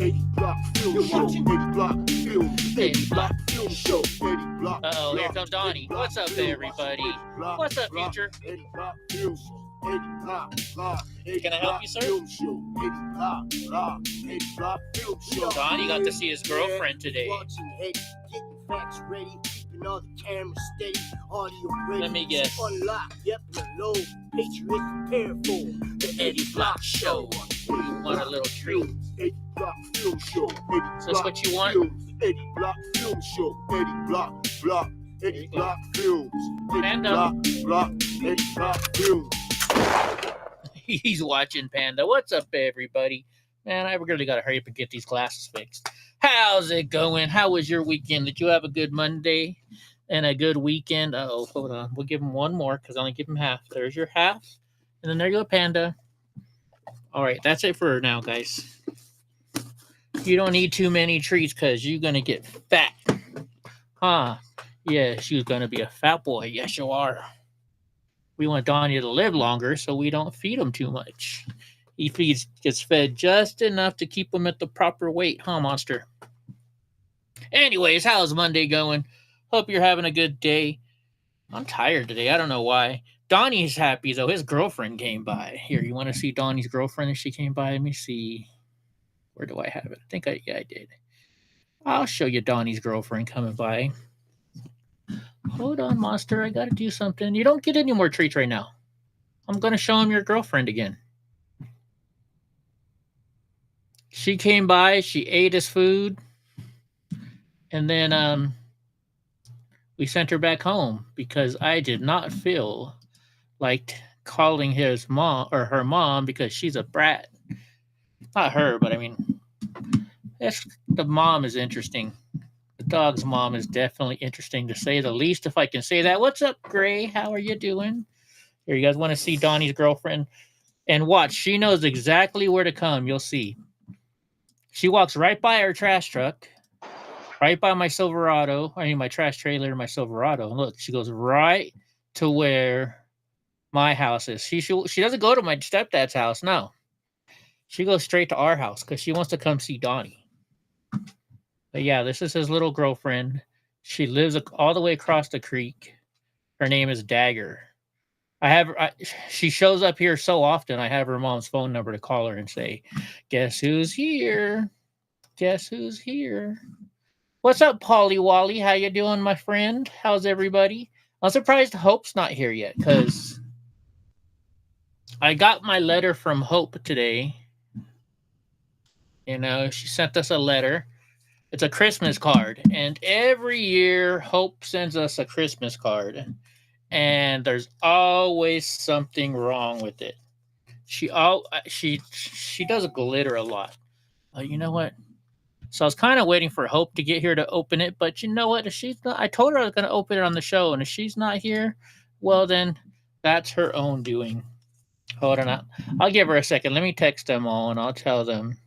80 Block Film Show. 80 Block Film. 80 Block Film Show. 80 Block. Uh-oh, here comes Donnie. What's up, everybody? What's up, future? 80 Block Film Show. 80 Block. Can I help you, sir? Film Show. 80 Block. 80 Block Film Show. Donnie got to see his girlfriend today. Watching 80, getting facts ready, keeping all the cameras steady, audio ready. Let me guess. Unlock, yep, the low. Patriots prepare for the Eddie Block Show. You want a little treat? 80 Block Film Show. 80 Is this what you want? Films. 80 Block Film Show. 80 Block. 80 Block Films. 80 Panda. Block. 80 Block Films. He's watching Panda. What's up, everybody? Man, I really got to hurry up and get these glasses fixed. How's it going? How was your weekend? Did you have a good Monday and a good weekend? Oh, hold on. We'll give him one more because I only give him half. There's your half. And then there you go, Panda. All right, that's it for now, guys. You don't need too many treats because you're going to get fat. Huh? Yes, you're going to be a fat boy. Yes, you are. We want Donnie to live longer, so we don't feed him too much. He gets fed just enough to keep him at the proper weight, huh, monster? Anyways, how's Monday going? Hope you're having a good day. I'm tired today. I don't know why. Donnie's happy, though. His girlfriend came by. Here, you want to see Donnie's girlfriend as she came by? Let me see. Where do I have it? I think I did. I'll show you Donnie's girlfriend coming by. Hold on, monster. I got to do something. You don't get any more treats right now. I'm going to show him your girlfriend again. She came by. She ate his food. And then we sent her back home because I did not feel like calling his mom or her mom because she's a brat. Not her, but I mean, the mom is interesting. The dog's mom is definitely interesting, to say the least, if I can say that. What's up, Gray? How are you doing? Here, you guys want to see Donnie's girlfriend? And watch, she knows exactly where to come. You'll see. She walks right by our trash truck, right by my Silverado. I mean, my trash trailer, my Silverado. And look, she goes right to where my house is. She doesn't go to my stepdad's house, no. She goes straight to our house because she wants to come see Donnie. But yeah, this is his little girlfriend. She lives all the way across the creek. Her name is Dagger. She shows up here so often, I have her mom's phone number to call her and say, guess who's here? Guess who's here? What's up, Polly Wally? How you doing, my friend? How's everybody? I'm surprised Hope's not here yet because I got my letter from Hope today. You know, she sent us a letter. It's a Christmas card. And every year, Hope sends us a Christmas card. And there's always something wrong with it. She does glitter a lot. You know what? So I was kind of waiting for Hope to get here to open it. But you know what? If she's not, I told her I was going to open it on the show. And if she's not here, well, then that's her own doing. Hold on. I'll give her a second. Let me text them all and I'll tell them.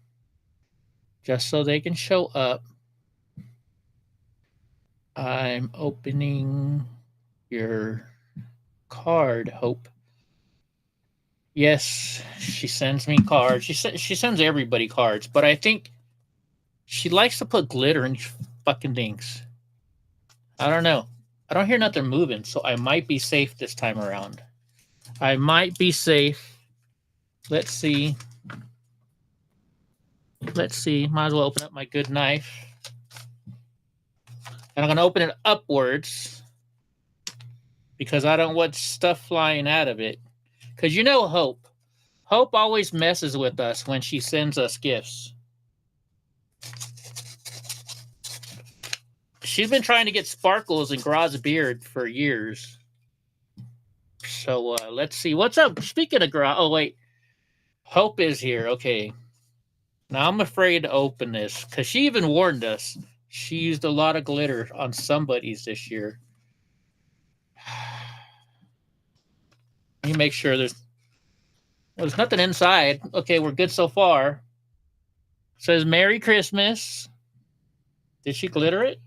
Just so they can show up. I'm opening your card, Hope. Yes, she sends me cards. She sends everybody cards, but I think she likes to put glitter in fucking things. I don't know. I don't hear nothing moving, so I might be safe this time around. I might be safe. Let's see. Might as well open up my good knife. And I'm going to open it upwards because I don't want stuff flying out of it. Because you know Hope. Hope always messes with us when she sends us gifts. She's been trying to get sparkles in Graz's beard for years. So let's see. What's up? Speaking of Graz. Oh, wait. Hope is here. Okay. Now I'm afraid to open this because she even warned us. She used a lot of glitter on somebody's this year. Let me make sure there's nothing inside. Okay, we're good so far. Says Merry Christmas. Did she glitter it?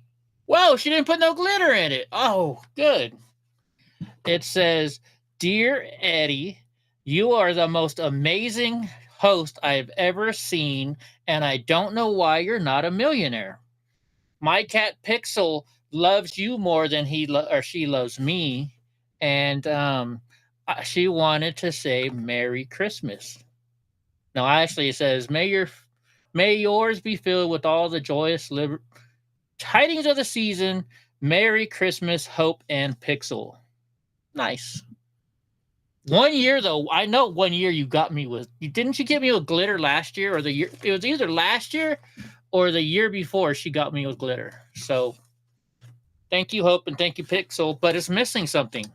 Whoa, she didn't put no glitter in it. Oh, good. It says, Dear Eddie, you are the most amazing host I've ever seen, and I don't know why you're not a millionaire. My cat Pixel loves you more than or she loves me, and she wanted to say Merry Christmas. No, actually, it says may yours be filled with all the joyous tidings of the season. Merry Christmas, Hope and Pixel. Nice. 1 year though, I know 1 year you got me with. Didn't you get me with glitter last year or the year? It was either last year or the year before she got me with glitter. So thank you, Hope, and thank you, Pixel. But it's missing something.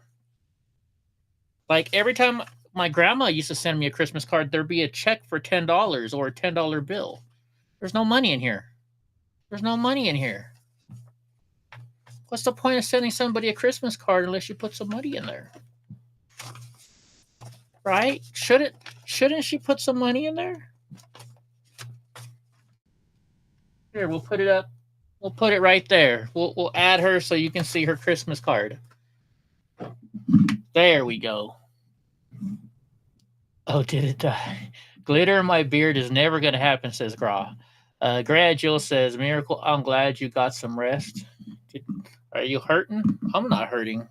Like every time my grandma used to send me a Christmas card, there'd be a check for $10 or a $10 bill. There's no money in here. There's no money in here. What's the point of sending somebody a Christmas card unless you put some money in there? Right? Shouldn't she put some money in there? Here, we'll put it up. We'll put it right there. We'll add her so you can see her Christmas card. There we go. Oh, did it die? Glitter in my beard is never going to happen, says Gra. Jill says, Miracle, I'm glad you got some rest. Are you hurting? I'm not hurting.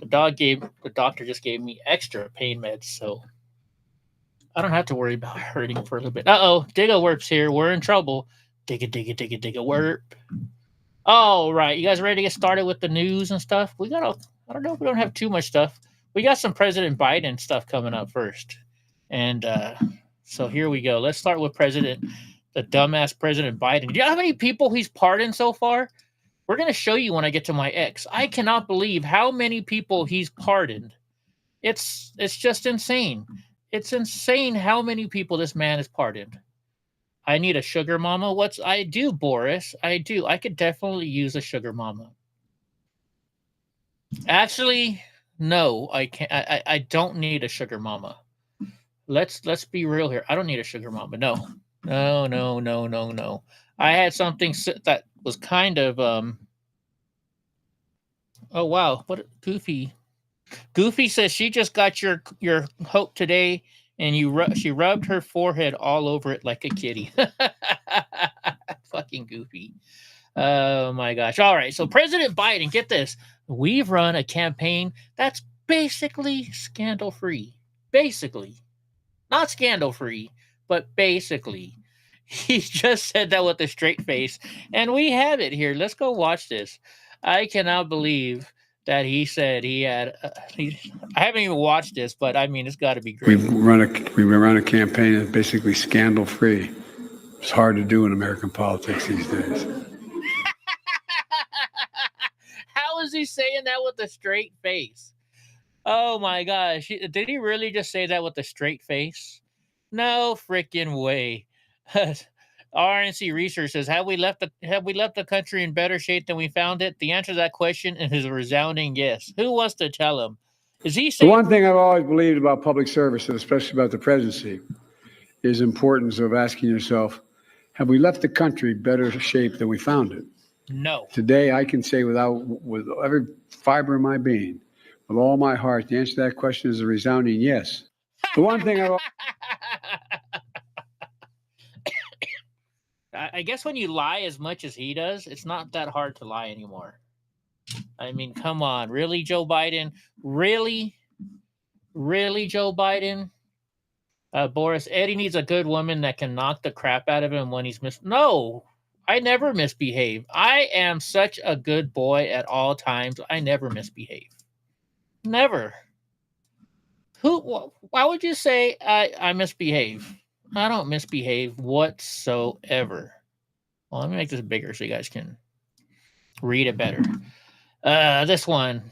The doctor just gave me extra pain meds, so I don't have to worry about hurting for a little bit. Uh-oh, Digga-Werp's here. We're in trouble. Digga-Werp. All right, you guys ready to get started with the news and stuff? I don't know if we don't have too much stuff. We got some President Biden stuff coming up first. And so here we go. Let's start with the dumbass President Biden. Do you know how many people he's pardoned so far? We're going to show you when I get to my ex. I cannot believe how many people he's pardoned. It's just insane. It's insane how many people this man has pardoned. I need a sugar mama. I do, Boris. I do. I could definitely use a sugar mama. Actually, no, I can't. I don't need a sugar mama. Let's be real here. I don't need a sugar mama. No. I had something that was kind of oh wow, what Goofy. Goofy says she just got your Hope today, and she rubbed her forehead all over it like a kitty. Fucking Goofy. Oh my gosh. All right, so President Biden, get this. We've run a campaign that's basically scandal-free. Basically. Not scandal-free, but basically. He just said that with a straight face, and we have it here. Let's go watch this. I cannot believe that he said he had. I haven't even watched this, but I mean, it's got to be great. We run a campaign that's basically scandal-free. It's hard to do in American politics these days. How is he saying that with a straight face? Oh my gosh! Did he really just say that with a straight face? No freaking way. RNC Research says, have we left the country in better shape than we found it? The answer to that question is a resounding yes. Who wants to tell him? Is he saying? The one thing I've always believed about public service, and especially about the presidency, is the importance of asking yourself, have we left the country better shape than we found it? No. Today, I can say with every fiber of my being, with all my heart, the answer to that question is a resounding yes. The one thing I guess when you lie as much as he does, it's not that hard to lie anymore. I mean, come on. Really, Joe Biden? Really? Really, Joe Biden? Boris, Eddie needs a good woman that can knock the crap out of him when he's No, I never misbehave. I am such a good boy at all times. I never misbehave. Never. Why would you say I misbehave? I don't misbehave whatsoever. Well, let me make this bigger so you guys can read it better. This one.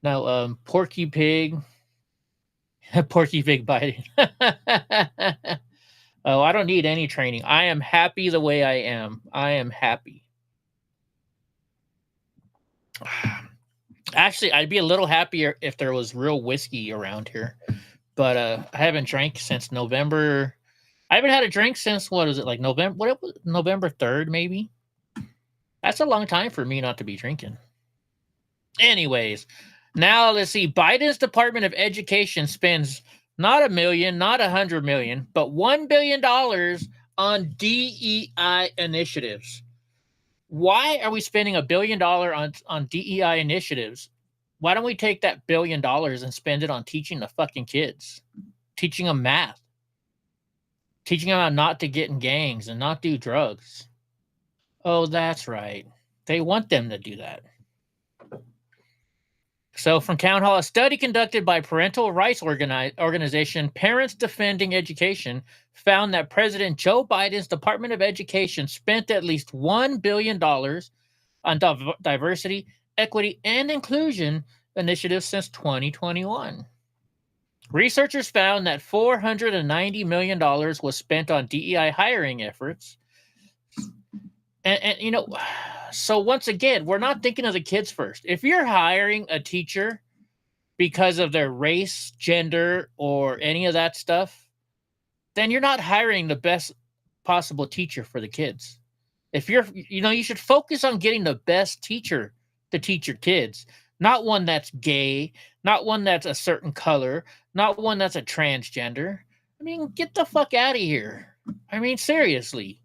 Now, Porky Pig. Porky Pig Biden. Oh, I don't need any training. I am happy the way I am. I am happy. Actually, I'd be a little happier if there was real whiskey around here. But I haven't drank since November. I haven't had a drink since, what is it, like November 3rd, maybe? That's a long time for me not to be drinking. Anyways, now let's see. Biden's Department of Education spends not $1 million, not $100 million, but $1 billion on DEI initiatives. Why are we spending $1 billion on DEI initiatives? Why don't we take that $1 billion and spend it on teaching the fucking kids, teaching them math, teaching them how not to get in gangs and not do drugs? Oh, that's right. They want them to do that. So from Town Hall, a study conducted by parental rights organization Parents Defending Education found that President Joe Biden's Department of Education spent at least $1 billion on diversity, equity, and inclusion initiatives since 2021. Researchers found that $490 million was spent on DEI hiring efforts. And you know, so once again, we're not thinking of the kids first. If you're hiring a teacher because of their race, gender, or any of that stuff, then you're not hiring the best possible teacher for the kids. If you're, you should focus on getting the best teacher to teach your kids, not one that's gay, not one that's a certain color, not one that's a transgender. I mean, get the fuck out of here. I mean, seriously.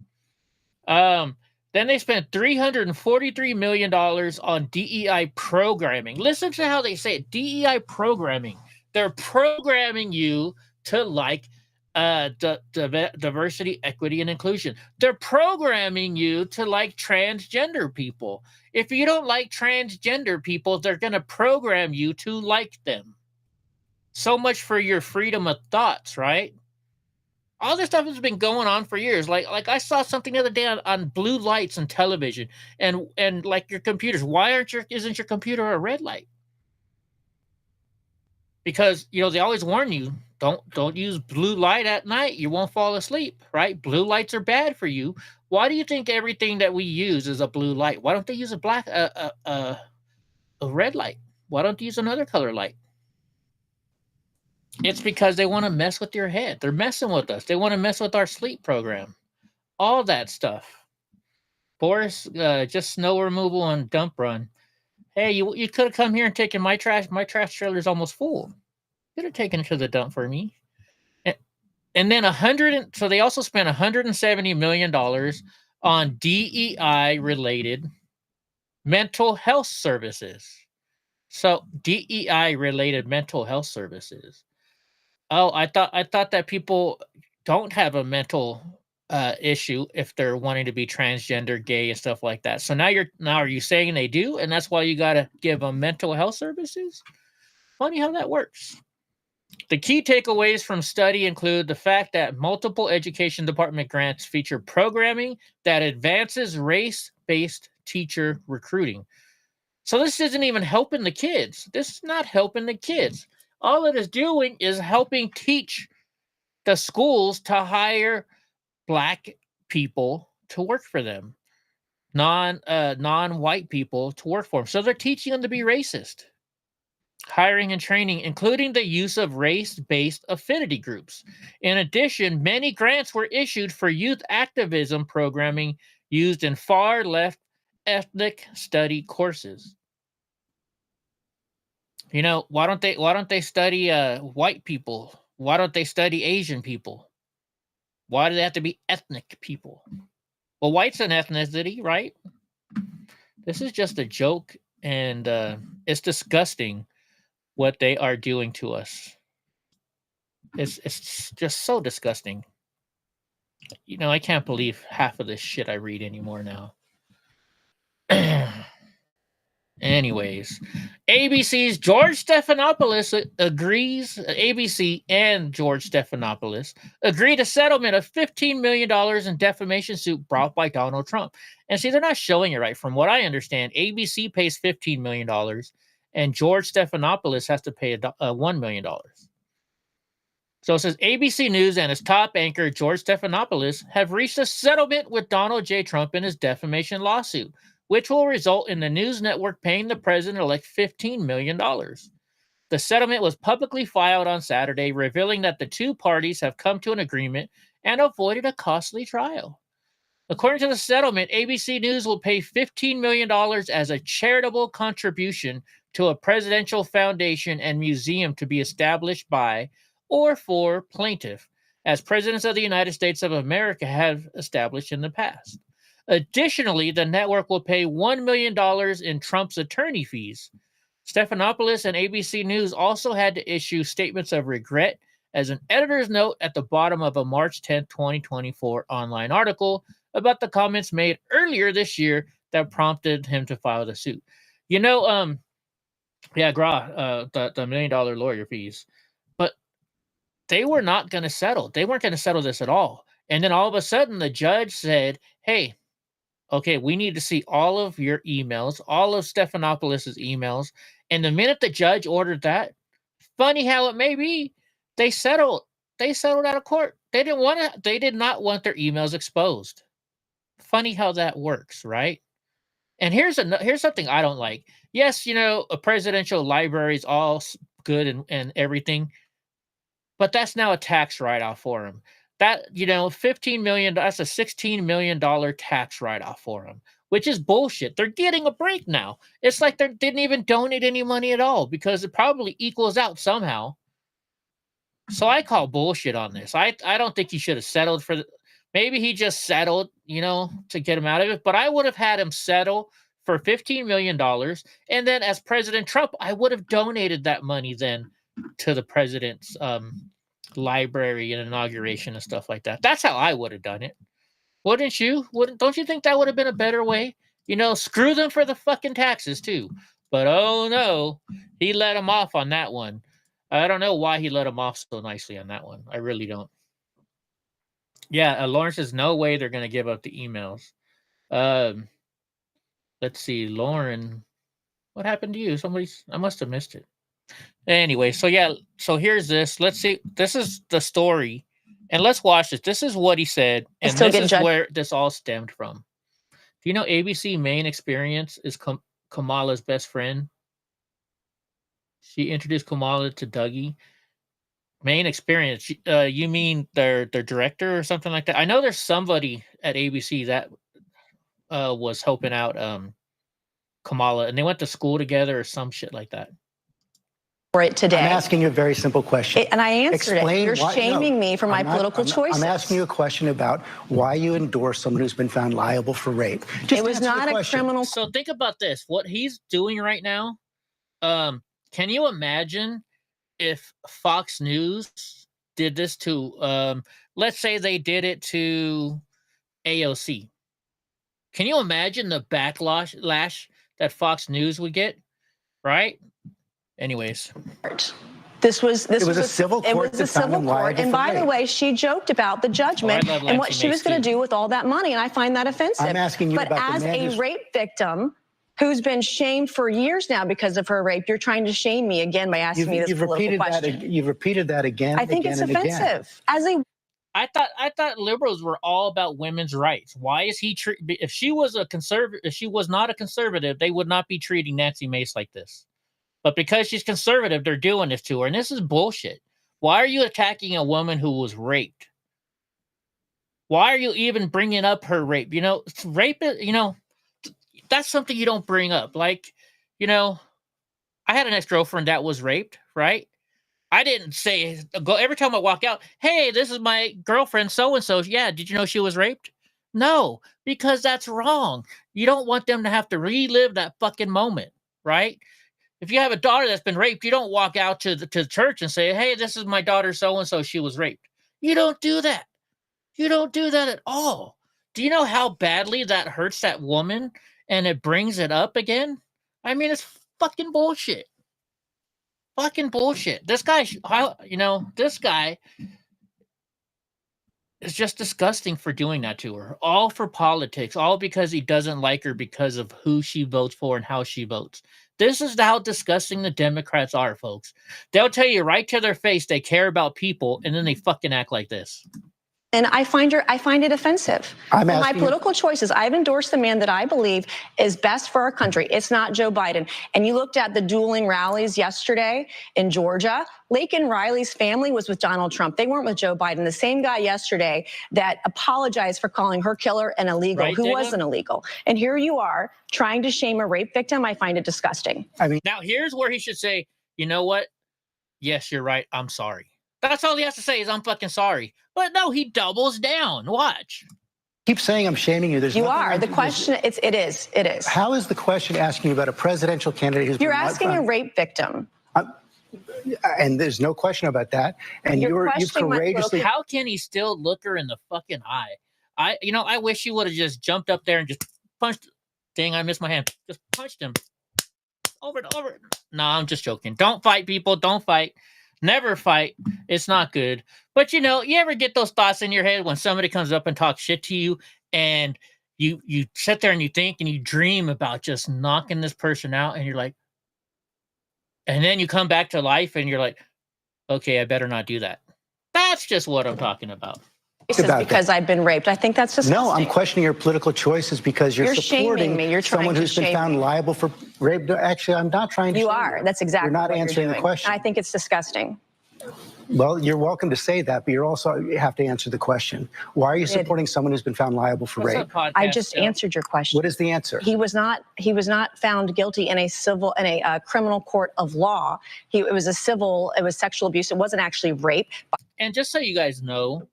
Then they spent $343 million on DEI programming. Listen to how they say it, DEI programming. They're programming you to like diversity, equity, and inclusion. They're programming you to like transgender people. If you don't like transgender people, they're going to program you to like them. So much for your freedom of thoughts, right? All this stuff has been going on for years. Like I saw something the other day on blue lights and television, and like your computers. Why isn't your computer a red light? Because they always warn you, don't use blue light at night. You won't fall asleep, right? Blue lights are bad for you. Why do you think everything that we use is a blue light? Why don't they use a red light? Why don't they use another color light? It's because they want to mess with your head. They're messing with us. They want to mess with our sleep program. All that stuff. Boris, just snow removal and dump run. Hey, you could have come here and taken my trash. My trash trailer is almost full. Could have taken it to the dump for me. And then so they also spent $170 million on DEI related mental health services. So DEI related mental health services. Oh, I thought that people don't have a mental issue if they're wanting to be transgender, gay, and stuff like that. So now are you saying they do, and that's why you got to give them mental health services? Funny how that works. The key takeaways from study include the fact that multiple education department grants feature programming that advances race-based teacher recruiting. So this isn't even helping the kids. This is not helping the kids. All it is doing is helping teach the schools to hire Black people to work for them, non-white people to work for them. So they're teaching them to be racist. Hiring and training, including the use of race-based affinity groups. In addition, many grants were issued for youth activism programming used in far-left ethnic study courses. Why don't they study white people? Why don't they study Asian people? Why do they have to be ethnic people? Well, white's an ethnicity, right? This is just a joke, and it's disgusting what they are doing to us. It's just so disgusting. I can't believe half of this shit I read anymore now. Anyways, ABC's George Stephanopoulos agrees. ABC and George Stephanopoulos agreed a settlement of $15 million in defamation suit brought by Donald Trump. And see, they're not showing it right. From what I understand, ABC pays $15 million, and George Stephanopoulos has to pay $1 million. So it says ABC News and its top anchor, George Stephanopoulos, have reached a settlement with Donald J. Trump in his defamation lawsuit, which will result in the news network paying the president-elect $15 million. The settlement was publicly filed on Saturday, revealing that the two parties have come to an agreement and avoided a costly trial. According to the settlement, ABC News will pay $15 million as a charitable contribution to a presidential foundation and museum to be established by or for plaintiff, as presidents of the United States of America have established in the past. Additionally, the network will pay $1 million in Trump's attorney fees. Stephanopoulos and ABC News also had to issue statements of regret as an editor's note at the bottom of a March 10, 2024 online article about the comments made earlier this year that prompted him to file the suit. The $1 million lawyer fees. But they were not going to settle. They weren't going to settle this at all. And then all of a sudden, the judge said, hey, okay, we need to see all of your emails, all of Stephanopoulos' emails. And the minute the judge ordered that, funny how it may be, they settled. They settled out of court. They did not want their emails exposed. Funny how that works, right? And here's something I don't like. Yes, a presidential library is all good and everything, but that's now a tax write-off for him. That, $15 million, that's a $16 million tax write-off for him, which is bullshit. They're getting a break now. It's like they didn't even donate any money at all because it probably equals out somehow. So I call bullshit on this. I don't think he should have settled for maybe he just settled, to get him out of it. But I would have had him settle for $15 million. And then as President Trump, I would have donated that money then to the president's library and inauguration and stuff like that. That's how I would have done it. Wouldn't you? Don't you think that would have been a better way? Screw them for the fucking taxes too. But oh no, he let him off on that one. I don't know why he let him off so nicely on that one. I really don't. Yeah, Lawrence says no way they're going to give up the emails. Let's see, Lauren, what happened to you? I must have missed it. Anyway, so here's this. Let's see. This is the story, and let's watch this. This is what he said, and this is where this all stemmed from. Do you know ABC main experience is Kamala's best friend? She introduced Kamala to Dougie. Main experience. You mean their director or something like that? I know there's somebody at ABC that was helping out Kamala, and they went to school together or some shit like that. For it today. I'm asking you a very simple question. And I answered it. You're shaming me for my political choices. I'm asking you a question about why you endorse someone who's been found liable for rape. It was not a criminal. So think about this. What he's doing right now, can you imagine if Fox News did this to, let's say they did it to AOC. Can you imagine the backlash that Fox News would get, right? Anyways. It was a civil court. It was a civil court. And by the way, she joked about the judgment and what she was going to do with all that money. And I find that offensive. I'm asking you but about as a rape victim who's been shamed for years now because of her rape, you're trying to shame me again by asking me this political question. You've repeted that again. I think it's offensive. I thought liberals were all about women's rights. Why is he if she was a conservative, if she was not a conservative, they would not be treating Nancy Mace like this. But because she's conservative, they're doing this to her. And this is bullshit. Why are you attacking a woman who was raped? Why are you even bringing up her rape? Rape, that's something you don't bring up. Like, I had an ex-girlfriend that was raped, right? I didn't say, every time I walk out, hey, this is my girlfriend, so-and-so. Yeah, did you know she was raped? No, because that's wrong. You don't want them to have to relive that fucking moment, right? If you have a daughter that's been raped, you don't walk out to the church and say, hey, this is my daughter so-and-so, she was raped. You don't do that. You don't do that at all. Do you know how badly that hurts that woman and it brings it up again? I mean, it's fucking bullshit. Fucking bullshit. This guy, this guy is just disgusting for doing that to her. All for politics. All because he doesn't like her because of who she votes for and how she votes. This is how disgusting the Democrats are, folks. They'll tell you right to their face they care about people, and then they fucking act like this. And I find it offensive. My political choices, I've endorsed the man that I believe is best for our country. It's not Joe Biden. And you looked at the dueling rallies yesterday in Georgia. Laken Riley's family was with Donald Trump. They weren't with Joe Biden. The same guy yesterday that apologized for calling her killer an illegal, right, who wasn't illegal. And here you are trying to shame a rape victim. I find it disgusting. Now here's where he should say, you know what? Yes, you're right. I'm sorry. That's all he has to say is I'm fucking sorry. But no, he doubles down. Watch. Keep saying I'm shaming you. You are. The question, it is. How is the question asking you about a presidential candidate who's You're asking a rape victim. And there's no question about that. And you've courageously. How can he still look her in the fucking eye? I wish you would have just jumped up there and just punched. Dang, I missed my hand. Just punched him. Over. No, I'm just joking. Don't fight, people. Don't fight. Never fight. It's not good. But you ever get those thoughts in your head when somebody comes up and talks shit to you, and you sit there and you think and you dream about just knocking this person out, and you're like, and then you come back to life and you're like, okay, I better not do that. That's just what I'm talking about. Because I've been raped. I think that's disgusting. No, I'm questioning your political choices because you're supporting shaming me. You're trying someone who's been found liable for rape. Actually, I'm not trying to. You are. That's exactly. You're not what answering you're the question. I think it's disgusting. Well, you're welcome to say that, but you have to answer the question. Why are you supporting someone who's been found liable for rape? I just answered your question. What is the answer? He was not found guilty in a criminal court of law. It was sexual abuse. It wasn't actually rape. And just so you guys know,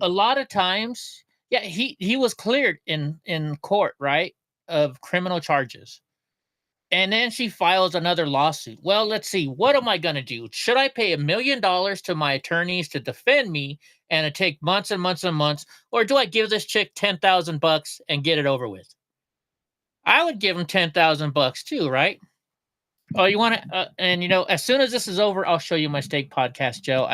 a lot of times, yeah, he was cleared in court, right, of criminal charges. And then she files another lawsuit. Well, let's see. What am I going to do? Should I pay $1 million to my attorneys to defend me and it take months and months and months? Or do I give this chick $10,000 and get it over with? I would give him $10,000 too, right? Oh, you want to? As soon as this is over, I'll show you my steak podcast, Joe.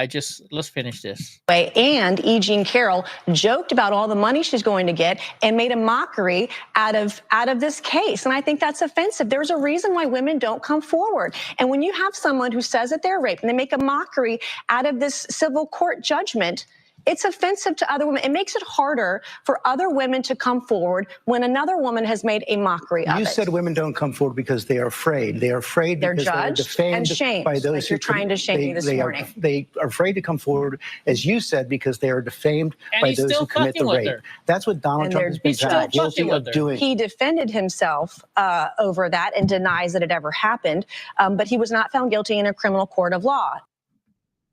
Let's finish this. And E. Jean Carroll joked about all the money she's going to get and made a mockery out of this case. And I think that's offensive. There's a reason why women don't come forward. And when you have someone who says that they're raped and they make a mockery out of this civil court judgment, it's offensive to other women. It makes it harder for other women to come forward when another woman has made a mockery of it. You said women don't come forward because they are afraid. They are afraid because they're judged and shamed by those you're trying to shame me this morning. They are afraid to come forward, as you said, because they are defamed by those who commit the rape. That's what Donald Trump has been found guilty of doing. He defended himself over that and denies that it ever happened, but he was not found guilty in a criminal court of law.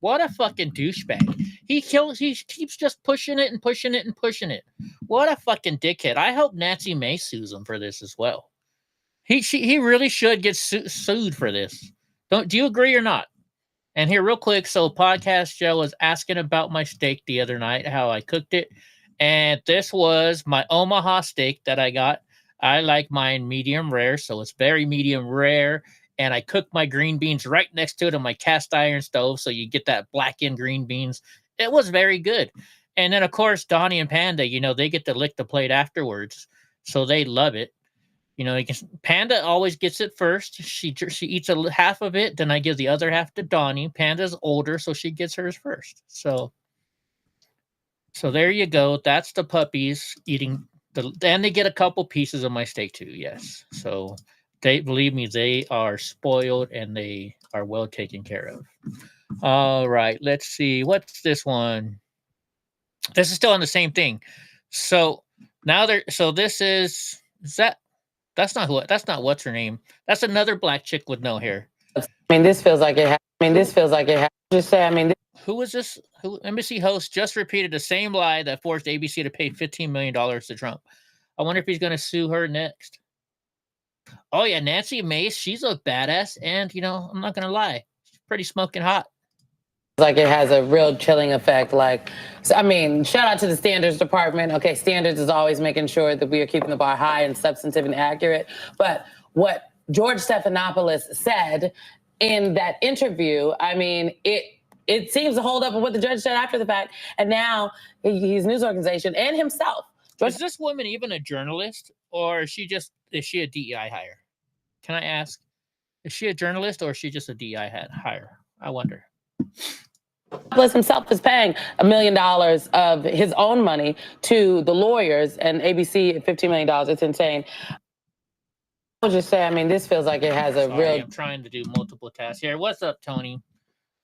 What a fucking douchebag. He keeps just pushing it and pushing it and pushing it. What a fucking dickhead. I hope Nancy May sues him for this as well. He really should get sued for this. Do you agree or not? And here real quick, so Podcast Joe was asking about my steak the other night, how I cooked it. And this was my Omaha steak that I got. I like mine medium rare, so it's very medium rare. And I cooked my green beans right next to it on my cast iron stove, so you get that blackened green beans. It was very good. And then, of course, Donnie and Panda, they get to lick the plate afterwards, so they love it. Panda always gets it first. She eats half of it, then I give the other half to Donnie. Panda's older, so she gets hers first. So there you go. That's the puppies eating. And they get a couple pieces of my steak too, yes. So... believe me, they are spoiled and they are well taken care of. All right, let's see. What's this one? This is still on the same thing. So now this is that's not what's her name. That's another black chick with no hair. This feels like it. Just say, Who was this? Who NBC host just repeated the same lie that forced ABC to pay $15 million to Trump. I wonder if he's going to sue her next. Oh, yeah, Nancy Mace, she's a badass, and, I'm not going to lie, she's pretty smoking hot. Like it has a real chilling effect. Shout out to the standards department. Okay, standards is always making sure that we are keeping the bar high and substantive and accurate. But what George Stephanopoulos said in that interview, it seems to hold up with what the judge said after the fact. And now his news organization and himself. Is this woman even a journalist, or is she a DEI hire? Can I ask? Is she a journalist, or is she just a DEI hire? I wonder. Plus himself is paying $1 million of his own money to the lawyers, and ABC at $15 million. It's insane. I would just say, this feels like it has I'm trying to do multiple tasks here. What's up, Tony?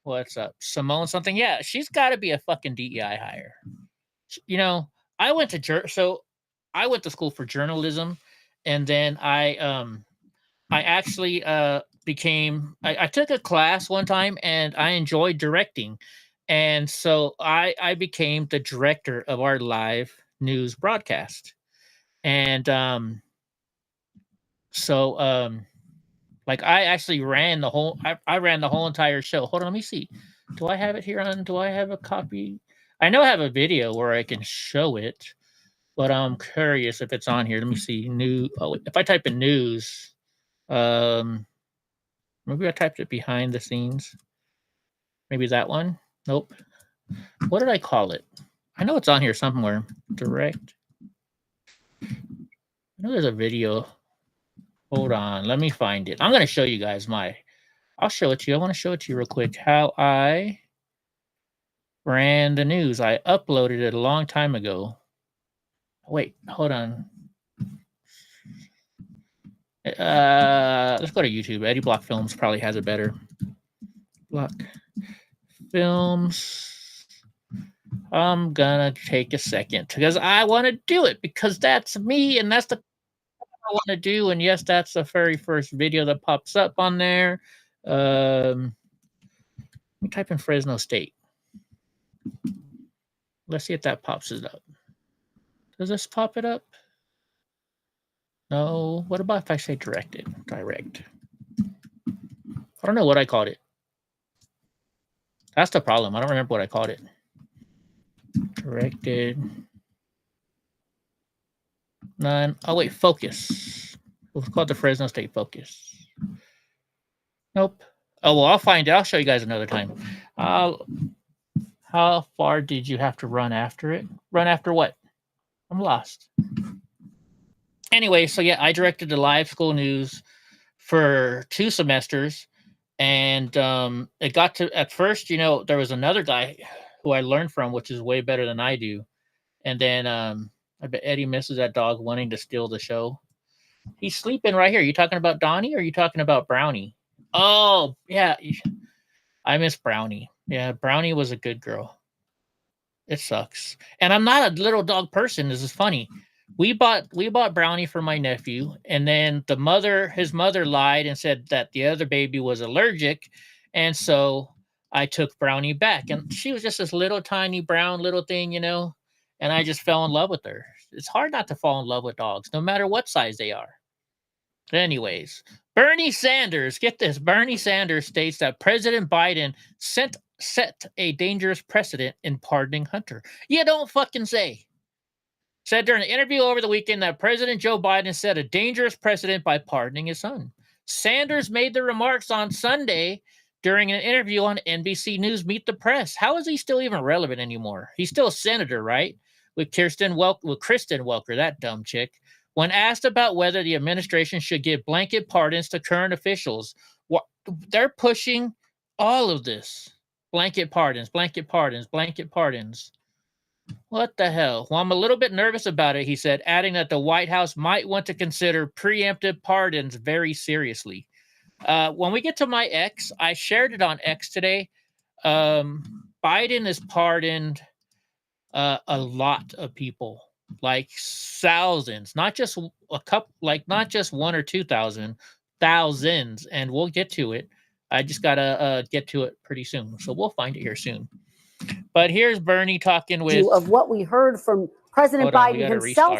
What's up? Simone something? Yeah, she's got to be a fucking DEI hire. I went to school for journalism, and then I actually I took a class one time, and I enjoyed directing. And so I became the director of our live news broadcast. And like I actually ran the whole I ran the whole entire show. Hold on, let me see. Do I have it here on? Do I have a copy? I know I have a video where I can show it, but I'm curious if it's on here. Let me see. If I type in news, maybe I typed it behind the scenes. Maybe that one. Nope. What did I call it? I know it's on here somewhere. Direct. I know there's a video. Hold on. Let me find it. I'm going to show you guys I'll show it to you. I want to show it to you real quick how I ran the news. I uploaded it a long time ago. Wait, hold on. Let's go to YouTube. Eddie Block Films probably has it better. Block Films. I'm gonna take a second because I want to do it because that's me and that's the I want to do. And yes, that's the very first video that pops up on there. Let me type in Fresno State. Let's see if that pops it up. Does this pop it up? No. What about if I say directed? Direct. I don't know what I called it. That's the problem. I don't remember what I called it. Directed. None. Oh, wait. Focus. It was called the Fresno State Focus. Nope. Oh, well, I'll find it. I'll show you guys another time. How far did you have to run after it? Run after what? I'm lost. Anyway, so yeah, I directed the live school news for 2 semesters. And it got to, at first, there was another guy who I learned from, which is way better than I do. And then I bet Eddie misses that dog wanting to steal the show. He's sleeping right here. You talking about Donnie or are you talking about Brownie? Oh, yeah. I miss Brownie. Yeah, Brownie was a good girl. It sucks. And I'm not a little dog person. This is funny. We bought Brownie for my nephew, and then his mother lied and said that the other baby was allergic, and so I took Brownie back, and she was just this little tiny brown little thing, and I just fell in love with her. It's hard not to fall in love with dogs, no matter what size they are. Anyways, Bernie Sanders, get this. Bernie Sanders states that President Biden set a dangerous precedent in pardoning Hunter. You don't fucking say. Said during an interview over the weekend that President Joe Biden set a dangerous precedent by pardoning his son. Sanders made the remarks on Sunday during an interview on NBC News Meet the Press. How is he still even relevant anymore? He's still a senator, right? With Kristen Welker, that dumb chick. When asked about whether the administration should give blanket pardons to current officials, they're pushing all of this. Blanket pardons, blanket pardons, blanket pardons. What the hell? Well, I'm a little bit nervous about it, he said, adding that the White House might want to consider preemptive pardons very seriously. When we get to my X, I shared it on X today. Biden has pardoned a lot of people, like thousands, not just a couple, like not just 1 or 2,000, thousands, and we'll get to it. I just gotta get to it pretty soon, so we'll find it here soon. But here's Bernie talking with of what we heard from President Biden himself.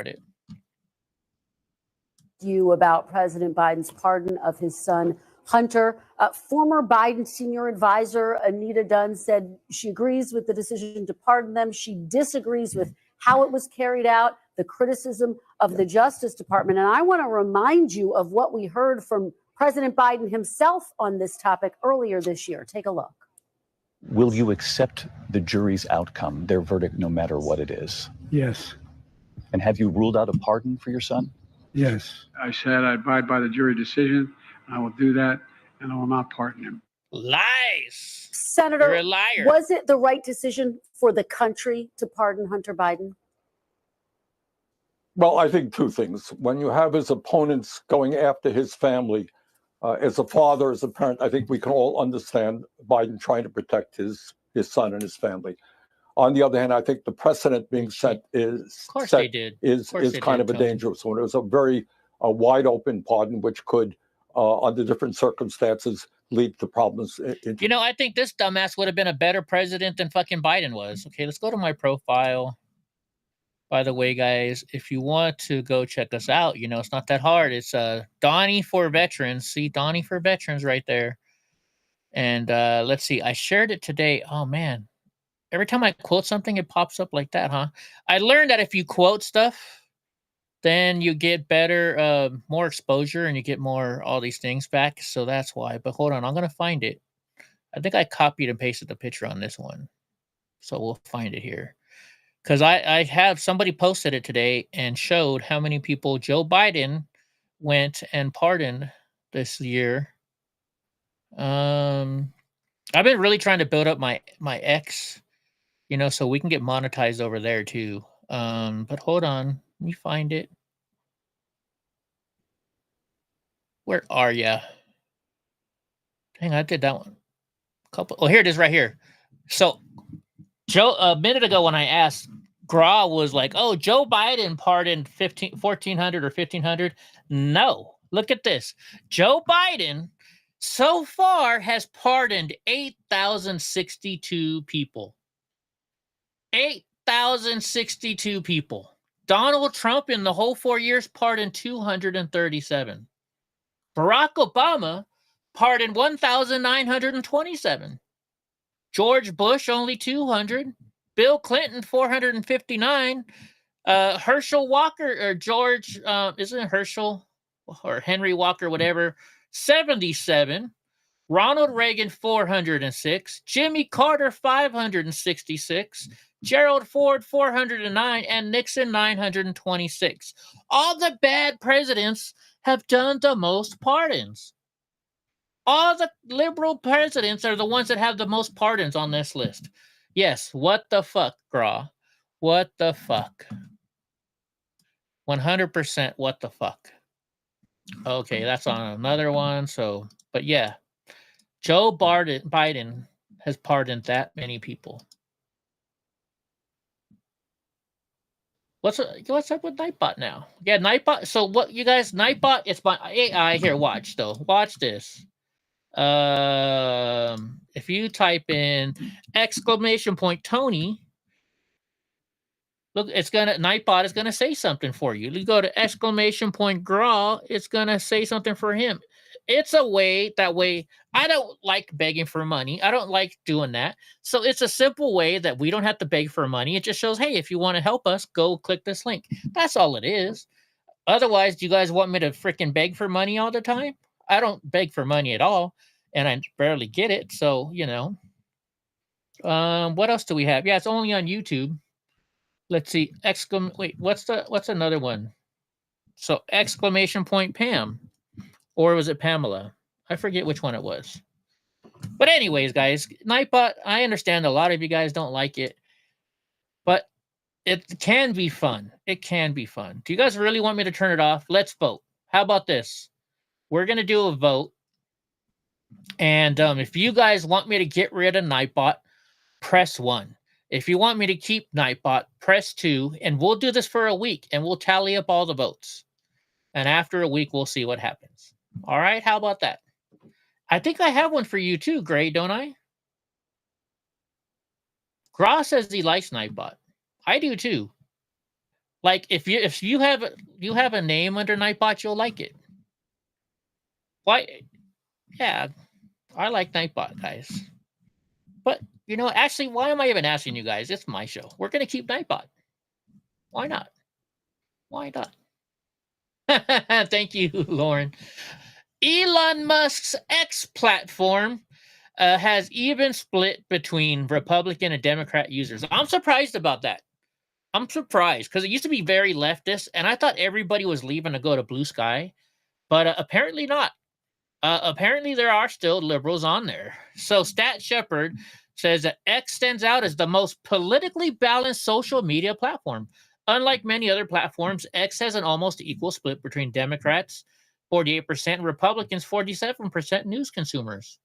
You about President Biden's pardon of his son Hunter. Former Biden senior advisor Anita Dunn said she agrees with the decision to pardon them. She disagrees with how it was carried out, the criticism of the Justice Department. And I want to remind you of what we heard from President Biden himself on this topic earlier this year. Take a look. Will you accept the jury's outcome, their verdict, no matter what it is? Yes. And have you ruled out a pardon for your son? Yes. I said I abide by the jury decision. I will do that, and I will not pardon him. Lies. Senator, you're a liar. Was it the right decision for the country to pardon Hunter Biden? Well, I think 2 things. When you have his opponents going after his family, as a father, as a parent, I think we can all understand Biden trying to protect his son and his family. On the other hand, I think the precedent being set is kind of a dangerous one. It was a very wide open pardon, which could under different circumstances, lead to problems. You know, I think this dumbass would have been a better president than fucking Biden was. Okay, let's go to my profile. By the way, guys, if you want to go check us out, you know, it's not that hard. It's Donnie for Veterans. See, Donnie for Veterans right there. And let's see, I shared it today. Oh, man. Every time I quote something, it pops up like that, huh? I learned that if you quote stuff, then you get better, more exposure, and you get more all these things back. So that's why. But hold on, I'm going to find it. I think I copied and pasted the picture on this one. So we'll find it here. Because I have somebody posted it today and showed how many people Joe Biden went and pardoned this year. I've been really trying to build up my X, you know, so we can get monetized over there too. But hold on, let me find it. Where are ya? Dang, I did that one. Oh, here it is right here. So Joe, a minute ago when I asked, Gra was like, oh, Joe Biden pardoned 1,400 or 1,500. No, look at this. Joe Biden so far has pardoned 8,062 people. 8,062 people. Donald Trump in the whole 4 years pardoned 237. Barack Obama pardoned 1,927. George Bush only 200. Bill Clinton 459. Herschel Walker or George isn't it Herschel or Henry Walker whatever 77. Ronald Reagan 406. Jimmy Carter 566. Gerald Ford 409 and Nixon 926. All the bad presidents have done the most pardons. All the liberal presidents are the ones that have the most pardons on this list. Yes, what the fuck, Gra? What the fuck? 100% what the fuck. Okay, that's on another one. So, but yeah, Joe Biden has pardoned that many people. What's up with Nightbot now? Yeah, Nightbot. So what, you guys? Nightbot. It's my AI here. Watch though. Watch this. If you type in !Tony, look, it's gonna Nightbot is gonna say something for you. You go to !Gra, it's gonna say something for him. It's a way that way. I don't like begging for money. I don't like doing that. So it's a simple way that we don't have to beg for money. It just shows, hey, if you want to help us, go click this link. That's all it is. Otherwise, do you guys want me to freaking beg for money all the time? I don't beg for money at all, and I barely get it. So, you know. What else do we have? Yeah, it's only on YouTube. Let's see. Wait, what's another one? So !Pam. Or was it Pamela? I forget which one it was. But anyways, guys, Nightbot, I understand a lot of you guys don't like it, but it can be fun. It can be fun. Do you guys really want me to turn it off? Let's vote. How about this? We're going to do a vote. And if you guys want me to get rid of Nightbot, press 1. If you want me to keep Nightbot, press 2. And we'll do this for a week, and we'll tally up all the votes. And after a week, we'll see what happens. All right, how about that? I think I have one for you too, Gray, don't I? Gra says he likes Nightbot. I do too. Like if you have a name under Nightbot, you'll like it. Why? Yeah, I like Nightbot, guys. But you know, actually, why am I even asking you guys? It's my show. We're gonna keep Nightbot. Why not? Why not? Thank you, Lauren. Elon Musk's X platform has even split between Republican and Democrat users. I'm surprised about that. I'm surprised because it used to be very leftist, and I thought everybody was leaving to go to Blue Sky, but apparently not. Apparently there are still liberals on there. So Stat Shepard says that X stands out as the most politically balanced social media platform. Unlike many other platforms, X has an almost equal split between Democrats, 48%, Republicans, 47% news consumers.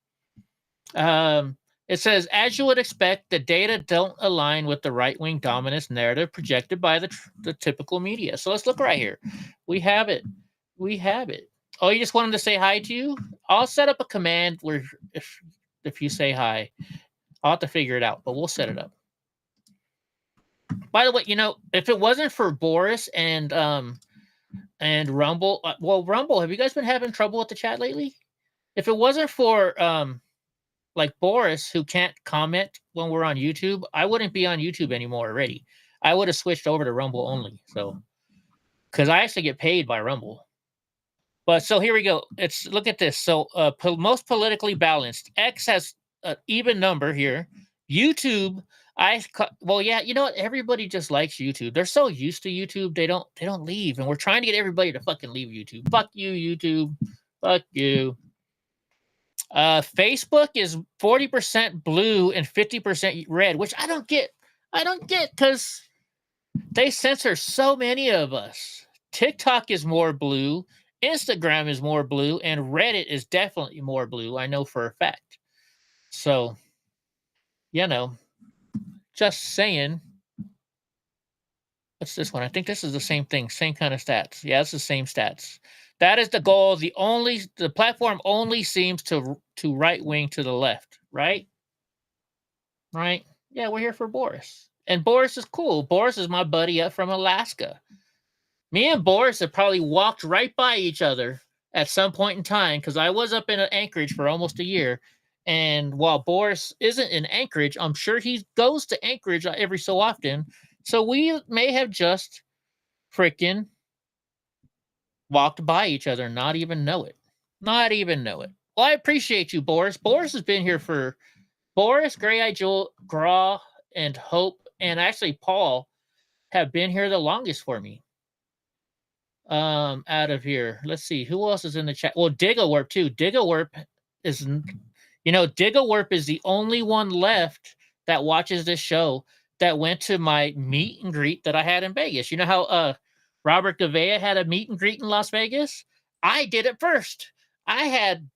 It says, as you would expect, the data don't align with the right-wing dominance narrative projected by the typical media. So let's look right here. We have it. We have it. Oh, you just want him to say hi to you? I'll set up a command where if you say hi, I'll have to figure it out, but we'll set it up. By the way, if it wasn't for Boris and Rumble, Rumble, have you guys been having trouble with the chat lately? If it wasn't for like Boris, who can't comment when we're on YouTube, I wouldn't be on YouTube anymore already. I would have switched over to Rumble only. So, because I actually get paid by Rumble. But so here we go. Look at this. So most politically balanced. X has an even number here. YouTube, you know what? Everybody just likes YouTube. They're so used to YouTube, they don't leave. And we're trying to get everybody to fucking leave YouTube. Fuck you, YouTube. Fuck you. Facebook is 40% blue and 50% red, which I don't get. I don't get because they censor so many of us. TikTok is more blue, Instagram is more blue, and Reddit is definitely more blue. I know for a fact. So, just saying. What's this one? I think this is the same thing, same kind of stats. Yeah, it's the same stats. That is the goal. The platform only seems to right wing to the left, right? Right? Yeah, we're here for Boris. And Boris is cool. Boris is my buddy up from Alaska. Me and Boris have probably walked right by each other at some point in time because I was up in Anchorage for almost a year. And while Boris isn't in Anchorage, I'm sure he goes to Anchorage every so often. So we may have just freaking walked by each other and not even know it. Not even know it. Well, I appreciate you, Boris. Boris has been here for Boris, Gray-Eyed Jewel, Graw, and Hope, and actually Paul have been here the longest for me. Out of here. Let's see. Who else is in the chat? Well, Digawarp too. Digawarp is, Digawarp is the only one left that watches this show that went to my meet and greet that I had in Vegas. You know how Robert Gavea had a meet and greet in Las Vegas? I did it first. I had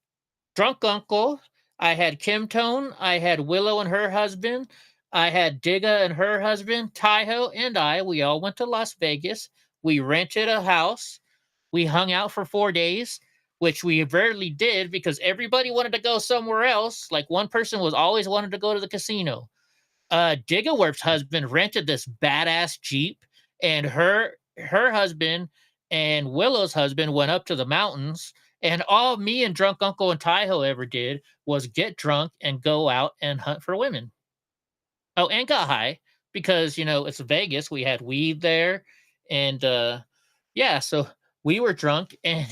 Drunk Uncle, I had Kim Tone, I had Willow and her husband, I had Digga and her husband, Taiho and we all went to Las Vegas. We rented a house. We hung out for 4 days, which we rarely did because everybody wanted to go somewhere else. Like one person was always wanted to go to the casino. Digawarp's husband rented this badass Jeep, and her husband and Willow's husband went up to the mountains, and all me and Drunk Uncle and Taiho ever did was get drunk and go out and hunt for women. Oh, and got high because, it's Vegas. We had weed there, and so we were drunk, and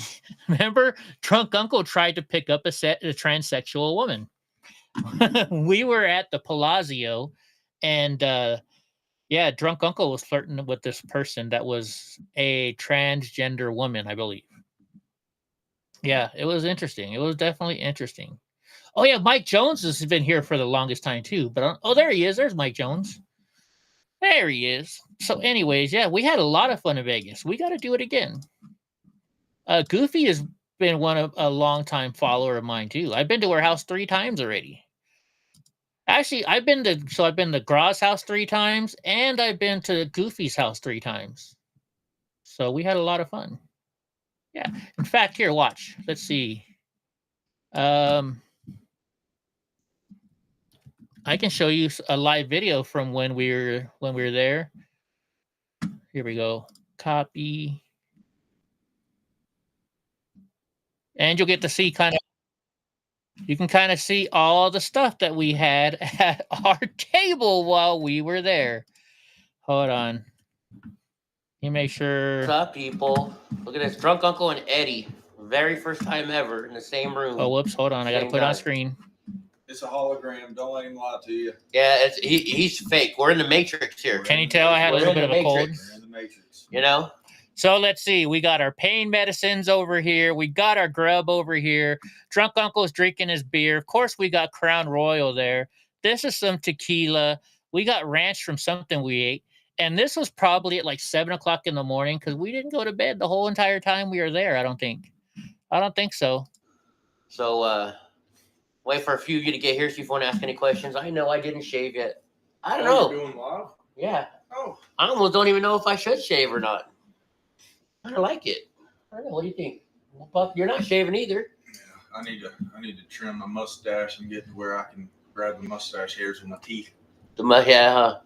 remember, Drunk Uncle tried to pick up a transsexual woman. We were at the Palazzo, and Drunk Uncle was flirting with this person that was a transgender woman, I believe. Yeah, it was interesting. It was definitely interesting. Oh yeah, Mike Jones has been here for the longest time too. But there he is. There's Mike Jones. There he is. So, anyways, we had a lot of fun in Vegas. We got to do it again. Goofy has been a long-time follower of mine too. I've been to her house 3 times already. Actually, I've been to Graw's house 3 times, and I've been to Goofy's house 3 times. So we had a lot of fun. Yeah. In fact, here, watch. Let's see. I can show you a live video from when we were there. Here we go. Copy. And you'll get to see you can kind of see all the stuff that we had at our table while we were there. Hold on. You make sure. What's up, people? Look at this. Drunk Uncle and Eddie. Very first time ever in the same room. Oh, whoops. Hold on. I got to put it on screen. It's a hologram. Don't let him lie to you. Yeah, he's fake. We're in the Matrix here. Can you tell I had a little bit of a cold? We're in the Matrix. So let's see. We got our pain medicines over here. We got our grub over here. Drunk Uncle's drinking his beer. Of course, we got Crown Royal there. This is some tequila. We got ranch from something we ate. And this was probably at like 7 o'clock in the morning because we didn't go to bed the whole entire time we were there, I don't think. I don't think so. So, wait for a few of you to get here, see if you want to ask any questions. I know I didn't shave yet. I don't know. You're doing live? Yeah. Oh. I almost don't even know if I should shave or not. I don't like it. I don't know. What do you think? Well, Buck, you're not shaving either. I need to trim my mustache and get to where I can grab the mustache hairs with my teeth. Yeah.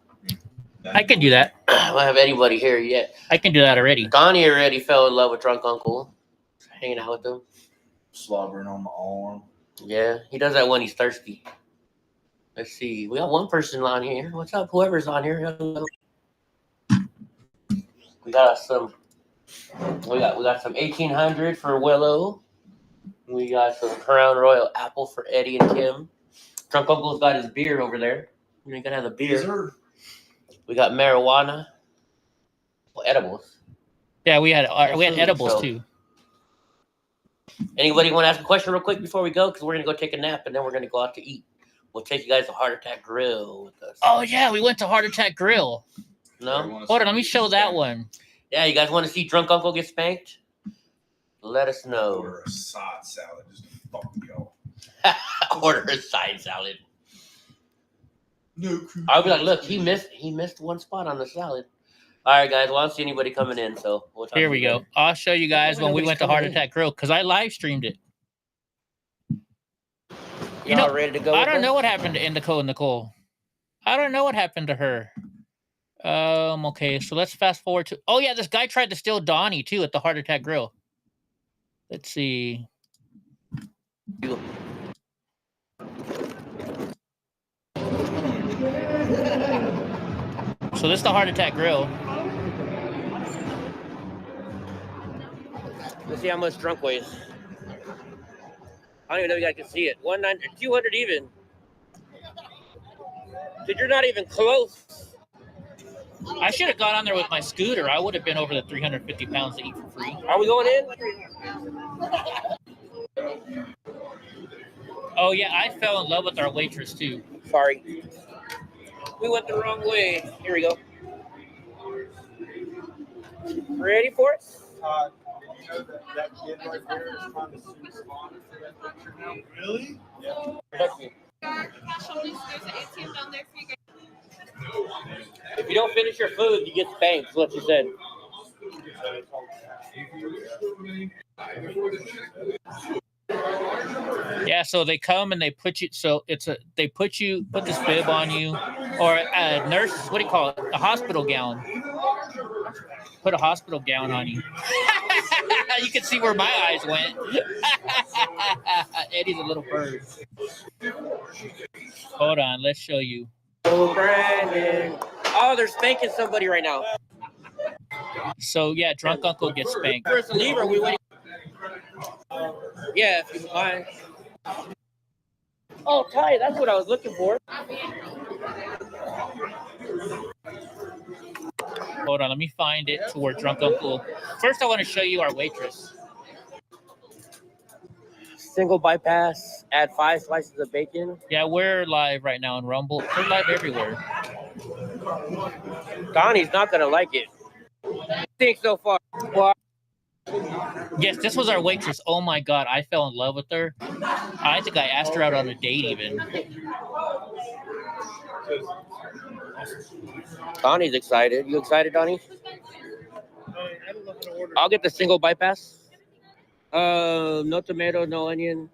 I can do that. I don't have anybody here yet. I can do that already. Donnie already fell in love with Drunk Uncle. Hanging out with him. Slobbering on my arm. Yeah, he does that when he's thirsty. Let's see. We got one person on here. What's up, whoever's on here? We got some 1800 for Willow. We got some Crown Royal Apple for Eddie and Kim. Drunk Uncle's got his beer over there. You're gonna have the beer. We got marijuana. Well, edibles. Yeah, we had edibles too. Anybody want to ask a question real quick before we go? Because we're gonna go take a nap and then we're gonna go out to eat. We'll take you guys to Heart Attack Grill with us. Oh yeah, we went to Heart Attack Grill. No? Hold on, let me show that one. Yeah, you guys want to see Drunk Uncle get spanked? Let us know. Order a side salad just to fuck y'all. Order a side salad. No. I'll be like, look, he missed one spot on the salad. All right, guys. Well, I don't see anybody coming in, so we'll talk Here we go. I'll show you guys when we went to Heart Attack Grill because I live streamed it. You know, ready to go? I don't know what happened to Indico and Nicole. I don't know what happened to her. Okay, so let's fast forward to. Oh yeah, this guy tried to steal Donnie too at the Heart Attack Grill. Let's see. So this is the Heart Attack Grill. Let's see how much Drunk weighs. I don't even know if you guys can see it. 190, 200 even. Dude, you're not even close. I should have gone on there with my scooter. I would have been over the 350 pounds to eat for free. Are we going in? Oh yeah, I fell in love with our waitress too. Sorry. We went the wrong way. Here we go. Ready for it? You know that kid right there is trying to sue Spawn for that picture now? Really? Yeah. If you don't finish your food, you get spanked, is what you said. Yeah, so they come and they put you. So they put this bib on you, or a nurse. What do you call it? A hospital gown. Put a hospital gown on you. You can see where my eyes went. Eddie's a little bird. Hold on, let's show you. Oh, Brandon. Oh, they're spanking somebody right now. So yeah, Drunk Uncle gets spanked. First leave, or we waiting? Yeah, if you mind. Oh, Ty, that's what I was looking for. Hold on, let me find it to where Drunk Uncle. First, I want to show you our waitress. Single bypass, add 5 slices of bacon. Yeah, we're live right now on Rumble. We're live everywhere. Donnie's not going to like it. I think so far. Well, yes, this was our waitress. Oh my God, I fell in love with her. I think I asked her out on a date even. Donnie's excited. You excited, Donnie? I'll get the single bypass. No tomato, no onion.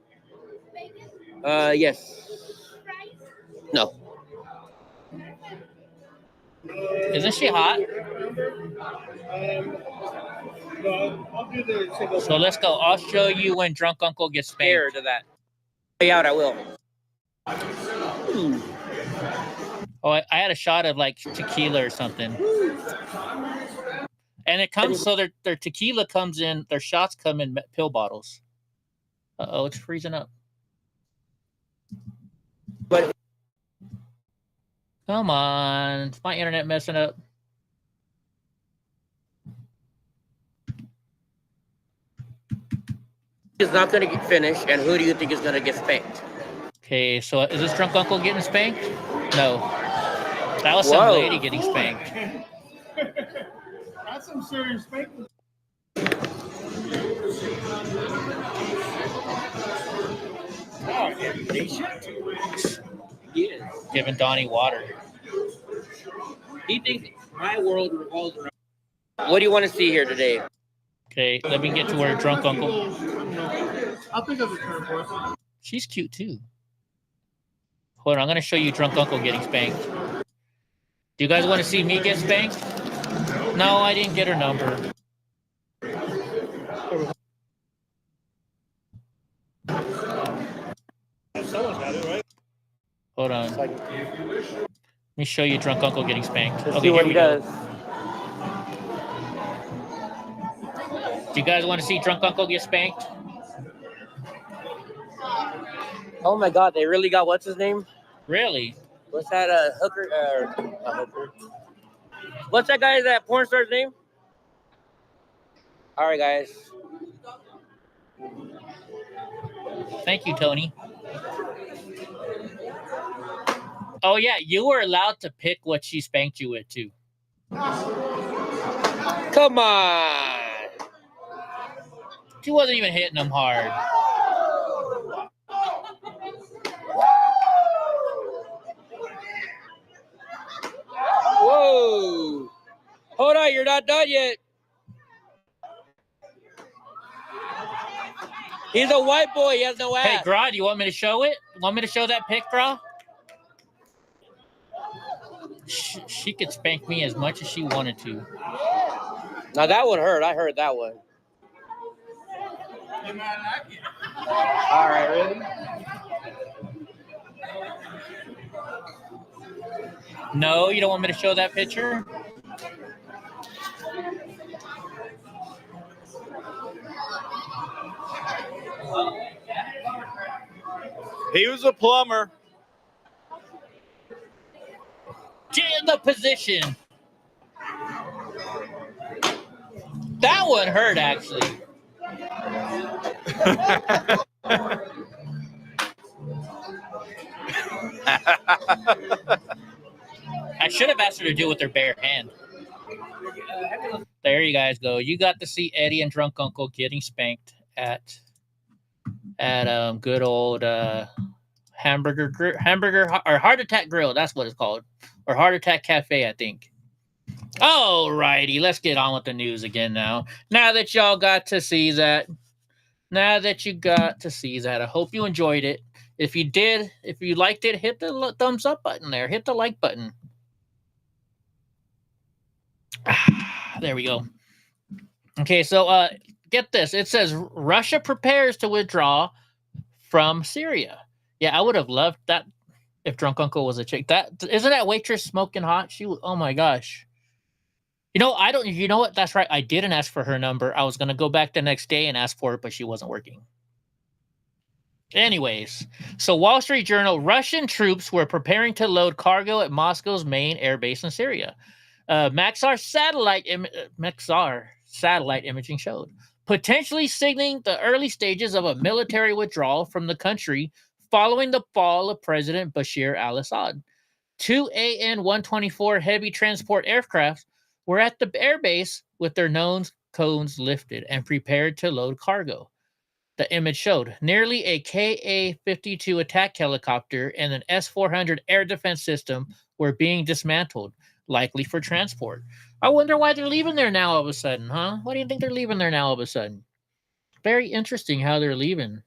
Yes. No. Isn't she hot? So let's go. I'll show you when Drunk Uncle gets spanked. Here to that. Way out, I will. Oh, I had a shot of like tequila or something. And it comes, so their tequila comes in, their shots come in pill bottles. Uh-oh, it's freezing up. But come on, is my internet messing up? Is not going to get finished, and who do you think is going to get spanked? Okay, so is this Drunk Uncle getting spanked? No. That was some lady getting spanked. That's some serious spanking. Yeah. Giving Donnie water. He thinks my world revolves around. What do you want to see here today? Okay, let me get to where drunk uncle. I'll think of the term for it. She's cute too. Hold on, I'm gonna show you drunk uncle getting spanked. Do you guys want to see me get spanked? No, I didn't get her number. Someone's got it, right? Hold on. Let me show you drunk uncle getting spanked. Let's see what he does. Do you guys want to see drunk uncle get spanked? Oh my God, they really got what's his name? Really? What's that hooker? A hooker. What's that guy? That porn star's name? All right, guys. Thank you, Tony. Oh yeah, you were allowed to pick what she spanked you with too. Come on. She wasn't even hitting him hard. Whoa. Hold on, you're not done yet. He's a white boy. He has no ass. Hey, Gra, do you want me to show it? Want me to show that pic, Gra? She could spank me as much as she wanted to. Now that one hurt. I heard that one. All right, really? No, you don't want me to show that picture? He was a plumber. Get in the position. That one hurt, actually. I should have asked her to do it with her bare hand. There you guys go. You got to see Eddie and drunk uncle getting spanked at good old hamburger or Heart Attack Grill. That's what it's called, or Heart Attack Cafe, I think. All righty, let's get on with the news again now. Now that y'all got to see that, I hope you enjoyed it. If you did, if you liked it, hit the thumbs up button there. Hit the like button. There we go. Okay, so get this. It says Russia prepares to withdraw from Syria. Yeah, I would have loved that if drunk uncle was a chick. That isn't that waitress smoking hot? Oh my gosh. You know what? That's right. I didn't ask for her number. I was gonna go back the next day and ask for it, but she wasn't working. Anyways, so Wall Street Journal, Russian troops were preparing to load cargo at Moscow's main air base in Syria. Maxar satellite imaging showed, potentially signaling the early stages of a military withdrawal from the country following the fall of President Bashar al-Assad. 2 AN-124 heavy transport aircraft were at the airbase with their nose cones lifted and prepared to load cargo. The image showed nearly a Ka-52 attack helicopter and an S-400 air defense system were being dismantled, likely for transport. I wonder why they're leaving there now all of a sudden, huh? Why do you think they're leaving there now all of a sudden? Very interesting how they're leaving.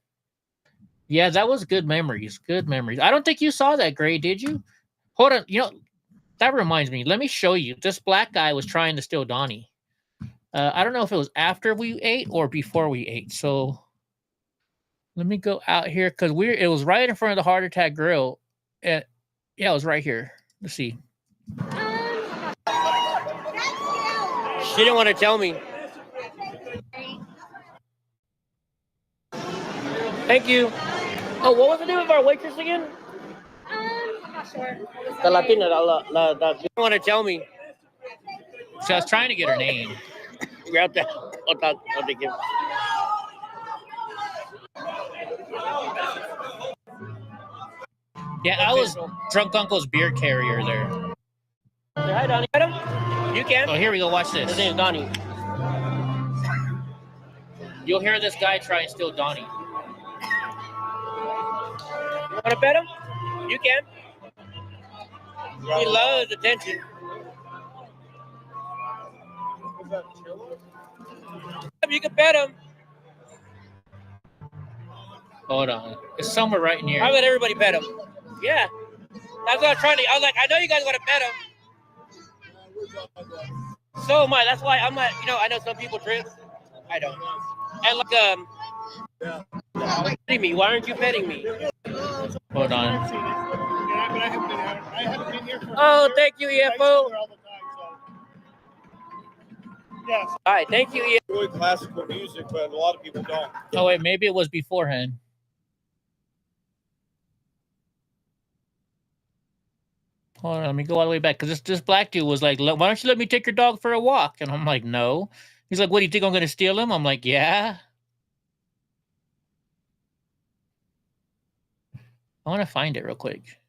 Yeah, that was good memories. Good memories. I don't think you saw that, Gray, did you? Hold on. You know, that reminds me. Let me show you. This black guy was trying to steal Donnie. I don't know if it was after we ate or before we ate. So let me go out here because it was right in front of the Heart Attack Grill. Yeah, it was right here. Let's see. She didn't want to tell me. Thank you. Oh, what was the name of our waitress again? I'm not sure. The Latina. She didn't want to tell me. So I was trying to get her name. Grab that. I'll take it. Yeah, I was drunk uncle's beer carrier there. Say hi, Donnie. You can. Oh, here we go. Watch this. His name's Donnie. You'll hear this guy try and steal Donnie. You want to pet him? You can. He loves attention. You can pet him. Hold on. It's somewhere right near. I let everybody pet him. Yeah. That's what I was trying to. I was like, I know you guys want to pet him. So am I. That's why I'm not. I know some people drink. I don't. And petting me. Why aren't you petting me? Hold on. Oh, thank you, EFO. Yes. All right, thank you, EFO. Really classical music, but a lot of people don't. Oh wait, maybe it was beforehand. Hold on, let me go all the way back because this black dude was like, "Why don't you let me take your dog for a walk?" And I'm like, "No." He's like, "What do you think I'm going to steal him?" I'm like, "Yeah." I want to find it real quick.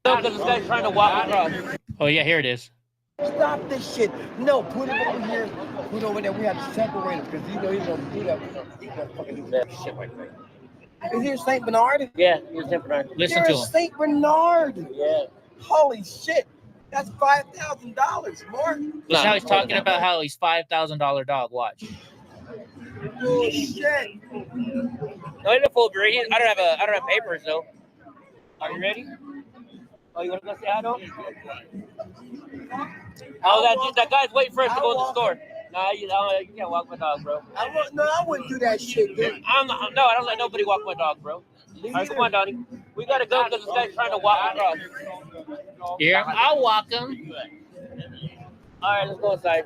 Because this guy's trying to walk across. Oh yeah, here it is. Stop this shit. No, put it over here. Put it over there. We have to separate him because he's gonna do that. He's gonna fucking do that shit like that. Is he a Saint Bernard? Yeah, he's Saint Bernard. Listen You're to a him. Saint Bernard. Yeah. Holy shit. That's $5,000 more. Now he's talking about how he's $5,000 dog. Watch. Oh shit. No, he's a full breed. I don't have papers though. Are you ready? Oh, you want to go say hi to him? Oh, that guy's waiting for us to go to the store. Nah, you can't walk my dog, bro. I wouldn't do that shit, dude. I don't let nobody walk my dog, bro. All right, come on, Donnie. We gotta go because this guy's trying to walk across. Here, I'll walk him. All right, let's go inside.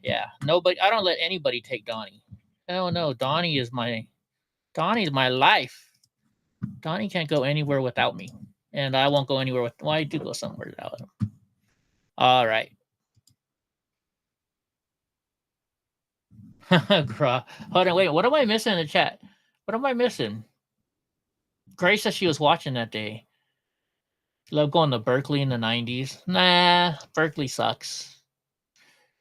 Yeah, nobody. I don't let anybody take Donnie. Hell no, Donnie's my life. Donnie can't go anywhere without me, and I won't go anywhere with. Well, I do go somewhere without him. All right. Hold on, wait. What am I missing in the chat? What am I missing? Grace said she was watching that day. Love going to Berkeley in the 90s. Nah, Berkeley sucks.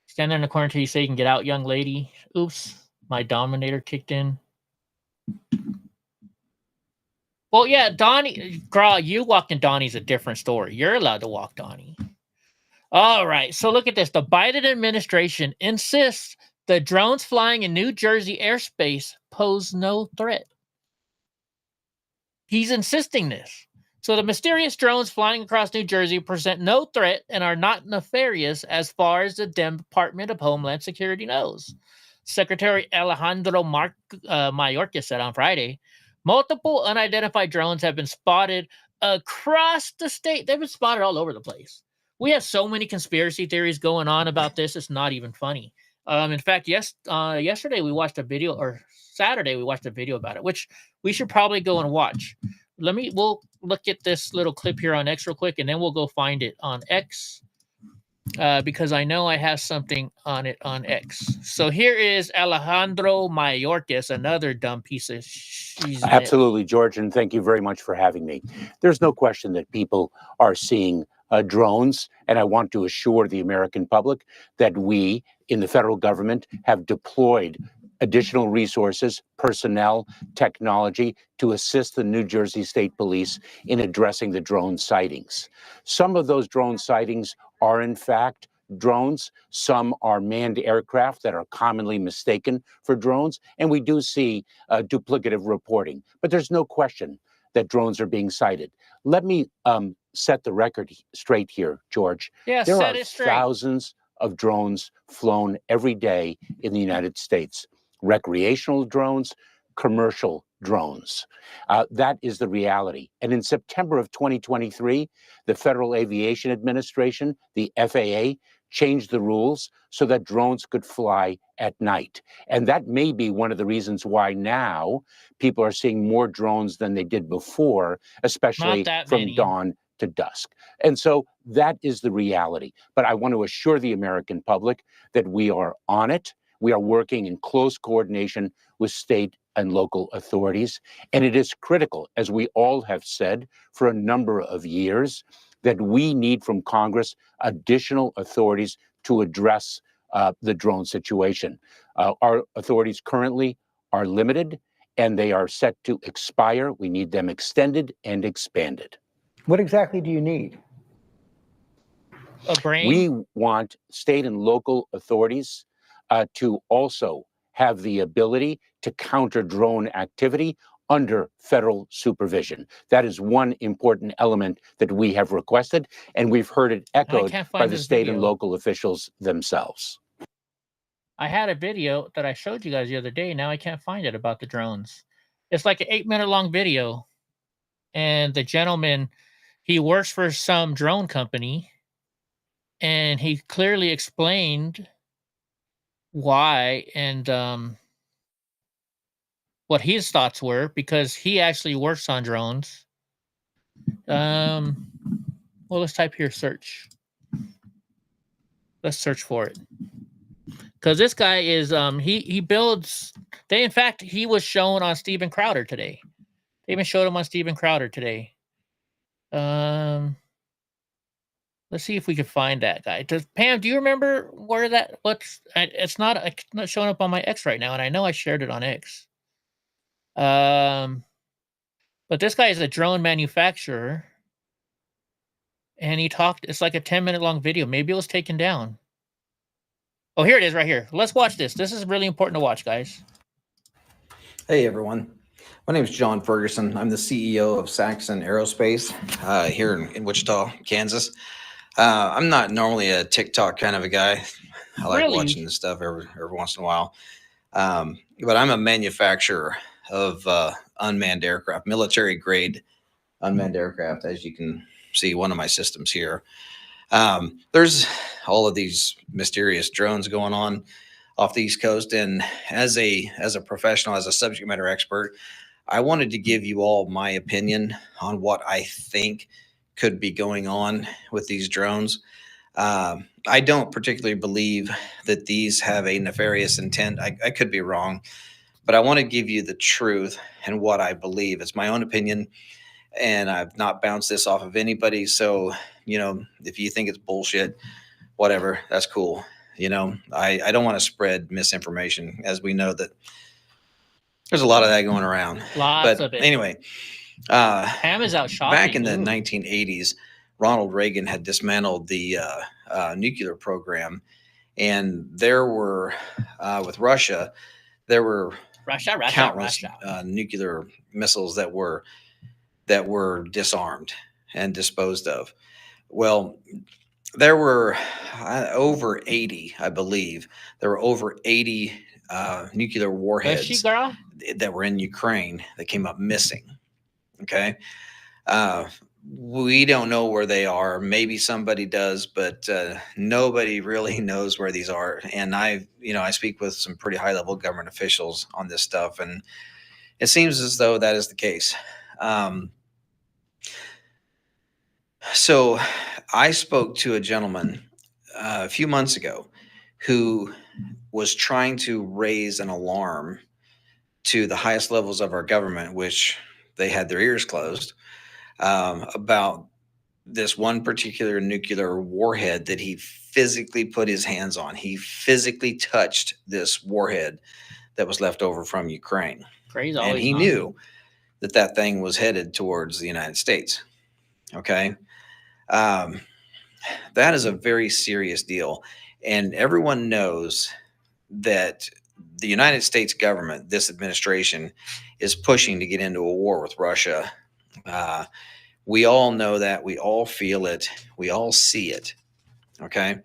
Stand there in the corner till you say you can get out, young lady. Oops, my dominator kicked in. Well, yeah, Donnie, girl, you walking Donnie's a different story. You're allowed to walk Donnie. All right, so look at this. The Biden administration insists the drones flying in New Jersey airspace pose no threat. He's insisting this. So the mysterious drones flying across New Jersey present no threat and are not nefarious as far as the Department of Homeland Security knows. Secretary Alejandro Mayorkas said on Friday, multiple unidentified drones have been spotted across the state. They've been spotted all over the place. We have so many conspiracy theories going on about this. It's not even funny. In fact, yesterday we watched a video, or Saturday we watched a video about it, which we should probably go and watch. We'll look at this little clip here on X real quick, and then we'll go find it on X because I know I have something on it on X. So here is Alejandro Mayorkas, another dumb piece of shit. Absolutely, George, and thank you very much for having me. There's no question that people are seeing drones, and I want to assure the American public that we in the federal government have deployed additional resources, personnel, technology to assist the New Jersey State Police in addressing the drone sightings. Some of those drone sightings are, in fact, drones. Some are manned aircraft that are commonly mistaken for drones, and we do see duplicative reporting. But there's no question that drones are being sighted. Let me set the record straight here, George. Yeah, there set are it straight. Thousands of drones flown every day in the United States. Recreational drones, commercial drones. That is the reality. And in September of 2023, the Federal Aviation Administration, the FAA, changed the rules so that drones could fly at night. And that may be one of the reasons why now people are seeing more drones than they did before, especially from dawn to dusk. And so that is the reality. But I want to assure the American public that we are on it. We are working in close coordination with state and local authorities. And it is critical, as we all have said for a number of years, that we need from Congress additional authorities to address the drone situation. Our authorities currently are limited and they are set to expire. We need them extended and expanded. What exactly do you need? a brain. We want state and local authorities to also have the ability to counter drone activity under federal supervision. That is one important element that we have requested, and we've heard it echoed by the state and local officials themselves. I had a video that I showed you guys the other day. Now I can't find it about the drones. It's like an 8-minute long video. And the gentleman, he works for some drone company. And he clearly explained why and what his thoughts were, because he actually works on drones. Well, let's type here search. Let's search for it. Because this guy is he builds. In fact, he was shown on Steven Crowder today. They even showed him on Steven Crowder today. Let's see if we can find that guy. Pam, do you remember where that? It's not showing up on my X right now, and I know I shared it on X. But this guy is a drone manufacturer, and he talked. It's like a 10-minute long video. Maybe it was taken down. Oh, here it is right here. Let's watch this. This is really important to watch, guys. Hey, everyone. My name is John Ferguson. I'm the CEO of Saxon Aerospace here in Wichita, Kansas. I'm not normally a TikTok kind of a guy. I like watching this stuff every once in a while. But I'm a manufacturer of unmanned aircraft, military-grade unmanned aircraft, as you can see one of my systems here. There's all of these mysterious drones going on off the East Coast, and as a professional, as a subject matter expert, I wanted to give you all my opinion on what I think could be going on with these drones. I don't particularly believe that these have a nefarious intent. I could be wrong, but I want to give you the truth and what I believe. It's my own opinion, and I've not bounced this off of anybody. So, if you think it's bullshit, whatever, that's cool. I don't want to spread misinformation, as we know that there's a lot of that going around. Lots of it. Anyway, Pam is out shopping. back in the 1980s, Ronald Reagan had dismantled the nuclear program, and there were, with Russia, there were countless nuclear missiles that were disarmed and disposed of. Well, there were over 80, I believe. There were over 80 nuclear warheads that were in Ukraine that came up missing. Okay. We don't know where they are. Maybe somebody does, but nobody really knows where these are. And I speak with some pretty high level government officials on this stuff, and it seems as though that is the case. So I spoke to a gentleman a few months ago who was trying to raise an alarm to the highest levels of our government, which they had their ears closed, about this one particular nuclear warhead that he physically put his hands on. He physically touched this warhead that was left over from Ukraine. And he knew that thing was headed towards the United States. Okay. That is a very serious deal. And everyone knows that the United States government, this administration, is pushing to get into a war with Russia. We all know that. We all feel it. We all see it. Okay.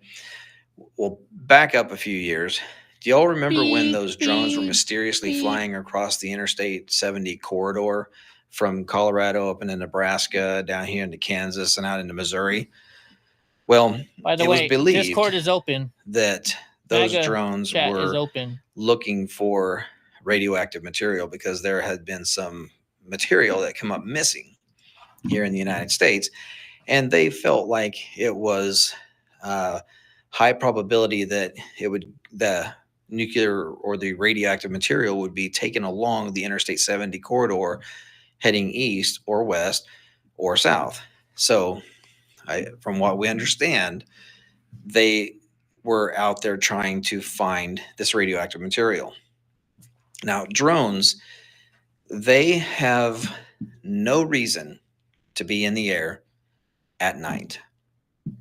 Well, back up a few years. Do y'all remember when those drones were mysteriously flying across the Interstate 70 corridor from Colorado up into Nebraska, down here into Kansas, and out into Missouri? Well, by the it way, was believed Discord is open. that those drones were open. looking for radioactive material because there had been some material that come up missing here in the United States, and they felt like it was high probability that the nuclear or the radioactive material would be taken along the Interstate 70 corridor, heading east or west or south. So, from what we understand, they were out there trying to find this radioactive material. Now, drones, they have no reason to be in the air at night.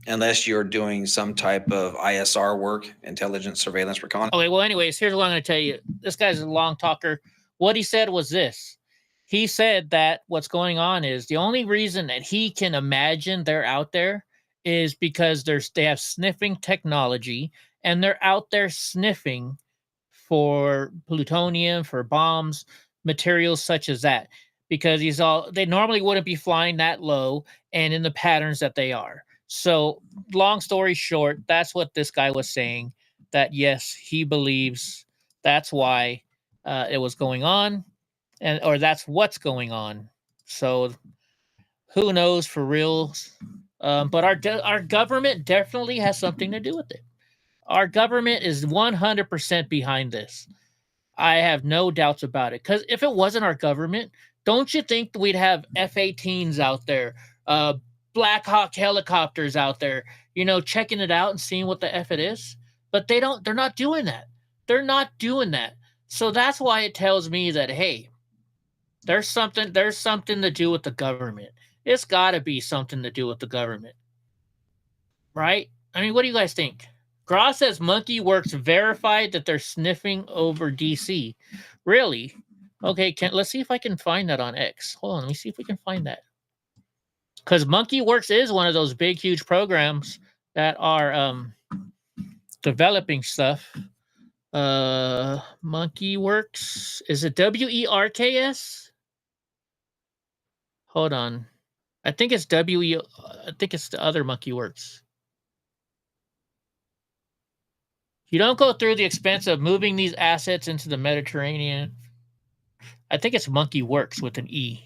unless you're doing some type of ISR work, intelligence, surveillance, reconnaissance. Okay, well, anyways, here's what I'm going to tell you. This guy's a long talker. What he said was this. He said that what's going on is the only reason that he can imagine they're out there is because they have sniffing technology, and they're out there sniffing for plutonium, for bombs, materials such as that. Because they normally wouldn't be flying that low and in the patterns that they are. So, long story short, that's what this guy was saying. That yes, he believes that's why it was going on, or that's what's going on. So, who knows for real? But our government definitely has something to do with it. Our government is 100% behind this. I have no doubts about it. Because if it wasn't our government, don't you think we'd have F-18s out there, Black Hawk helicopters out there, checking it out and seeing what the F it is? But they're not doing that. They're not doing that. So that's why it tells me that, hey, there's something to do with the government. It's got to be something to do with the government. Right? I mean, what do you guys think? Gra says Monkey Works verified that they're sniffing over DC. Really? Okay, let's see if I can find that on X. Hold on, let me see if we can find that. Because Monkey Works is one of those big, huge programs that are developing stuff. Monkey Works. Is it WERKS? Hold on. I think it's I think it's the other Monkey Works. You don't go through the expense of moving these assets into the Mediterranean. I think it's Monkey Works with an E.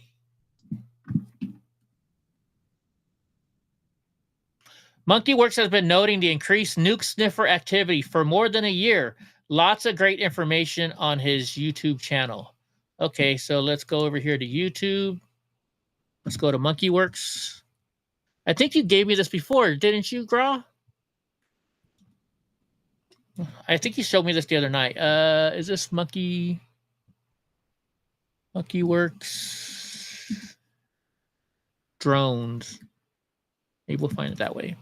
Monkey Works has been noting the increased nuke sniffer activity for more than a year. Lots of great information on his YouTube channel. Okay, so let's go over here to YouTube. Let's go to Monkey Works. I think you gave me this before, didn't you, Gra? I think you showed me this the other night. Is this Monkey Works drones? Maybe we'll find it that way.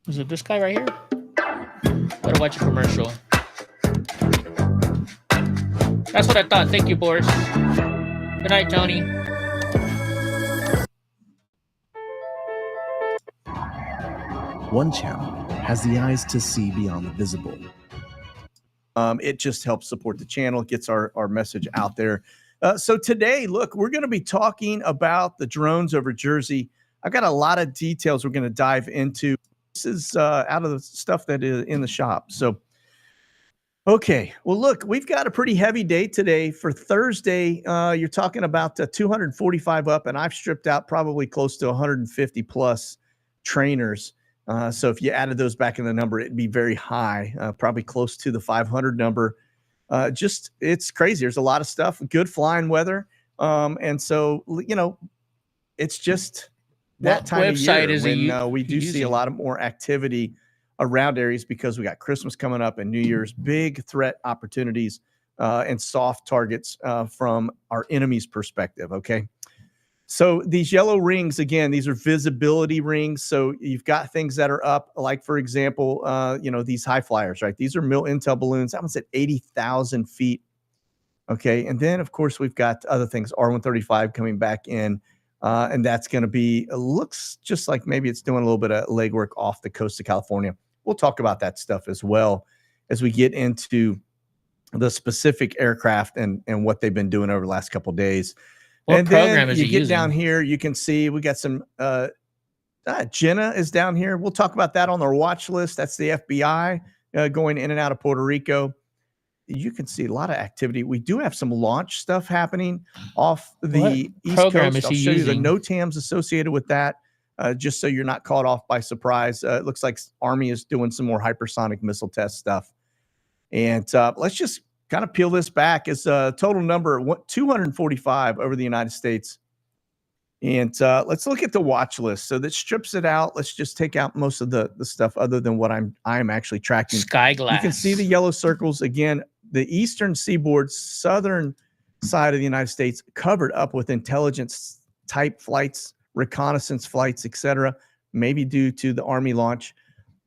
Is it this guy right here? Gotta watch a commercial. That's what I thought. Thank you, Boris. Good night, Tony. One channel has the eyes to see beyond the visible. It just helps support the channel, gets our message out there. So today, look, we're going to be talking about the drones over Jersey. I've got a lot of details we're going to dive into. This is out of the stuff that is in the shop. So, okay. Well, look, we've got a pretty heavy day today. For Thursday, you're talking about 245 up, and I've stripped out probably close to 150 plus trainers. So if you added those back in the number, it'd be very high, probably close to the 500 number. It's crazy. There's a lot of stuff, good flying weather. And so, it's just that time of year when we do see a lot of more activity around areas because we got Christmas coming up and New Year's, big threat opportunities and soft targets from our enemy's perspective. Okay. So these yellow rings, again, these are visibility rings. So you've got things that are up, like, for example, these high flyers, right? These are Mil Intel balloons. That one's at 80,000 feet. Okay. And then, of course, we've got other things, R-135 coming back in. And that's going to be, looks just like maybe it's doing a little bit of legwork off the coast of California. We'll talk about that stuff as well as we get into the specific aircraft and what they've been doing over the last couple of days. What and program then is you he get using? down here, you can see we got some Jenna is down here. We'll talk about that on our watch list. That's the FBI going in and out of Puerto Rico. You can see a lot of activity. We do have some launch stuff happening off the East Coast. I'll show you the NOTAMs associated with that, just so you're not caught off by surprise. It looks like Army is doing some more hypersonic missile test stuff. And let's just kind of peel this back. It's a total number 245 over the United States. And let's look at the watch list. So that strips it out. Let's just take out most of the stuff other than what I'm actually tracking. Skyglass. You can see the yellow circles again. The eastern seaboard, southern side of the United States covered up with intelligence type flights, reconnaissance flights, etc., maybe due to the Army launch.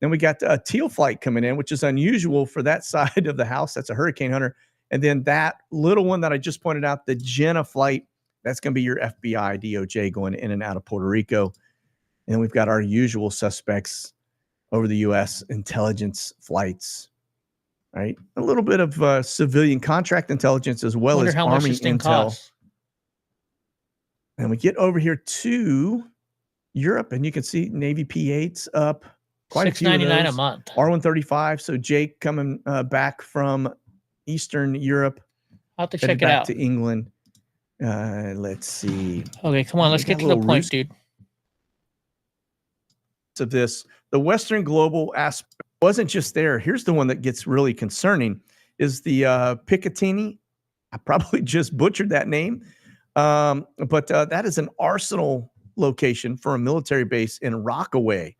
Then we got a teal flight coming in, which is unusual for that side of the house. That's a Hurricane Hunter. And then that little one that I just pointed out, the Jenna flight, that's going to be your FBI, DOJ going in and out of Puerto Rico. And then we've got our usual suspects over the U.S. intelligence flights, right? A little bit of civilian contract intelligence as well as Army intel. Costs. And we get over here to Europe, and you can see Navy P-8s up. Quite a few of $6.99 those. a month. R135. So Jake coming back from Eastern Europe. I'll have to check it back out. to England. Let's see. Okay, come on. Let's get to the point, dude. Of this, the Western global aspect wasn't just there. Here's the one that gets really concerning: is the Picatinny. I probably just butchered that name, but that is an arsenal location for a military base in Rockaway.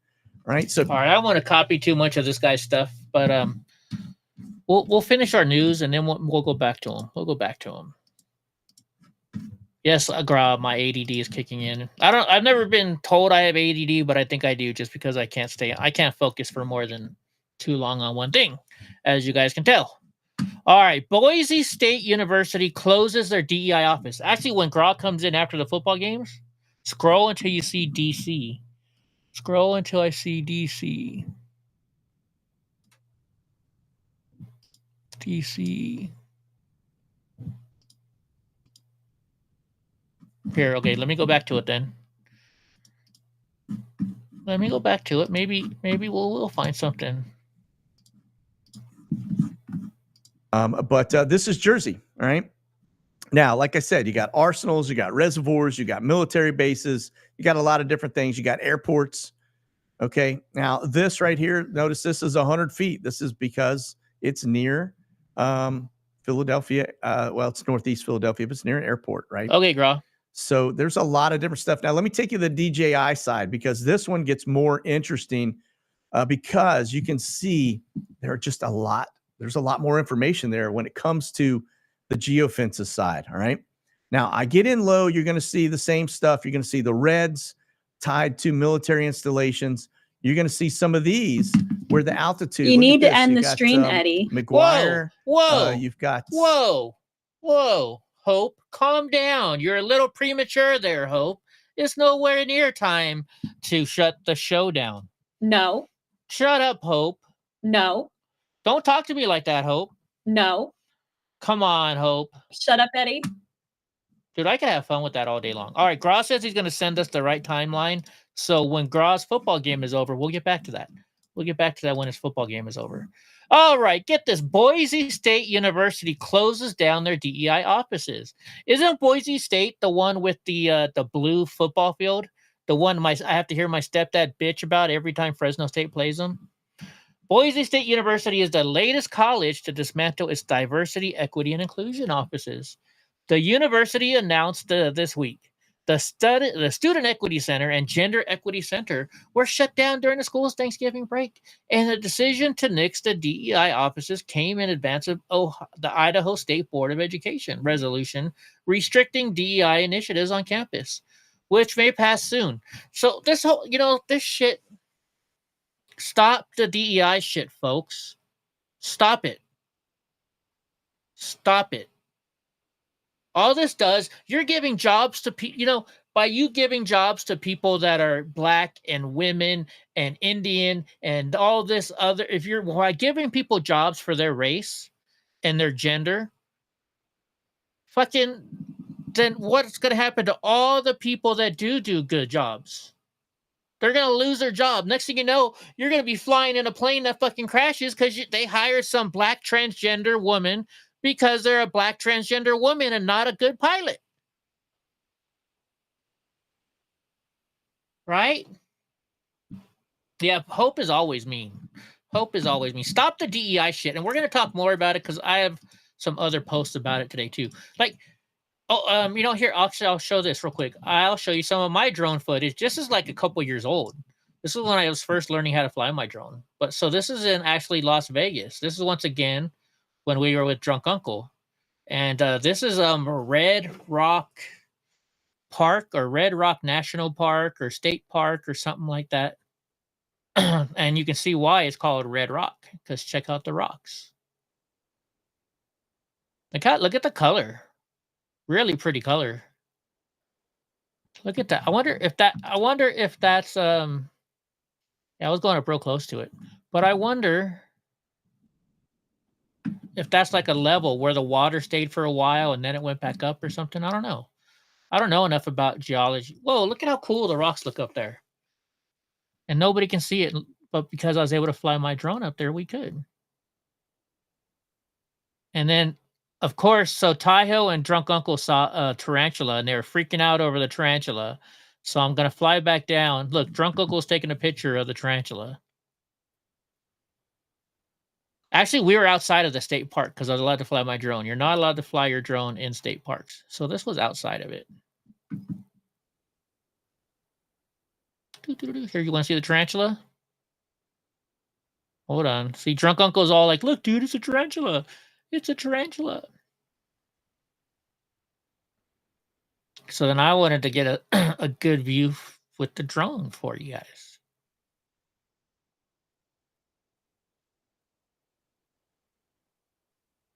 Right. So, all right, I don't want to copy too much of this guy's stuff, but we'll finish our news and then we'll go back to him. We'll go back to him. Yes, my ADD is kicking in. I've never been told I have ADD, but I think I do, just because I can't focus for more than too long on one thing, as you guys can tell. All right, Boise State University closes their DEI office. Actually, when Grog comes in after the football games, scroll until you see DC. Scroll until I see DC. DC. Here, okay, let me go back to it then. Let me go back to it. Maybe we'll find something. But this is Jersey, all right? Now, like I said, you got arsenals, you got reservoirs, you got military bases, you got a lot of different things. You got airports. Okay. Now, this right here, notice this is 100 feet. This is because it's near Philadelphia. Well, it's northeast Philadelphia, but it's near an airport, right? Okay, Gra. So there's a lot of different stuff. Now, let me take you to the DJI side, because this one gets more interesting because you can see there are just a lot. There's a lot more information there when it comes to the geofences side. All right. Now, I get in low. You're going to see the same stuff. You're going to see the reds tied to military installations. You're going to see some of these where the altitude. You need to end the stream, Eddie. McGuire. Whoa. You've got. Whoa. Hope, calm down. You're a little premature there, Hope. It's nowhere near time to shut the show down. No. Shut up, Hope. No. Don't talk to me like that, Hope. No. Come on, Hope. Shut up, Eddie. Dude, I could have fun with that all day long. All right, Gras says he's going to send us the right timeline. So when Gras' football game is over, we'll get back to that. We'll get back to that when his football game is over. All right, get this. Boise State University closes down their DEI offices. Isn't Boise State the one with the blue football field? The one I have to hear my stepdad bitch about every time Fresno State plays them? Boise State University is the latest college to dismantle its diversity, equity, and inclusion offices. The university announced this week the Student Equity Center and Gender Equity Center were shut down during the school's Thanksgiving break, and the decision to nix the DEI offices came in advance of the Idaho State Board of Education resolution restricting DEI initiatives on campus, which may pass soon. So this whole, this shit, stop the DEI shit, folks. Stop it. Stop it. All this does, you're giving jobs to people, by you giving jobs to people that are black and women and Indian and all this other, by giving people jobs for their race and their gender, then what's going to happen to all the people that do good jobs? They're going to lose their job. Next thing you know, you're going to be flying in a plane that fucking crashes because they hired some black transgender woman because they're a black transgender woman and not a good pilot. Right? Yeah, Hope is always mean. Hope is always mean. Stop the DEI shit. And we're going to talk more about it because I have some other posts about it today too. Here, I'll show this real quick. I'll show you some of my drone footage. This is like a couple years old. This is when I was first learning how to fly my drone. So this is in actually Las Vegas. This is once again when we were with Drunk Uncle. And this is Red Rock Park or Red Rock National Park or State Park or something like that. And you can see why it's called Red Rock, because check out the rocks. Look at the color. Really pretty color. Look at that. I wonder if that's yeah, I was going up real close to it. But I wonder if that's like a level where the water stayed for a while and then it went back up or something. I don't know. I don't know enough about geology. Whoa, look at how cool the rocks look up there. And nobody can see it, but because I was able to fly my drone up there, we could. And then, of course, so Taiho and Drunk Uncle saw a tarantula, and they were freaking out over the tarantula. So I'm going to fly back down. Look, Drunk Uncle's taking a picture of the tarantula. Actually, we were outside of the state park because I was allowed to fly my drone. You're not allowed to fly your drone in state parks. So this was outside of it. Here, you want to see the tarantula? Hold on. See, Drunk Uncle's all like, look, dude, it's a tarantula. It's a tarantula. So then I wanted to get a good view with the drone for you guys.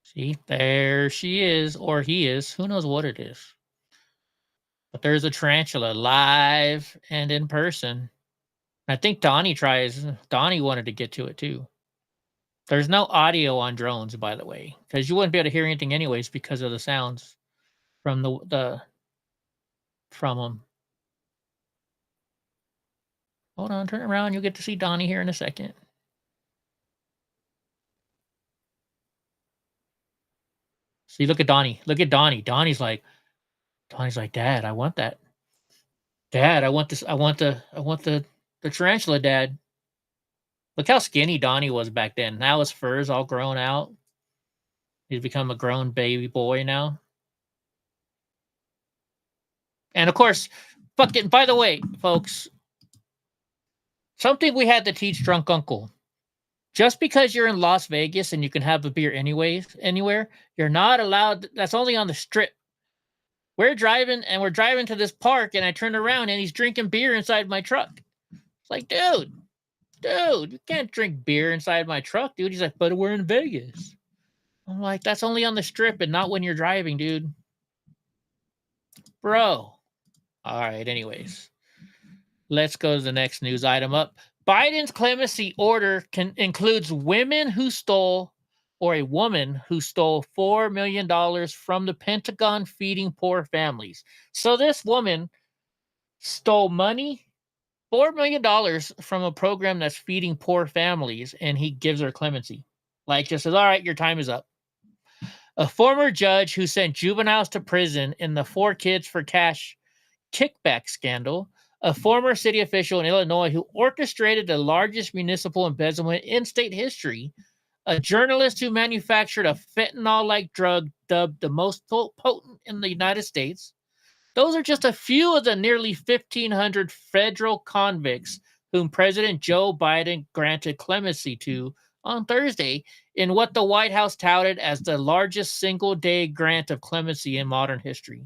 See, there she is, or he is. Who knows what it is? But there's a tarantula live and in person. I think Donnie wanted to get to it too. There's no audio on drones, by the way, because you wouldn't be able to hear anything anyways because of the sounds from from them. Hold on, turn around. You'll get to see Donnie here in a second. See, look at Donnie. Look at Donnie. Donnie's like, Dad, I want that. Dad, I want this. I want the tarantula, Dad. Look how skinny Donnie was back then. Now his fur's all grown out. He's become a grown baby boy now. And of course, fucking, by the way, folks, something we had to teach Drunk Uncle. Just because you're in Las Vegas and you can have a beer anywhere, you're not allowed. That's only on the strip. We're driving to this park, and I turned around and he's drinking beer inside my truck. It's like, dude, you can't drink beer inside my truck, dude. He's like, but we're in Vegas. I'm like, that's only on the strip and not when you're driving, dude. Bro. All right, anyways. Let's go to the next news item up. Biden's clemency order includes a woman who stole $4 million from the Pentagon feeding poor families. So this woman stole money, $4 million from a program that's feeding poor families, and he gives her clemency. Like, just says, all right, your time is up. A former judge who sent juveniles to prison in the 4 Kids for Cash kickback scandal, a former city official in Illinois who orchestrated the largest municipal embezzlement in state history, a journalist who manufactured a fentanyl-like drug dubbed the most potent in the United States. Those are just a few of the nearly 1,500 federal convicts whom President Joe Biden granted clemency to on Thursday in what the White House touted as the largest single-day grant of clemency in modern history.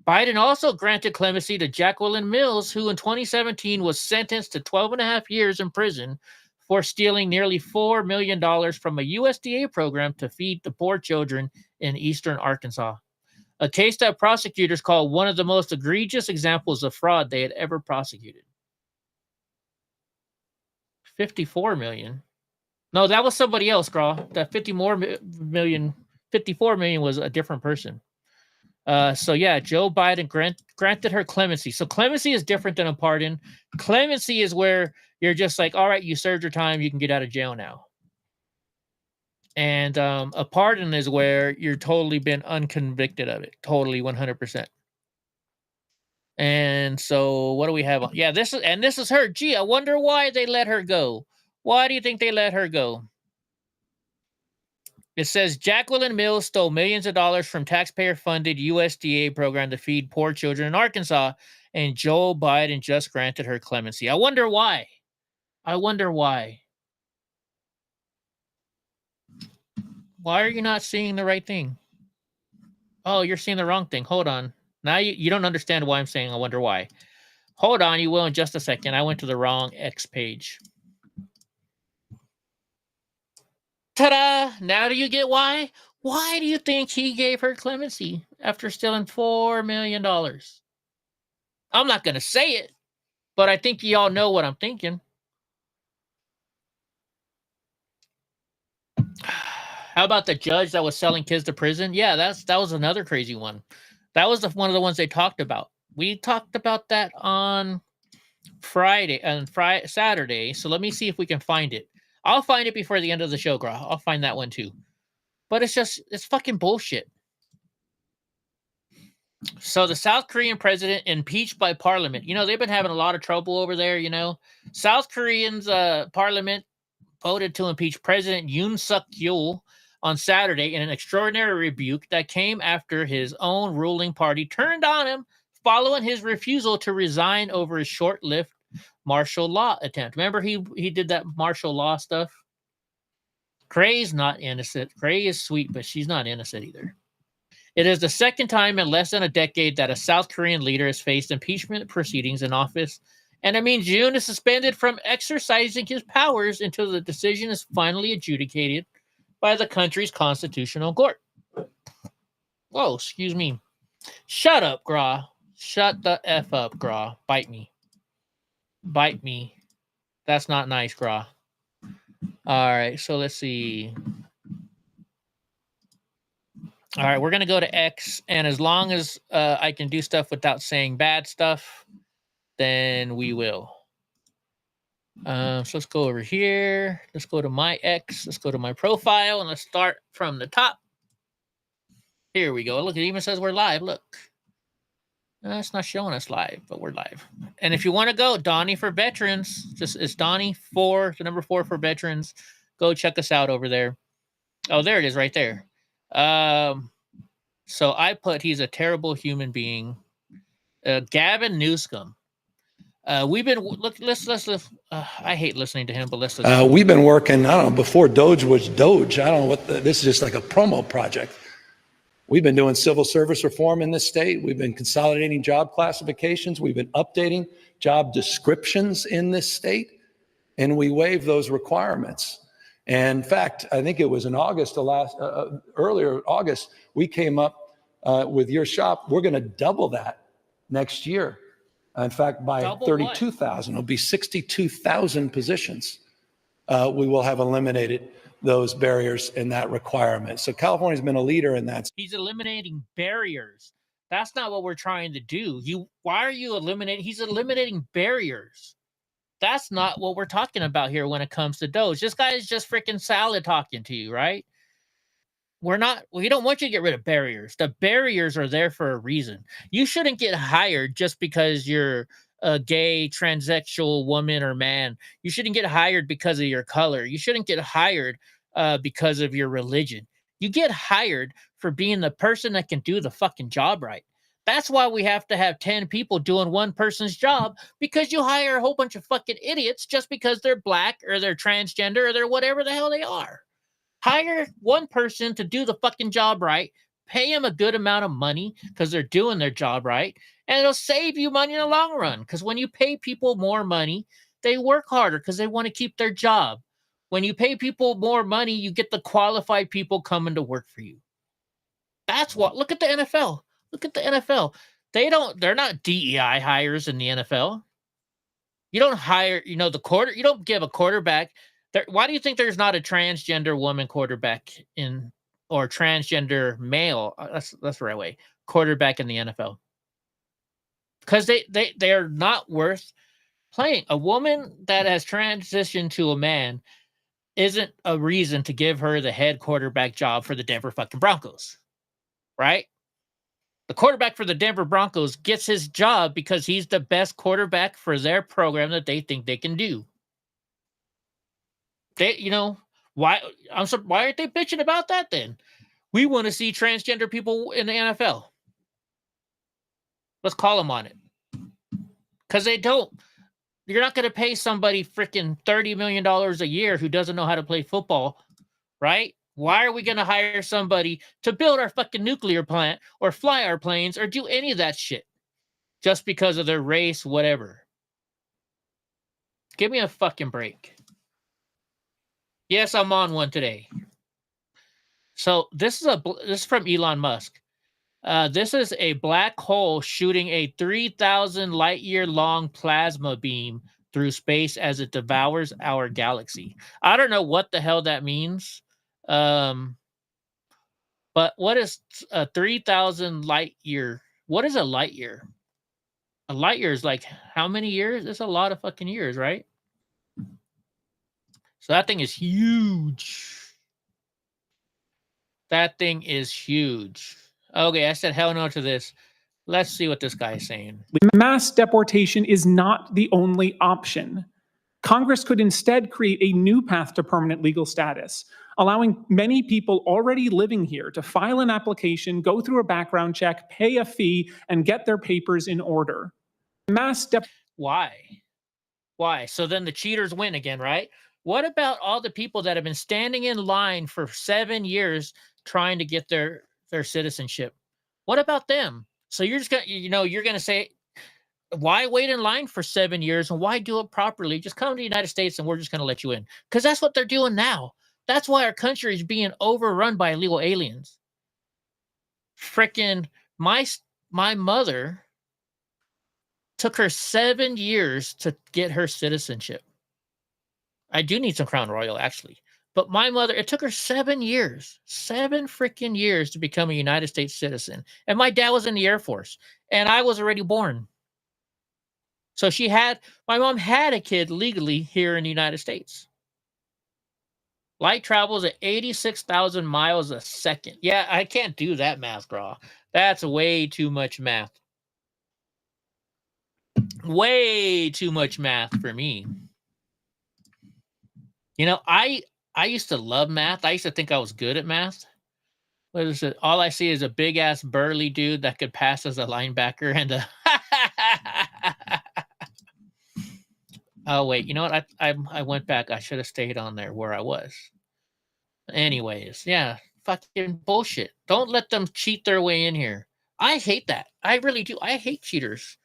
Biden also granted clemency to Jacqueline Mills, who in 2017 was sentenced to 12 and a half years in prison for stealing nearly $4 million from a USDA program to feed the poor children in eastern Arkansas, a case that prosecutors called one of the most egregious examples of fraud they had ever prosecuted. 54 million. No, that was somebody else, girl. That 54 million was a different person. So yeah, Joe Biden granted her clemency. So clemency is different than a pardon. Clemency is where you're just like, all right, you served your time, you can get out of jail now. And a pardon is where you're totally been unconvicted of it, totally 100%. And so what do we have? Yeah, this is her. Gee, I wonder why they let her go. Why do you think they let her go? It says Jacqueline Mills stole millions of dollars from taxpayer-funded USDA program to feed poor children in Arkansas, and Joe Biden just granted her clemency. I wonder why. Why are you not seeing the right thing? Oh, you're seeing the wrong thing. Hold on. Now you don't understand why I'm saying I wonder why. Hold on, you will in just a second. I went to the wrong X page. Ta-da! Now do you get why? Why do you think he gave her clemency after stealing $4 million? I'm not going to say it, but I think you all know what I'm thinking. How about the judge that was selling kids to prison? Yeah, that was another crazy one. That was one of the ones they talked about. We talked about that on Saturday. So let me see if we can find it. I'll find it before the end of the show, Gra. I'll find that one too. But it's fucking bullshit. So the South Korean president impeached by parliament. You know, they've been having a lot of trouble over there, you know. South Koreans parliament voted to impeach President Yoon Suk Yeol on Saturday in an extraordinary rebuke that came after his own ruling party turned on him following his refusal to resign over his short-lived martial law attempt. Remember he did that martial law stuff? Gray's not innocent. Gray is sweet, but she's not innocent either. It is the second time in less than a decade that a South Korean leader has faced impeachment proceedings in office, and it means Yoon is suspended from exercising his powers until the decision is finally adjudicated by the country's constitutional court. Whoa, excuse me. Shut up, Gra. Shut the F up, Gra. Bite me. Bite me. That's not nice, Gra. All right, so let's see. All right, we're going to go to X, and as long as I can do stuff without saying bad stuff, then we will. So let's go over here. Let's go to my X. Let's go to my profile, and let's start from the top. Here we go. Look, it even says we're live. Look. It's not showing us live, but we're live. And if you want to go, Donnie for Veterans, it's Donnie 4, the number 4 for Veterans. Go check us out over there. Oh, there it is right there. So I put he's a terrible human being. Gavin Newsom. We've been let's I hate listening to him, but let's listen. We've been working, I don't know, before Doge was Doge. I don't know what this is, just like a promo project. We've been doing civil service reform in this state. We've been consolidating job classifications. We've been updating job descriptions in this state, and we waived those requirements. And in fact, I think it was in August, earlier August, we came up with your shop. We're going to double that next year. In fact, by 32,000, it'll be 62,000 positions. We will have eliminated those barriers and that requirement. So California's been a leader in that. He's eliminating barriers. That's not what we're trying to do. Why are you eliminating? He's eliminating barriers. That's not what we're talking about here when it comes to Doge. This guy is just freaking salad talking to you, right? We don't want you to get rid of barriers. The barriers are there for a reason. You shouldn't get hired just because you're a gay, transsexual woman or man. You shouldn't get hired because of your color. You shouldn't get hired because of your religion. You get hired for being the person that can do the fucking job right. That's why we have to have 10 people doing one person's job, because you hire a whole bunch of fucking idiots just because they're black or they're transgender or they're whatever the hell they are. Hire one person to do the fucking job right, pay them a good amount of money because they're doing their job right, and it'll save you money in the long run, because when you pay people more money, they work harder because they want to keep their job. When you pay people more money, you get the qualified people coming to work for you. That's what. Look at the NFL. Look at the NFL. They're not DEI hires in the NFL. You don't hire, you don't give a quarterback. Why do you think there's not a transgender woman quarterback or transgender male? That's the right way. Quarterback in the NFL. Because they are not worth playing. A woman that has transitioned to a man isn't a reason to give her the head quarterback job for the Denver fucking Broncos. Right? The quarterback for the Denver Broncos gets his job because he's the best quarterback for their program that they think they can do. Why aren't they bitching about that then? We want to see transgender people in the NFL. Let's call them on it. Because they don't. You're not going to pay somebody freaking $30 million a year who doesn't know how to play football, right? Why are we going to hire somebody to build our fucking nuclear plant or fly our planes or do any of that shit just because of their race, whatever? Give me a fucking break. Yes, I'm on one today. So this is from Elon Musk. This is a black hole shooting a 3,000 light year long plasma beam through space as it devours our galaxy. I don't know what the hell that means. But what is a 3,000 light year? What is a light year? A light year is like how many years? It's a lot of fucking years, right? So that thing is huge. That thing is huge. Okay, I said hell no to this. Let's see what this guy is saying. Mass deportation is not the only option. Congress could instead create a new path to permanent legal status, allowing many people already living here to file an application, go through a background check, pay a fee, and get their papers in order. Why? Why? So then the cheaters win again, right? What about all the people that have been standing in line for 7 years trying to get their citizenship? What about them? So you're just gonna, you're gonna say, why wait in line for 7 years and why do it properly? Just come to the United States and we're just going to let you in. Because that's what they're doing now. That's why our country is being overrun by illegal aliens. Frickin' my mother took her 7 years to get her citizenship. I do need some Crown Royal, actually. But my mother, it took her 7 years, 7 freaking years to become a United States citizen. And my dad was in the Air Force and I was already born. So my mom had a kid legally here in the United States. Light travels at 86,000 miles a second. Yeah, I can't do that math, Graw. That's way too much math. Way too much math for me. I used to love math. I used to think I was good at math. What is it? All I see is a big ass burly dude that could pass as a linebacker and a Oh wait, you know what? I went back. I should have stayed on there where I was. Anyways, yeah, fucking bullshit. Don't let them cheat their way in here. I hate that. I really do. I hate cheaters.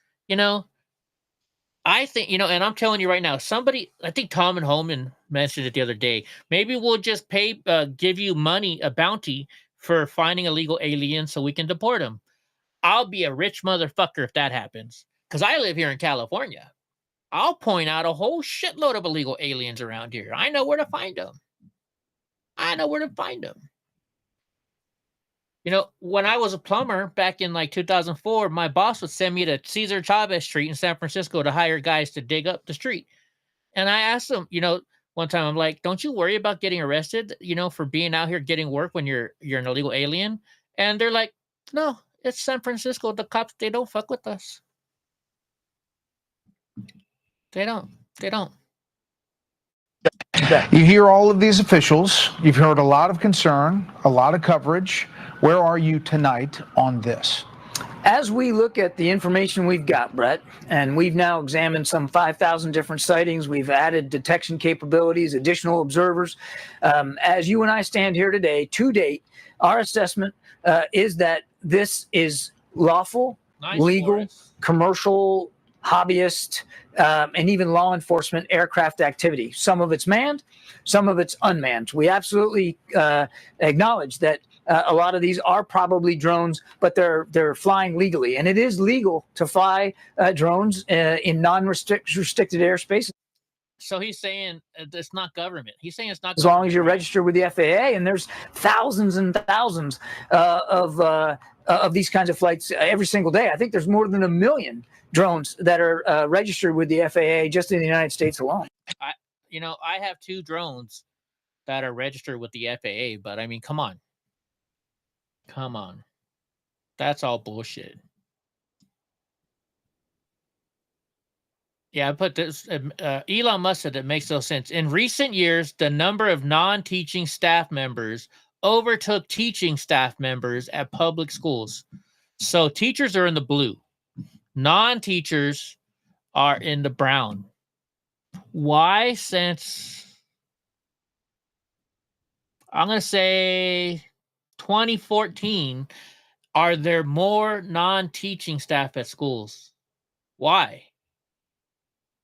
I think, and I'm telling you right now, I think Tom and Holman mentioned it the other day. Maybe we'll just give you money, a bounty for finding illegal aliens so we can deport them. I'll be a rich motherfucker if that happens. Because I live here in California. I'll point out a whole shitload of illegal aliens around here. I know where to find them. When I was a plumber back in like 2004, my boss would send me to Cesar Chavez Street in San Francisco to hire guys to dig up the street. And I asked them, one time I'm like, don't you worry about getting arrested, for being out here getting work when you're an illegal alien? And they're like, no, it's San Francisco. The cops, they don't fuck with us. They don't. You hear all of these officials. You've heard a lot of concern, a lot of coverage. Where are you tonight on this? As we look at the information we've got, Brett, and we've now examined some 5,000 different sightings, we've added detection capabilities, additional observers. As you and I stand here today, to date, our assessment is that this is lawful, legal, commercial, hobbyist, and even law enforcement aircraft activity. Some of it's manned, some of it's unmanned. We absolutely acknowledge that a lot of these are probably drones, but they're flying legally, and it is legal to fly drones in non-restricted airspace. So he's saying it's not government. He's saying it's not as long as you're registered with the FAA, and there's thousands and thousands of these kinds of flights every single day. I think there's more than 1 million drones that are registered with the FAA just in the United States alone. I have 2 drones that are registered with the FAA, but I mean, come on. That's all bullshit. Yeah, I put this. Elon Musk said it makes no sense. In recent years, the number of non-teaching staff members overtook teaching staff members at public schools. So teachers are in the blue. Non-teachers are in the brown. Why? Since I'm going to say 2014. Are there more non-teaching staff at schools? Why?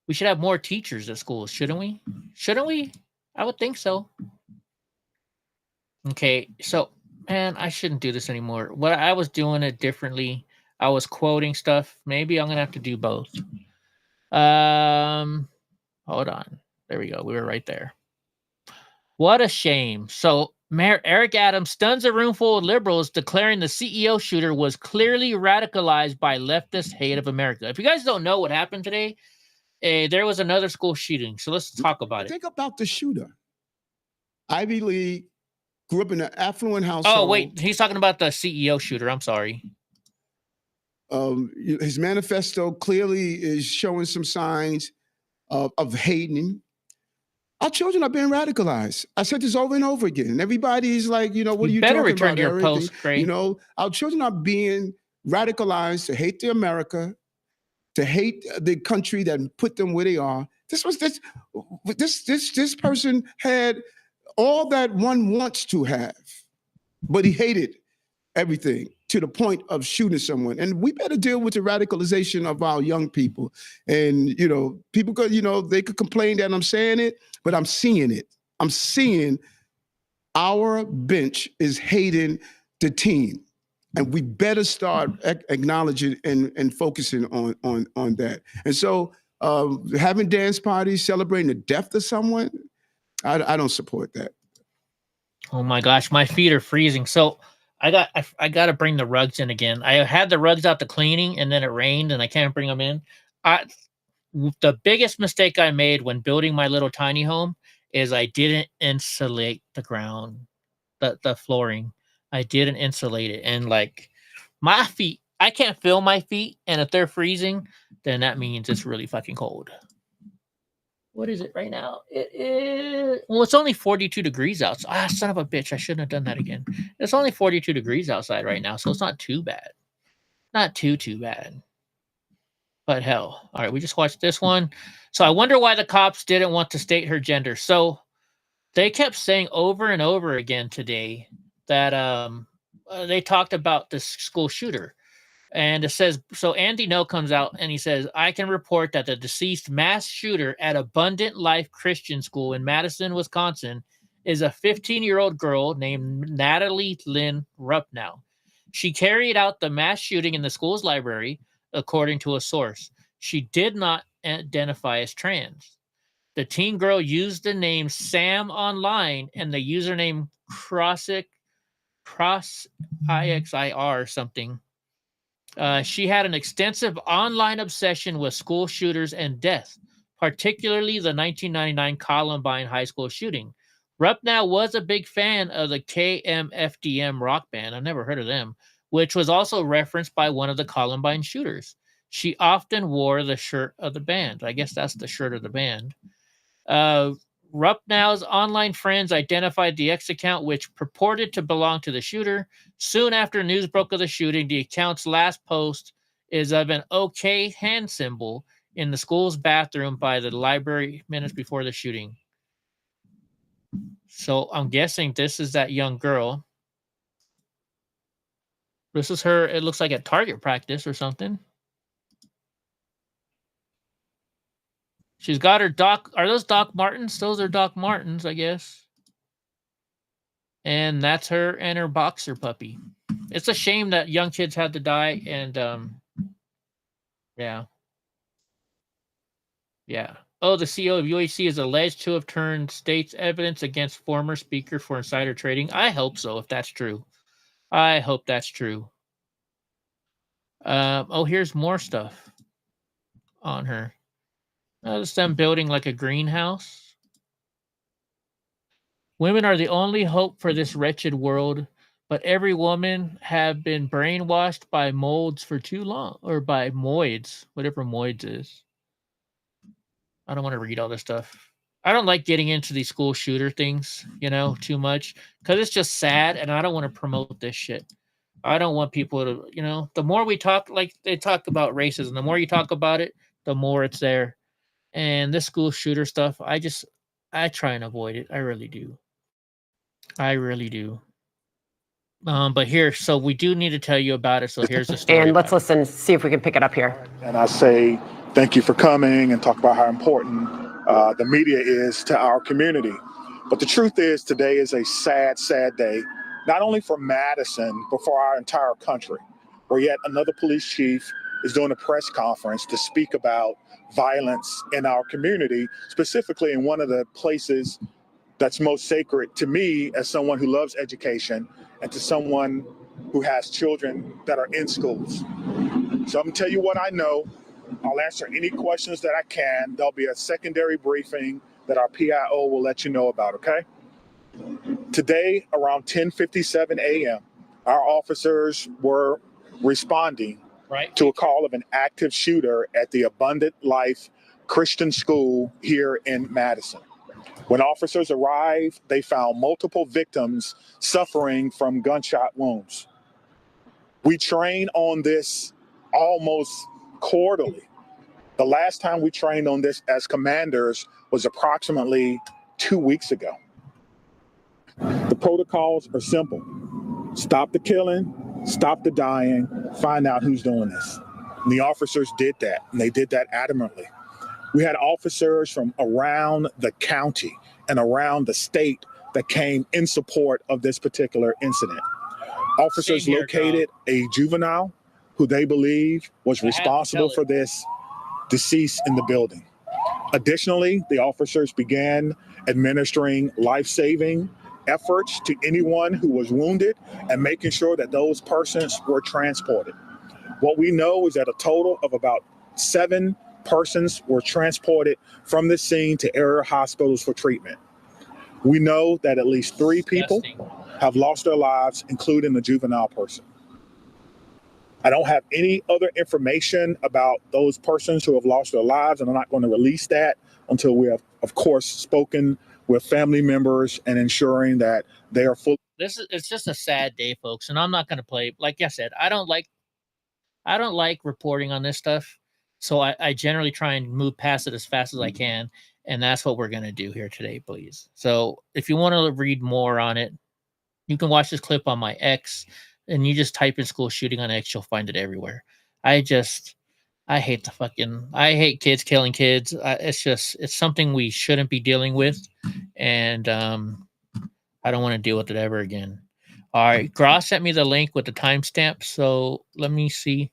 We should have more teachers at schools, shouldn't we? Shouldn't we? I would think so. Okay, so, man, I shouldn't do this anymore. What I was doing it differently. I was quoting stuff. Maybe I'm going to have to do both. Hold on. There we go. We were right there. What a shame. So, Mayor Eric Adams stuns a room full of liberals, declaring the CEO shooter was clearly radicalized by leftist hate of America. If you guys don't know what happened today, there was another school shooting. So let's talk about it. Think about the shooter. Ivy League, grew up in an affluent household. Oh, wait. He's talking about the CEO shooter. I'm sorry. His manifesto clearly is showing some signs of hating. Our children are being radicalized. I said this over and over again. And everybody's like, what are you talking return about? Your post, Craig. Our children are being radicalized to hate the America, to hate the country that put them where they are. This person had all that one wants to have, but he hated everything to the point of shooting someone. And we better deal with the radicalization of our young people. And, people could, they could complain that I'm saying it, but I'm seeing it. I'm seeing our bench is hating the team. And we better start acknowledging and focusing on that. And so having dance parties, celebrating the death of someone, I don't support that. Oh my gosh, my feet are freezing. So I got to bring the rugs in again. I had the rugs out to cleaning, and then it rained, and I can't bring them in. The biggest mistake I made when building my little tiny home is I didn't insulate the ground, the flooring. I didn't insulate it, and like my feet, I can't feel my feet, and if they're freezing, then that means it's really fucking cold. What is it right now? It is, well, it's only 42 degrees outside. Son of a bitch. I shouldn't have done that again. It's only 42 degrees outside right now, so it's not too bad. Not too bad. But hell. All right, we just watched this one. So I wonder why the cops didn't want to state her gender. So they kept saying over and over again today that they talked about this school shooter. And it says, so Andy No comes out and he says, I can report that the deceased mass shooter at Abundant Life Christian School in Madison, Wisconsin, is a 15-year-old girl named Natalie Lynn Rupnow. She carried out the mass shooting in the school's library, according to a source. She did not identify as trans. The teen girl used the name Sam online and the username CrossIXIR or something. She had an extensive online obsession with school shooters and death, particularly the 1999 Columbine high school shooting. Rupnow was a big fan of the KMFDM rock band. I've never heard of them, which was also referenced by one of the Columbine shooters. She often wore the shirt of the band. I guess that's the shirt of the band. Rupnow's online friends identified the X account, which purported to belong to the shooter. Soon after news broke of the shooting, the account's last post is of an OK hand symbol in the school's bathroom by the library minutes before the shooting. So I'm guessing this is that young girl. This is her, it looks like at target practice or something. She's got her Doc. Are those Doc Martens? Those are Doc Martens, I guess. And that's her and her boxer puppy. It's a shame that young kids had to die. And yeah. Oh, the CEO of UAC is alleged to have turned state's evidence against former speaker for insider trading. I hope so, if that's true. I hope that's true. Oh, here's more stuff on her. Notice them building like a greenhouse. Women are the only hope for this wretched world, but every woman have been brainwashed by molds for too long, or by moids, whatever moids is. I don't want to read all this stuff. I don't like getting into these school shooter things, too much, because it's just sad, and I don't want to promote this shit. I don't want people to, the more we talk, like they talk about racism, the more you talk about it, the more it's there. And this school shooter stuff, I try and avoid it. I really do. I really do. But here, so we do need to tell you about it. So here's the story. And let's listen, see if we can pick it up here. And I say thank you for coming and talk about how important the media is to our community. But the truth is, today is a sad, sad day, not only for Madison, but for our entire country, where yet another police chief is doing a press conference to speak about violence in our community, specifically in one of the places that's most sacred to me as someone who loves education and to someone who has children that are in schools. So I'm gonna tell you what I know. I'll answer any questions that I can. There'll be a secondary briefing that our PIO will let you know about, okay? Today, around 10:57 a.m., our officers were responding to a call of an active shooter at the Abundant Life Christian School here in Madison. When officers arrived, they found multiple victims suffering from gunshot wounds. We train on this almost quarterly. The last time we trained on this as commanders was approximately 2 weeks ago. The protocols are simple. Stop the killing, stop the dying, find out who's doing this. And the officers did that, and they did that adamantly. We had officers from around the county and around the state that came in support of this particular incident. Officers located a juvenile who they believe was responsible for this deceased in the building. Additionally, the officers began administering life-saving efforts to anyone who was wounded and making sure that those persons were transported. What we know is that a total of about 7 persons were transported from the scene to area hospitals for treatment. We know that at least 3 people have lost their lives, including the juvenile person. I don't have any other information about those persons who have lost their lives, and I'm not going to release that until we have, of course, spoken with family members and ensuring that they are full. It's just a sad day, folks, and I'm not going to play. Like I said, I don't like reporting on this stuff, so I generally try and move past it as fast as I can, and that's what we're going to do here today, please. So if you want to read more on it, you can watch this clip on my X, and you just type in school shooting on X, you'll find it everywhere. I hate kids killing kids. It's something we shouldn't be dealing with, and I don't want to deal with it ever again. All right, Gross sent me the link with the timestamp, so let me see.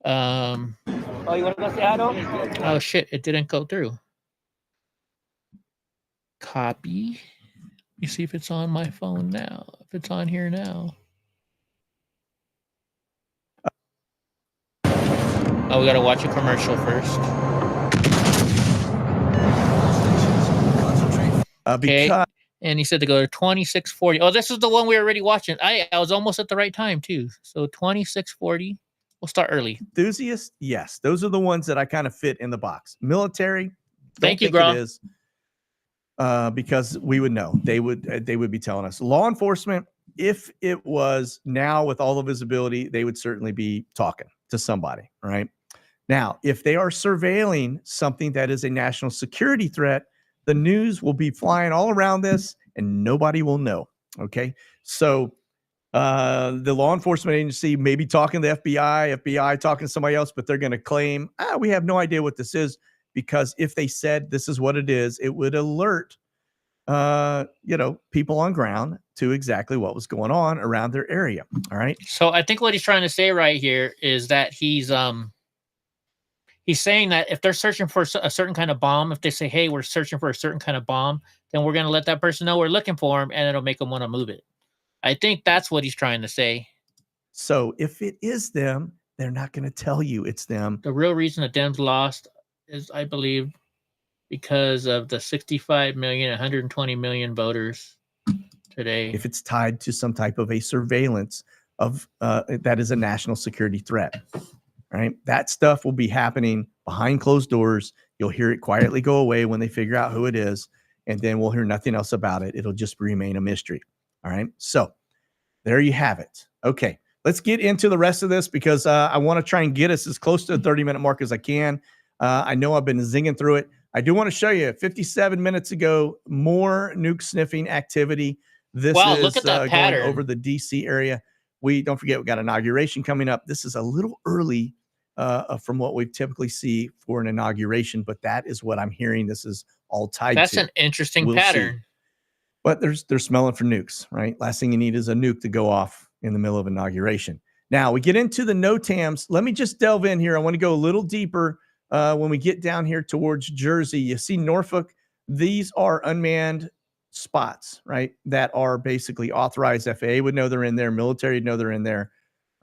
Oh shit, it didn't go through. Copy. Let me see if it's on my phone now. If it's on here now. Oh, we gotta watch a commercial first. Okay. And he said to go to 2640. Oh, this is the one we were already watching. I was almost at the right time too. So 2640. We'll start early. Enthusiasts, yes, those are the ones that I kind of fit in the box. Military, thank you, Grom. It is, because we would know. They would be telling us. Law enforcement, if it was now with all the visibility, they would certainly be talking to somebody, right? Now, if they are surveilling something that is a national security threat, the news will be flying all around this and nobody will know. Okay. So the law enforcement agency may be talking to the FBI talking to somebody else, but they're going to claim, we have no idea what this is, because if they said this is what it is, it would alert, people on ground to exactly what was going on around their area. All right. So I think what he's trying to say right here is that he's saying that if they're searching for a certain kind of bomb, if they say, hey, we're searching for a certain kind of bomb, then we're going to let that person know we're looking for him, and it'll make them want to move it. I think that's what he's trying to say. So if it is them, they're not going to tell you it's them. The real reason the Dems lost is, I believe, because of the 65 million, 120 million voters today. If it's tied to some type of a surveillance of that is a national security threat. Right, that stuff will be happening behind closed doors. You'll hear it quietly go away when they figure out who it is, and then we'll hear nothing else about it. It'll just remain a mystery. All right, so there you have it. Okay, let's get into the rest of this because I want to try and get us as close to the 30-minute mark as I can. I know I've been zinging through it. I do want to show you 57 minutes ago, more nuke sniffing activity This Wow, is look at that going pattern. over the DC area. We don't forget we got inauguration coming up. This is a little early from what we typically see for an inauguration, but that is what I'm hearing. This is all tied That's to. an interesting We'll see. pattern. But they're smelling for nukes, right? Last thing you need is a nuke to go off in the middle of inauguration. Now we get into the NOTAMs. Let me just delve in here. I want to go a little deeper when we get down here towards Jersey. You see Norfolk. These are unmanned spots, right? That are basically authorized. FAA would know they're in there. Military would know they're in there.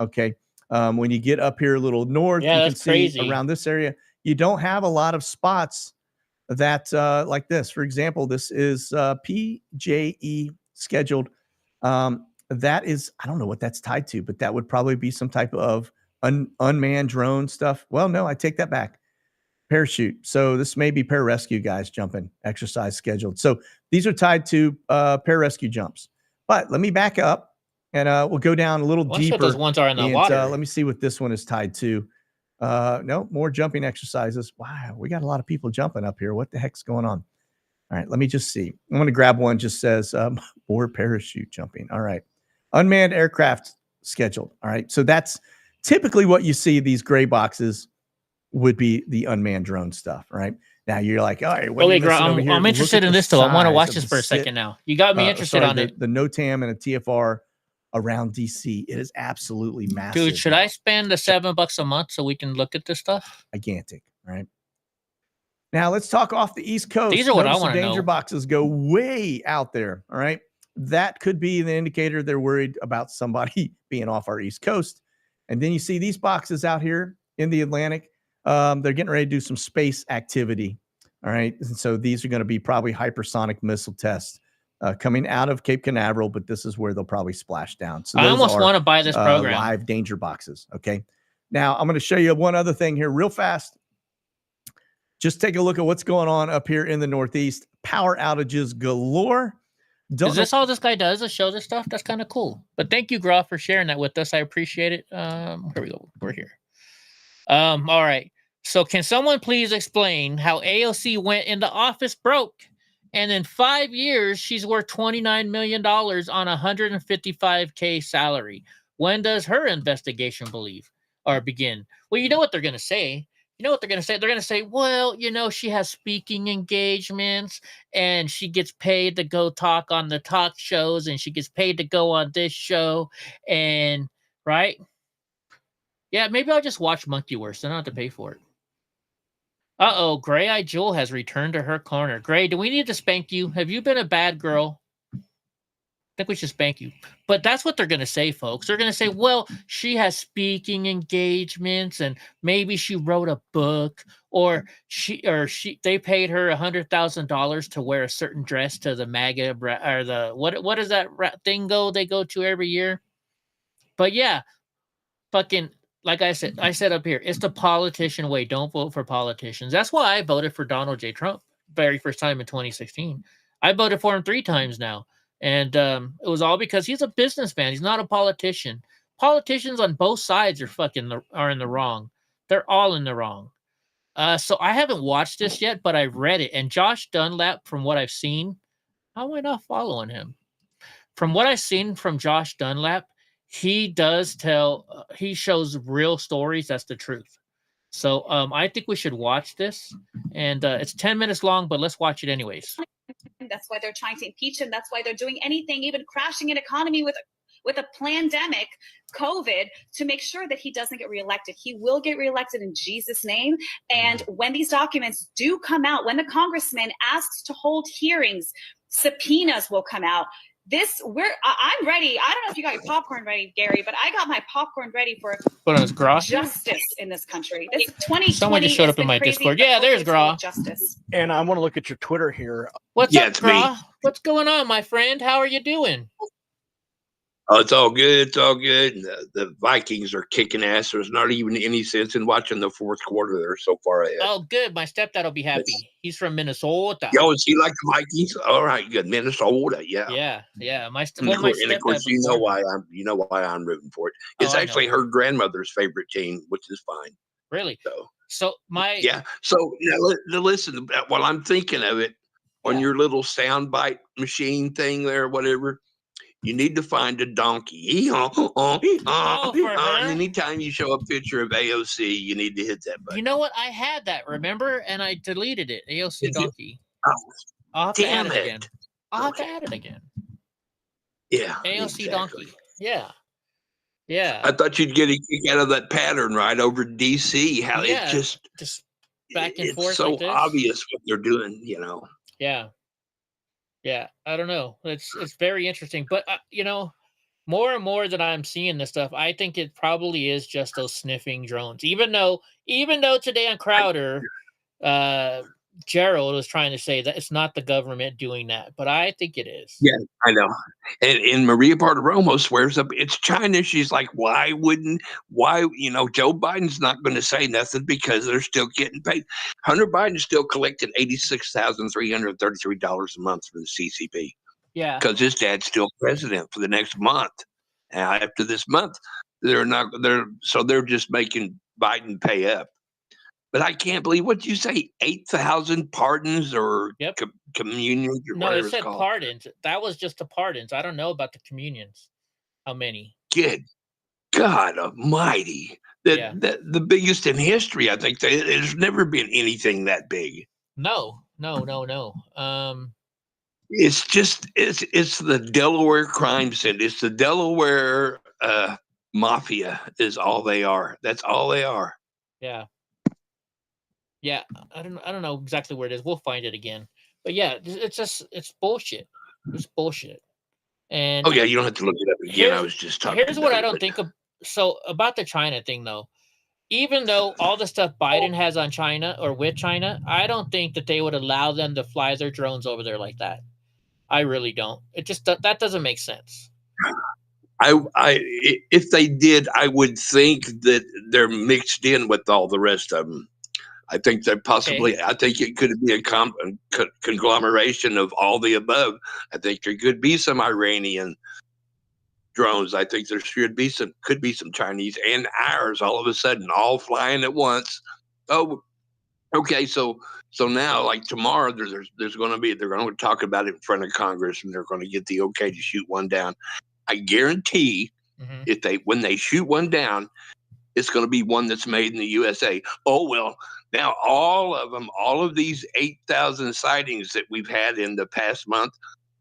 Okay. When you get up here a little north, Yeah, you that's can see crazy. around this area, you don't have a lot of spots that like this. For example, this is PJE scheduled. That is, I don't know what that's tied to, but that would probably be some type of unmanned drone stuff. Well, no, I take that back. Parachute. So this may be pararescue guys jumping, exercise scheduled. So these are tied to pararescue jumps. But let me back up and we'll go down a little What's deeper. what those ones are in the and, water? let me see what this one is tied to. No, more jumping exercises. Wow, we got a lot of people jumping up here. What the heck's going on? All right, let me just see. I'm going to grab one. Just says more parachute jumping. All right. Unmanned aircraft scheduled. All right. So that's typically what you see. These gray boxes would be the unmanned drone stuff. Right. Now you're like, all right, what are you missing over here? I'm Look interested at in the this though. I want to size watch of this the for a sit- second now. You got me interested sorry, on it. The NOTAM and a TFR around DC. It is absolutely massive. Dude, should I spend the $7 a month so we can look at this stuff? Gigantic, right? Now let's talk off the East Coast. These are what I Notice the wanna danger know. boxes go way out there. All right. That could be the indicator they're worried about somebody being off our East Coast. And then you see these boxes out here in the Atlantic. They're getting ready to do some space activity. All right. And so these are going to be probably hypersonic missile tests coming out of Cape Canaveral, but this is where they'll probably splash down. So I those almost are, want to buy this program. live danger boxes. Okay. Now I'm going to show you one other thing here real fast. Just take a look at what's going on up here in the Northeast. Power outages galore. Is this all this guy does is show this stuff? That's kind of cool. But thank you, Groff, for sharing that with us. I appreciate it. Here we go. We're here. All right. So can someone please explain how AOC went into office broke? And in 5 years, she's worth $29 million on a $155K salary. When does her investigation begin? Well, you know what they're going to say. You know what they're going to say? They're going to say, well, you know, she has speaking engagements and she gets paid to go talk on the talk shows and she gets paid to go on this show. And, right? Yeah, maybe I'll just watch Monkey Wars. I don't have to pay for it. Uh-oh, Gray-Eyed Jewel has returned to her corner. Gray, do we need to spank you? Have you been a bad girl? I think we should spank you. But that's what they're going to say, folks. They're going to say, well, she has speaking engagements and maybe she wrote a book or they paid her $100,000 to wear a certain dress to the MAGA or the what is that thing they go to every year? But yeah, fucking like I said up here, it's the politician way. Don't vote for politicians. That's why I voted for Donald J. Trump very first time in 2016. I voted for him 3 times now. And it was all because he's a businessman. He's not a politician. Politicians on both sides are in the wrong. They're all in the wrong. So I haven't watched this yet, but I've read it. And Josh Dunlap, from what I've seen, how am I not following him? From what I've seen from Josh Dunlap, he does he shows real stories. That's the truth. So I think we should watch this. And it's 10 minutes long, but let's watch it anyways. That's why they're trying to impeach him. That's why they're doing anything, even crashing an economy with a pandemic, COVID, to make sure that he doesn't get reelected. He will get reelected in Jesus' name. And when these documents do come out, when the congressman asks to hold hearings, subpoenas will come out. I'm ready. I don't know if you got your popcorn ready, Gary, but I got my popcorn ready for justice in this country. This 2020. Someone just showed up in my Discord. Yeah, there's Gra. Justice. And I want to look at your Twitter here. What's up, Gra? What's going on, my friend? How are you doing? Oh, it's all good. It's all good. The Vikings are kicking ass. There's not even any sense in watching the fourth quarter. They're so far ahead. Oh, good. My stepdad will be happy. He's from Minnesota. Yo, is he like the Vikings? All right, good. Minnesota, yeah. Yeah. And of course, you know why I'm rooting for it. It's actually her grandmother's favorite team, which is fine. Really? So So now listen. While I'm thinking of it, on your little soundbite machine thing there, whatever. You need to find a donkey. And anytime you show a picture of AOC, you need to hit that button. You know what? I had that, remember? And I deleted it. AOC donkey. I'll have Damn to add it it. again. I'll have to add it again. Yeah. AOC exactly. donkey. Yeah. Yeah. I thought you'd get a kick out of that pattern right over DC. How Yeah, it just back and forth it's so like this. obvious what they're doing, you know. Yeah. Yeah. I don't know. It's very interesting. But, more and more that I'm seeing this stuff, I think it probably is just those sniffing drones. Even though today on Crowder, Gerald was trying to say that it's not the government doing that, but I think it is. Yeah, I know. And Maria Bartiromo swears up it's China. She's like, why, Joe Biden's not going to say nothing because they're still getting paid. Hunter Biden's still collecting $86,333 a month from the CCP. Yeah. Because his dad's still president for the next month. After this month, they're just making Biden pay up. But I can't believe what you say, 8,000 pardons or communions or No, whatever it said it's called. pardons. That was just the pardons. I don't know about the communions. How many? Good God Almighty! The biggest in history. I think there's never been anything that big. No. It's just it's the Delaware crime syndicate. It's the Delaware mafia. Is all they are. That's all they are. Yeah. Yeah, I don't know exactly where it is. We'll find it again. But yeah, it's bullshit. It's bullshit. And oh yeah, you don't have to look it up again. I was just talking. Here's what I don't think of. So about the China thing, though, even though all the stuff Biden has on China or with China, I don't think that they would allow them to fly their drones over there like that. I really don't. It just that doesn't make sense. If they did, I would think that they're mixed in with all the rest of them. I think that possibly. Okay. I think it could be a conglomeration of all the above. I think there could be some Iranian drones. I think there could be some Chinese and ours all of a sudden, all flying at once. Oh, okay. So now, like tomorrow, there's going to be, they're going to talk about it in front of Congress, and they're going to get the okay to shoot one down. I guarantee when they shoot one down, it's going to be one that's made in the USA. Oh, well, now all of these 8,000 sightings that we've had in the past month,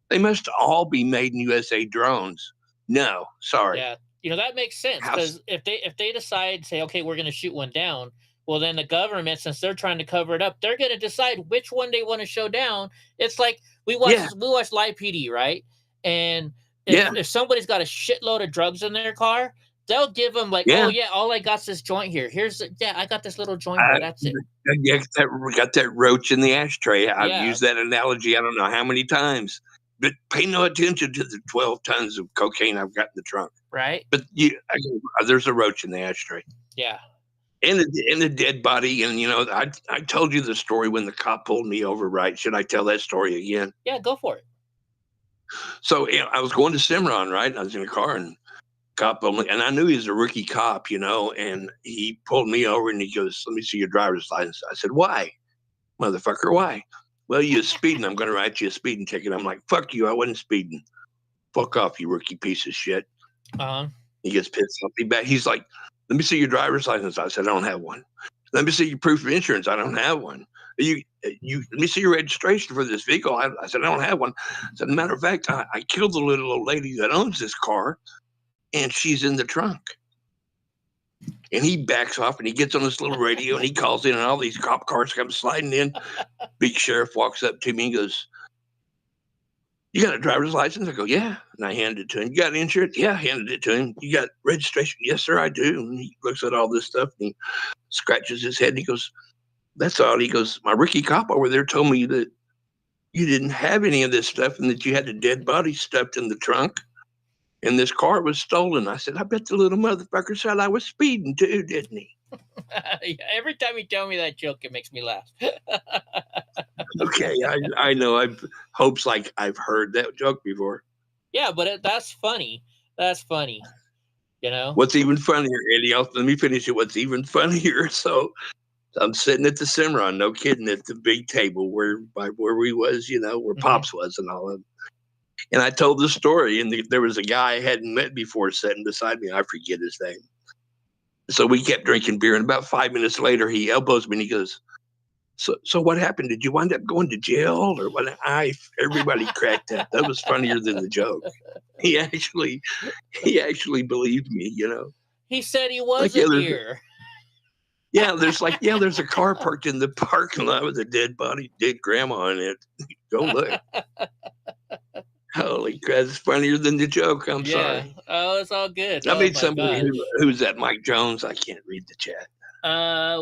they must all be made in USA drones. No, sorry. Yeah, that makes sense, because if they decide, say, okay, we're going to shoot one down, well, then the government, since they're trying to cover it up, they're going to decide which one they want to show down. It's like we watch Live PD, right? And if somebody's got a shitload of drugs in their car, they'll give them oh yeah, all I got's this joint here. I got this little joint here. That's it. We got that roach in the ashtray. I've used that analogy I don't know how many times. But pay no attention to the 12 tons of cocaine I've got in the trunk. Right. But there's a roach in the ashtray. Yeah. And the dead body. And, I told you the story when the cop pulled me over, right? Should I tell that story again? Yeah, go for it. So I was going to Cimarron, right? I was in a car, and cop pulled me, and I knew he was a rookie cop, and he pulled me over and he goes, "Let me see your driver's license." I said, "Why? Motherfucker, why?" "Well, you're speeding. I'm going to write you a speeding ticket." I'm like, "Fuck you. I wasn't speeding." "Fuck off, you rookie piece of shit." He gets pissed off. He's like, "Let me see your driver's license." I said, "I don't have one." "Let me see your proof of insurance." "I don't have one." You let me see your registration for this vehicle." I said, "I don't have one." I said, "Matter of fact, I killed the little old lady that owns this car, and she's in the trunk." And he backs off and he gets on this little radio and he calls in, and all these cop cars come sliding in. Big sheriff walks up to me and goes, "You got a driver's license?" I go, "Yeah." And I handed it to him. "You got insurance?" "Yeah." I handed it to him. "You got registration?" "Yes, sir, I do." And he looks at all this stuff and he scratches his head and he goes, "That's odd." He goes, "My rookie cop over there told me that you didn't have any of this stuff and that you had a dead body stuffed in the trunk. And this car was stolen." I said, "I bet the little motherfucker said I was speeding too, didn't he?" Every time you tell me that joke, it makes me laugh. Okay, I know. I've hopes like I've heard that joke before. Yeah, but that's funny. That's funny. What's even funnier, Eddie? Let me finish it. What's even funnier? So I'm sitting at the Cimarron, no kidding, at the big table where we was, where Pops was and all of them. And I told the story, and there was a guy I hadn't met before sitting beside me. I forget his name. So we kept drinking beer, and about 5 minutes later, he elbows me and he goes, So what happened? Did you wind up going to jail or what? Everybody cracked up. That was funnier than the joke. He actually believed me, you know. He said he wasn't here. There's a car parked in the parking lot with a dead grandma in it. Go look. Holy crap, it's funnier than the joke. I'm sorry. Oh, it's all good. I made somebody who's that Mike Jones. I can't read the chat.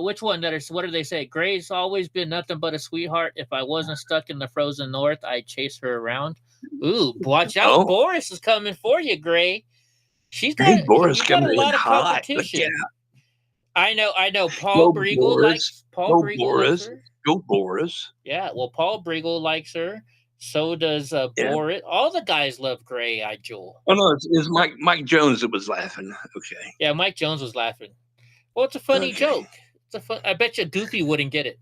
Which one? What did they say? Gray's always been nothing but a sweetheart. If I wasn't stuck in the frozen north, I'd chase her around. Ooh, watch out. Oh. Boris is coming for you, Gray. She's got, Hey, Boris got a coming lot in of hot. competition. Look I know. Go Paul Briegel Boris. Go likes Boris. her. Go Boris. Yeah, well, Paul Briegel likes her. So does Boris. All the guys love Gray-eyed Jewel. Oh no, it's Mike Jones that was laughing. Okay. Yeah, Mike Jones was laughing. Well, it's a funny joke. I bet you Goofy wouldn't get it.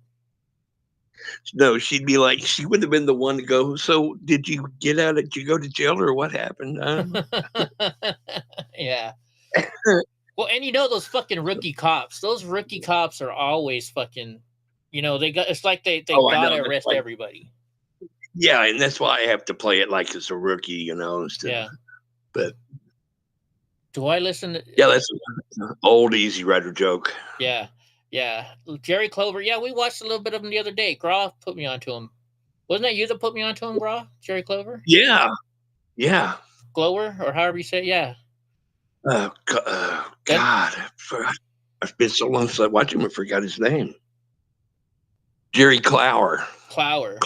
No, she'd be like, she would have been the one to go. So, did you get out? Did you go to jail or what happened? Yeah. Well, and you know those fucking rookie cops. Those rookie cops are always fucking. You know it's like they gotta arrest everybody. Yeah, and that's why I have to play it like it's a rookie, you know. But do I listen to? Yeah, that's an old Easy Rider joke. Yeah. Jerry Clover. Yeah, we watched a little bit of him the other day. Graw put me onto him. Wasn't that you that put me onto him, Graw? Jerry Clover? Yeah. Glower, or however you say it. Yeah. God. It's been so long since I watched him, I forgot his name. Jerry Clower. Clower.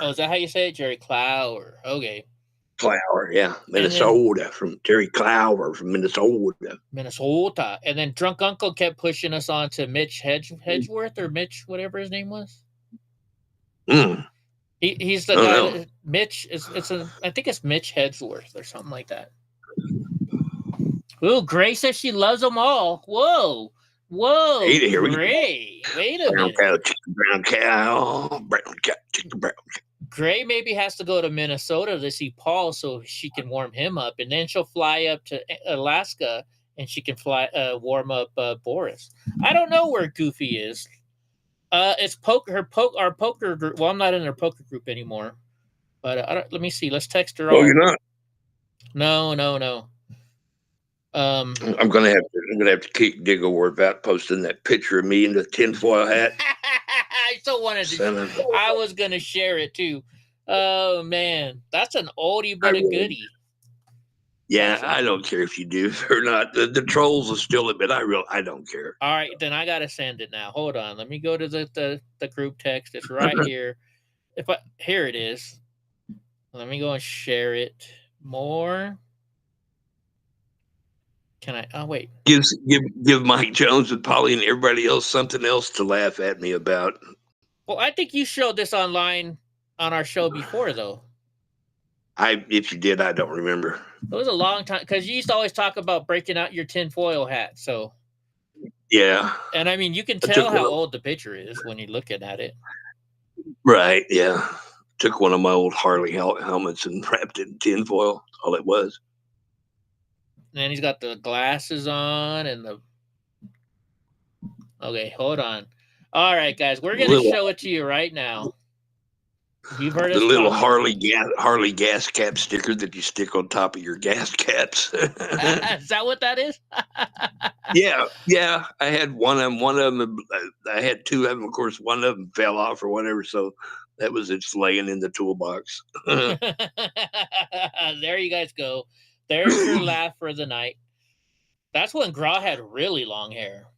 Oh, is that how you say it? Jerry Clower. Okay. Clower, yeah. Minnesota, from Jerry Clower from Minnesota. And then Drunk Uncle kept pushing us on to Mitch Hedgeworth or Mitch, whatever his name was. He's the guy that, Mitch I think it's Mitch Hedgeworth or something like that. Ooh, Gray says she loves them all. Whoa, Hey, here we go. Gray. Wait a minute. Brown cow, chicken brown cow. Gray maybe has to go to Minnesota to see Paul so she can warm him up, and then she'll fly up to Alaska and she can warm up Boris. I don't know where Goofy is. It's our poker group. Well, I'm not in her poker group anymore, but let me see. Let's text her. Oh, you're not? No. I'm gonna have to keep Diggle about posting that picture of me in the tinfoil hat. I still wanted to. I was gonna share it too. Oh man, that's an oldie but a goodie. Yeah, I don't care if you do or not. The trolls are still a bit. I don't care. All right, then I gotta send it now. Hold on, let me go to the group text. It's right here. Here it is. Let me go and share it more. Can I? Oh, wait. Give Mike Jones and Polly and everybody else something else to laugh at me about. Well, I think you showed this online on our show before, though. If you did, I don't remember. It was a long time because you used to always talk about breaking out your tinfoil hat. So. Yeah. And I mean, you can tell how old the picture is when you're looking at it. Right. Yeah. Took one of my old Harley helmets and wrapped it in tinfoil. All it was. And he's got the glasses on and the. Okay, hold on. All right, guys, we're gonna show it to you right now. You've heard the little Harley gas cap sticker that you stick on top of your gas caps. Is that what that is? Yeah. I had one of them. I had two of them. Of course, one of them fell off or whatever. So that was it's laying in the toolbox. There you guys go. There's your laugh for the night. That's when Graw had really long hair.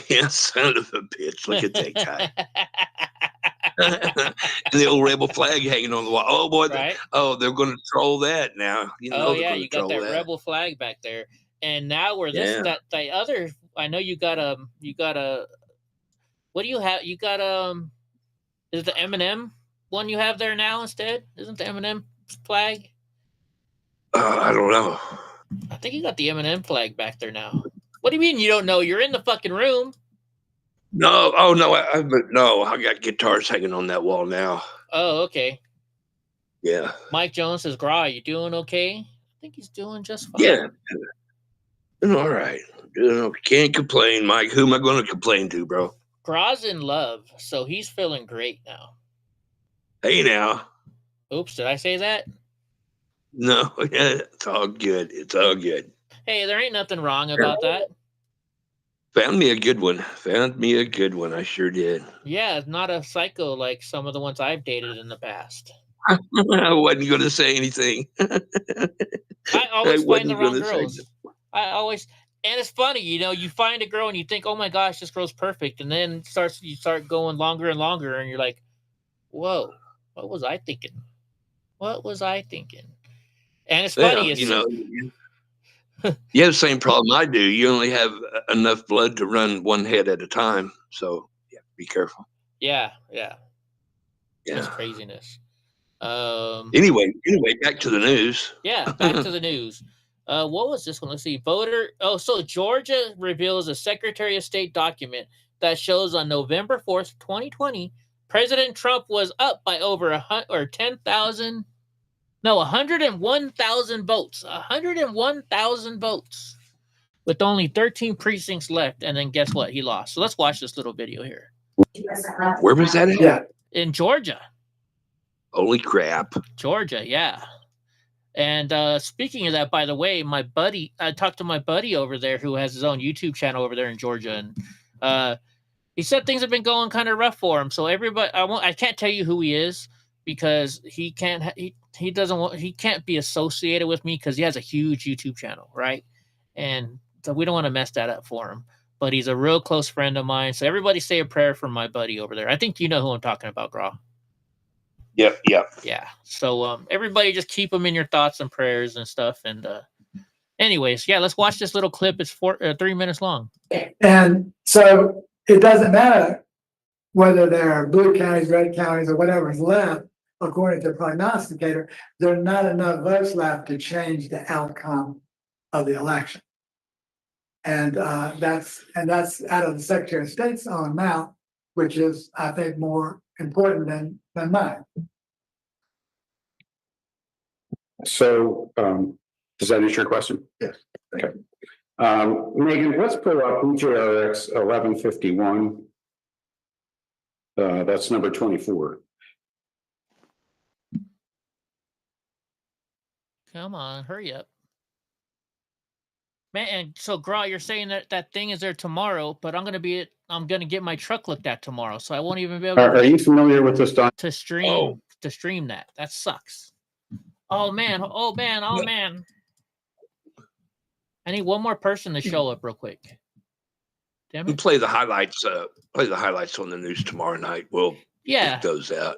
Yeah, son of a bitch. Look at that guy. And the old rebel flag hanging on the wall. Oh, boy. Right? They're going to troll that now. You got that rebel flag back there. And now we're the other. I know you got a. What do you have? You got is it the M&M one you have there now instead? Isn't the M&M flag? I don't know. I think you got the M&M flag back there now. What do you mean you don't know? You're in the fucking room. No. Oh, no. I got guitars hanging on that wall now. Oh, okay. Yeah. Mike Jones says, Gra, you doing okay? I think he's doing just fine. Yeah. Doing all right. Can't complain, Mike. Who am I going to complain to, bro? Gra's in love, so he's feeling great now. Hey, now. Oops, did I say that? No, it's all good. It's all good. Hey, there ain't nothing wrong about that. Found me a good one. I sure did. Yeah, it's not a psycho like some of the ones I've dated in the past. I wasn't going to say anything. I always find the wrong girls. I always, and it's funny, you find a girl and you think, oh my gosh, this girl's perfect. And then you start going longer and longer and you're like, whoa, what was I thinking? And it's funny. You have the same problem I do. You only have enough blood to run one head at a time. So, yeah, be careful. Yeah. It's craziness. Anyway, back to the news. Yeah, back to the news. What was this one? Let's see. So Georgia reveals a Secretary of State document that shows on November 4th, 2020, President Trump was up by over 101,000 votes. 101,000 votes with only 13 precincts left. And then guess what? He lost. So let's watch this little video here. Where was that at? Yeah. In Georgia. Holy crap. Georgia, yeah. And speaking of that, by the way, I talked to my buddy over there who has his own YouTube channel over there in Georgia. And he said things have been going kind of rough for him. So everybody, I can't tell you who he is because he can't be associated with me because he has a huge YouTube channel, right? And so we don't want to mess that up for him. But he's a real close friend of mine. So everybody say a prayer for my buddy over there. I think you know who I'm talking about, Gra. Yep. Yeah. So everybody just keep them in your thoughts and prayers and stuff. And anyways, yeah, let's watch this little clip. It's 3 minutes long. And so it doesn't matter whether there are blue counties, red counties, or whatever is left, according to the prognosticator, there are not enough votes left to change the outcome of the election. And that's out of the Secretary of State's own mouth, which is, I think, more important than mine. So, does that answer your question? Yes. Okay. Megan, let's pull up BJRX 1151. That's number 24. Come on, hurry up. Man, and so Gra, you're saying that thing is there tomorrow, but I'm gonna get my truck looked at tomorrow, so I won't even be able Are you familiar with this, Don? to stream that. That sucks. Oh man. I need one more person to show up real quick. Damn We'll it. play the highlights. Play the highlights on the news tomorrow night. We'll Yeah. get those out.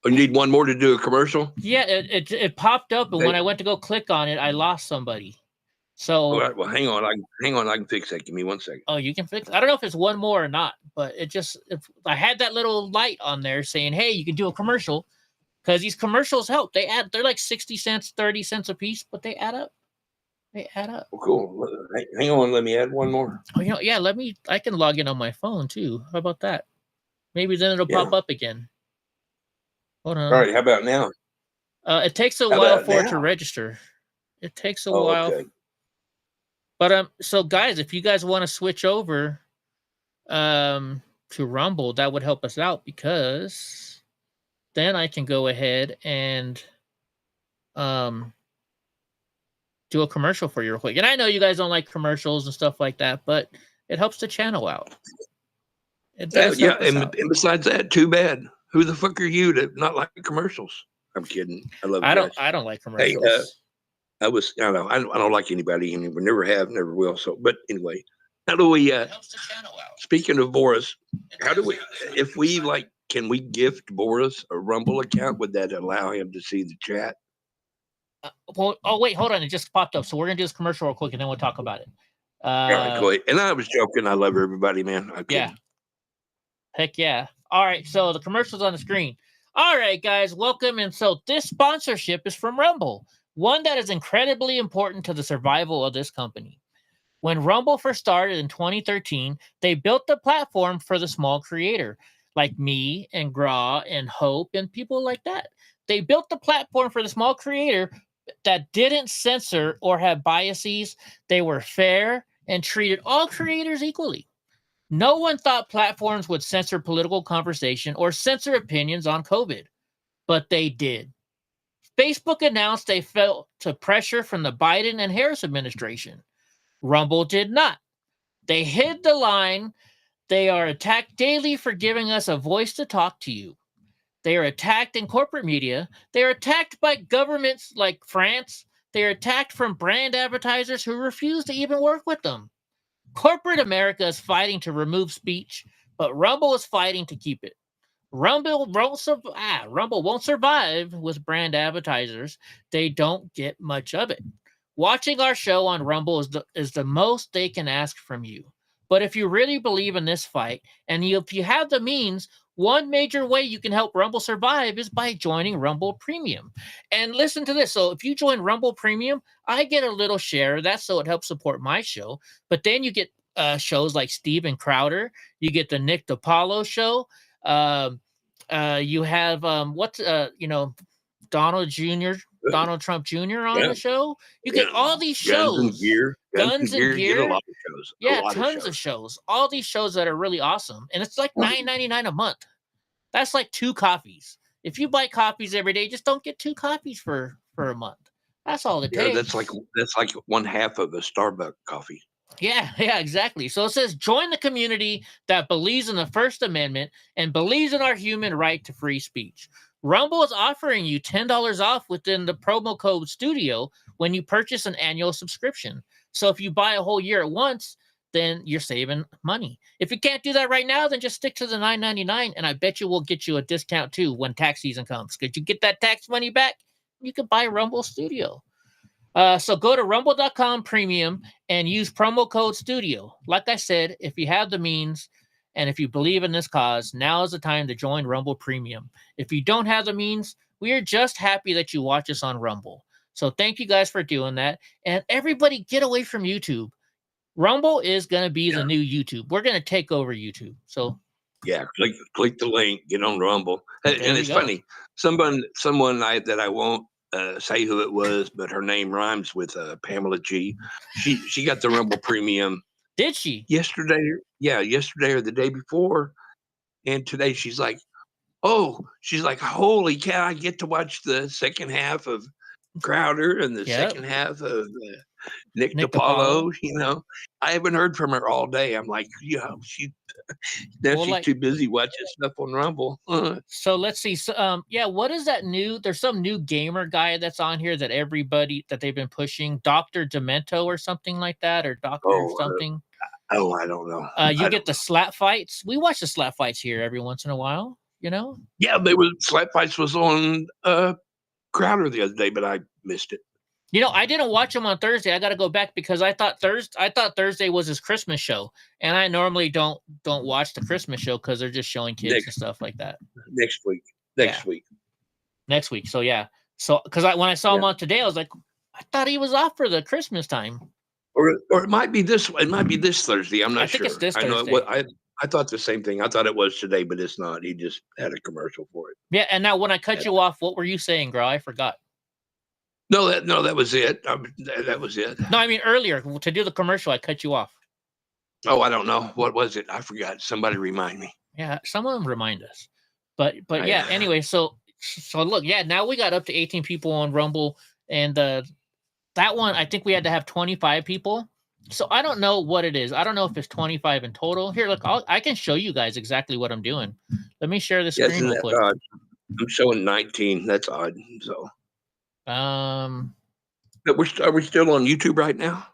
You need one more to do a commercial? Yeah, it popped up, and when I went to go click on it, I lost somebody. So All right. Well, hang on. I can fix that. Give me 1 second. oh, you can fix. I don't know if it's one more or not, but I had that little light on there saying, "Hey, you can do a commercial," because these commercials help. They're like 60 cents, 30 cents a piece, but they add up. Well, cool. Hang on. Let me add one more. Oh, yeah. I can log in on my phone too. How about that? Maybe then it'll pop up again. Hold on. All right. How about now? It takes a How while about for it now? to register. It takes a Oh, while. okay. But so guys, if you guys want to switch over to Rumble, that would help us out because then I can go ahead and do a commercial for you real quick. And I know you guys don't like commercials and stuff like that, but it helps the channel out. It does help us out. And besides that, too bad. Who the fuck are you to not like commercials? I'm kidding. I love. I don't like commercials. Hey, I don't like anybody, and we never have, never will. So, but anyway, how do we? Speaking of Boris, how do we? If we can we gift Boris a Rumble account? Would that allow him to see the chat? Wait, hold on. It just popped up. So we're gonna do this commercial real quick, and then we'll talk about it. All right, go ahead. And I was joking. I love everybody, man. Yeah. Heck yeah. All right, so the commercial's on the screen. All right, guys, welcome. And so this sponsorship is from Rumble, one that is incredibly important to the survival of this company. When Rumble first started in 2013, they built the platform for the small creator. like me and Gra and Hope and people like that. They built the platform for the small creator that didn't censor or have biases. They were fair and treated all creators equally. No one thought platforms would censor political conversation or censor opinions on COVID, but they did. Facebook announced they felt to pressure from the Biden and Harris administration. Rumble did not. They hid the line. They are attacked daily for giving us a voice to talk to you. They are attacked in corporate media. They are attacked by governments like France. They are attacked from brand advertisers who refuse to even work with them. Corporate America is fighting to remove speech, but Rumble is fighting to keep it. Rumble won't survive with brand advertisers. They don't get much of it. Watching our show on Rumble is the most they can ask from you. But if you really believe in this fight, and if you have the means, one major way you can help Rumble survive is by joining Rumble Premium. And listen to this. So if you join Rumble Premium, I get a little share of that, so it helps support my show. But then you get shows like Steven Crowder. You get the Nick DiPaolo show. You have Donald Trump Jr. on the show. You get all these shows. Guns and Gear. Get a lot of shows. Yeah, tons of shows. All these shows that are really awesome. And it's like $9.99 a month. That's like 2 coffees. If you buy coffees every day, just don't get 2 coffees for a month. That's all it takes. That's like 1/2 of a Starbucks coffee. Yeah, exactly. So it says, join the community that believes in the First Amendment and believes in our human right to free speech. Rumble is offering you $10 off within the promo code STUDIO when you purchase an annual subscription. So if you buy a whole year at once, then you're saving money. If you can't do that right now, then just stick to the $9.99, and I bet you we'll get you a discount too when tax season comes. Because you get that tax money back, you can buy Rumble Studio. So go to rumble.com premium and use promo code STUDIO. Like I said, if you have the means and if you believe in this cause, now is the time to join Rumble Premium. If you don't have the means, we are just happy that you watch us on Rumble. So thank you guys for doing that. And everybody get away from YouTube. Rumble is going to be the new YouTube. We're going to take over YouTube. So yeah, click the link, get on Rumble. And it's funny. Someone that I won't say who it was, but her name rhymes with Pamela G. She got the Rumble Premium. Did she? Yesterday or the day before. And today she's like, holy cow, I get to watch the second half of Crowder and the second half of Nick DiPaolo. I haven't heard from her all day. I'm like, she's too busy watching stuff on Rumble. So let's see. So, what is that new? There's some new gamer guy that's on here that they've been pushing, Dr. Demento or something like that, or Doctor something. I don't know. You get the slap fights. We watch the slap fights here every once in a while. Yeah, slap fights was on Crowder the other day, but I missed it. I didn't watch him on Thursday. I got to go back because I thought Thursday was his Christmas show, and I normally don't watch the Christmas show because they're just showing kids and stuff like that. Next week. So yeah. So because when I saw him on today, I was like, I thought he was off for the Christmas time. Or it might be this. It might be this Thursday. I'm not sure. I think it's this Thursday. I thought the same thing. I thought it was today, but it's not. He just had a commercial for it. Yeah, and now when I cut you off, what were you saying, Gra? I forgot. No, that was it. That was it. No, I mean earlier to do the commercial, I cut you off. Oh, I don't know. What was it? I forgot. Somebody remind me. Yeah, someone remind us. But yeah. Anyway, so look, now we got up to 18 people on Rumble, and that one I think we had to have 25 people. So I don't know what it is. I don't know if it's 25 in total. Here, look, I can show you guys exactly what I'm doing. Let me share the screen real quick. Odd? I'm showing 19. That's odd. So. But are we still on YouTube right now?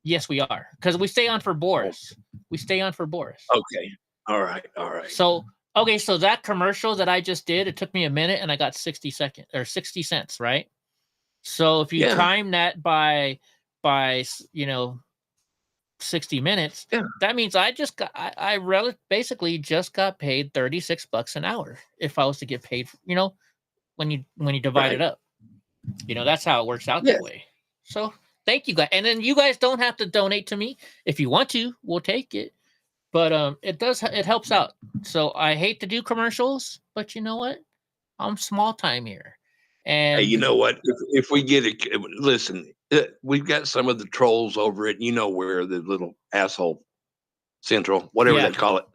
Yes, we are, because we stay on for Boris. Okay. All right. So that commercial that I just did, it took me a minute, and I got 60 cents, right? So if you time that by 60 minutes, that means I basically just got paid $36 an hour if I was to get paid, when you divide it up. That's how it works out that way. So thank you guys. And then you guys don't have to donate to me. If you want to, we'll take it. But it helps out. So I hate to do commercials, but you know what? I'm small time here. And hey, you know what? If we get it, listen, we've got some of the trolls over it. You know where the little asshole central, whatever they call it.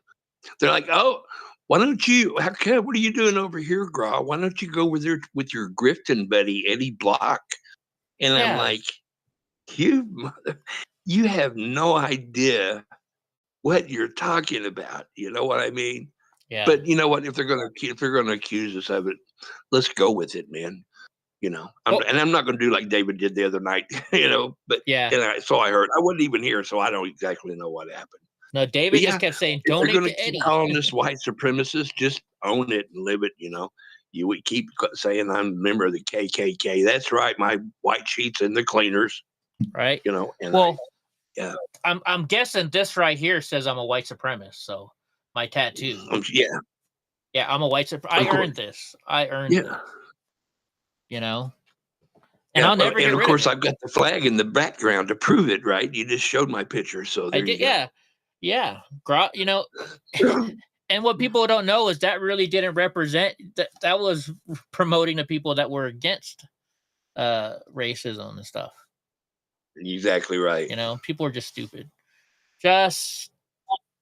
They're like, oh, why don't you? What are you doing over here, Gra? Why don't you go over there with your grifting buddy Eddie Block? And I'm like, you have no idea what you're talking about. You know what I mean? Yeah. But you know what? If they're gonna accuse us of it, let's go with it, man. You know, and I'm not going to do like David did the other night, you know, but so I heard. I wasn't even here, so I don't exactly know what happened. No, David just kept saying, "Donate to to Eddie." Calling us white supremacists, just own it and live it. You know, you would keep saying I'm a member of the KKK. That's right, my white sheets in the cleaners. Right. You know, and yeah, I'm guessing this right here says I'm a white supremacist. So my tattoo. Yeah, I'm a white supremacist. I earned this. I earned it. You know, and I'll never get rid of course, of it. I've got the flag in the background to prove it. Right? You just showed my picture, so there you go. Yeah. You know, and what people don't know is that really didn't represent that was promoting the people that were against racism and stuff. Exactly right. You know, people are just stupid. Just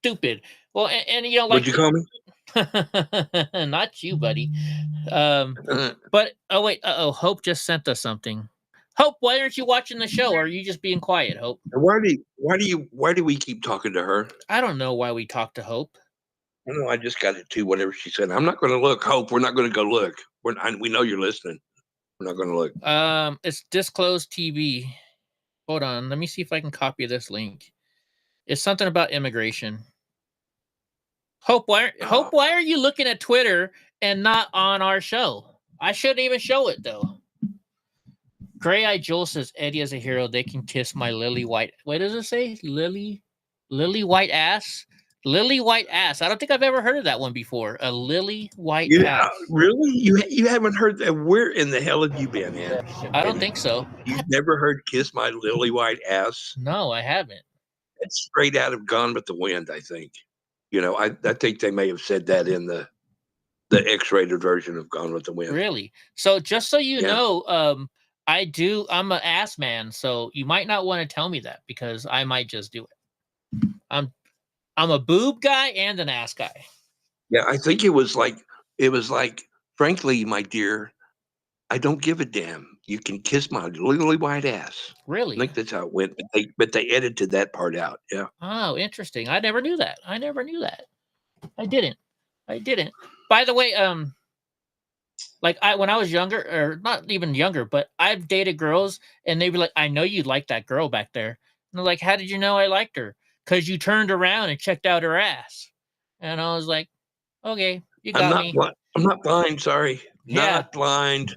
stupid. Well, and you know, like, what'd you call me? Not you, buddy. But wait, Hope just sent us something. Hope, why aren't you watching the show? Or are you just being quiet, Hope? Why do we keep talking to her? I don't know why we talk to Hope. I know. I just got it too. Whatever she said. I'm not going to look. Hope, we're not going to go look. We know you're listening. We're not going to look. It's Disclosed TV. Hold on. Let me see if I can copy this link. It's something about immigration. Hope, why are you looking at Twitter and not on our show? I shouldn't even show it though. Gray Eye Joel says Eddie is a hero. They can kiss my lily white. What does it say? Lily white ass. Lily white ass. I don't think I've ever heard of that one before. A lily white ass. Really? You haven't heard that? Where in the hell have you been at? I don't think so. You've never heard "Kiss My Lily White Ass"? No, I haven't. It's straight out of Gone with the Wind, I think. You know, I think they may have said that in the X-rated version of Gone with the Wind. Really? So just so you know, I'm an ass man, so you might not want to tell me that because I might just do it. I'm a boob guy and an ass guy. Yeah, I think it was like, frankly, my dear, I don't give a damn. You can kiss my lily white ass. Really? I think that's how it went. But they edited that part out. Yeah. Oh, interesting. I never knew that. I didn't. By the way, when I was younger, or not even younger, but I've dated girls and they'd be like, I know you liked that girl back there. And they're like, how did you know I liked her? Because you turned around and checked out her ass. And I was like, okay, you got me. I'm not blind. Sorry. Not blind.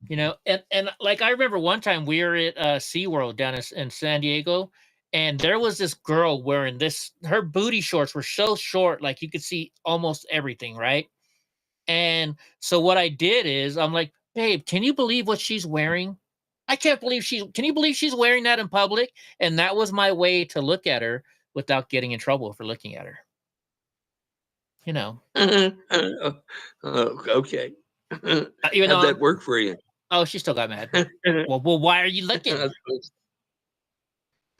You know, and like I remember one time we were at SeaWorld down in San Diego, and there was this girl wearing her booty shorts were so short, like you could see almost everything, right? And so what I did is I'm like, babe, can you believe what she's wearing? Can you believe she's wearing that in public? And that was my way to look at her without getting in trouble for looking at her. You know. Okay. Even How'd that work for you? Oh, she still got mad. well, why are you looking?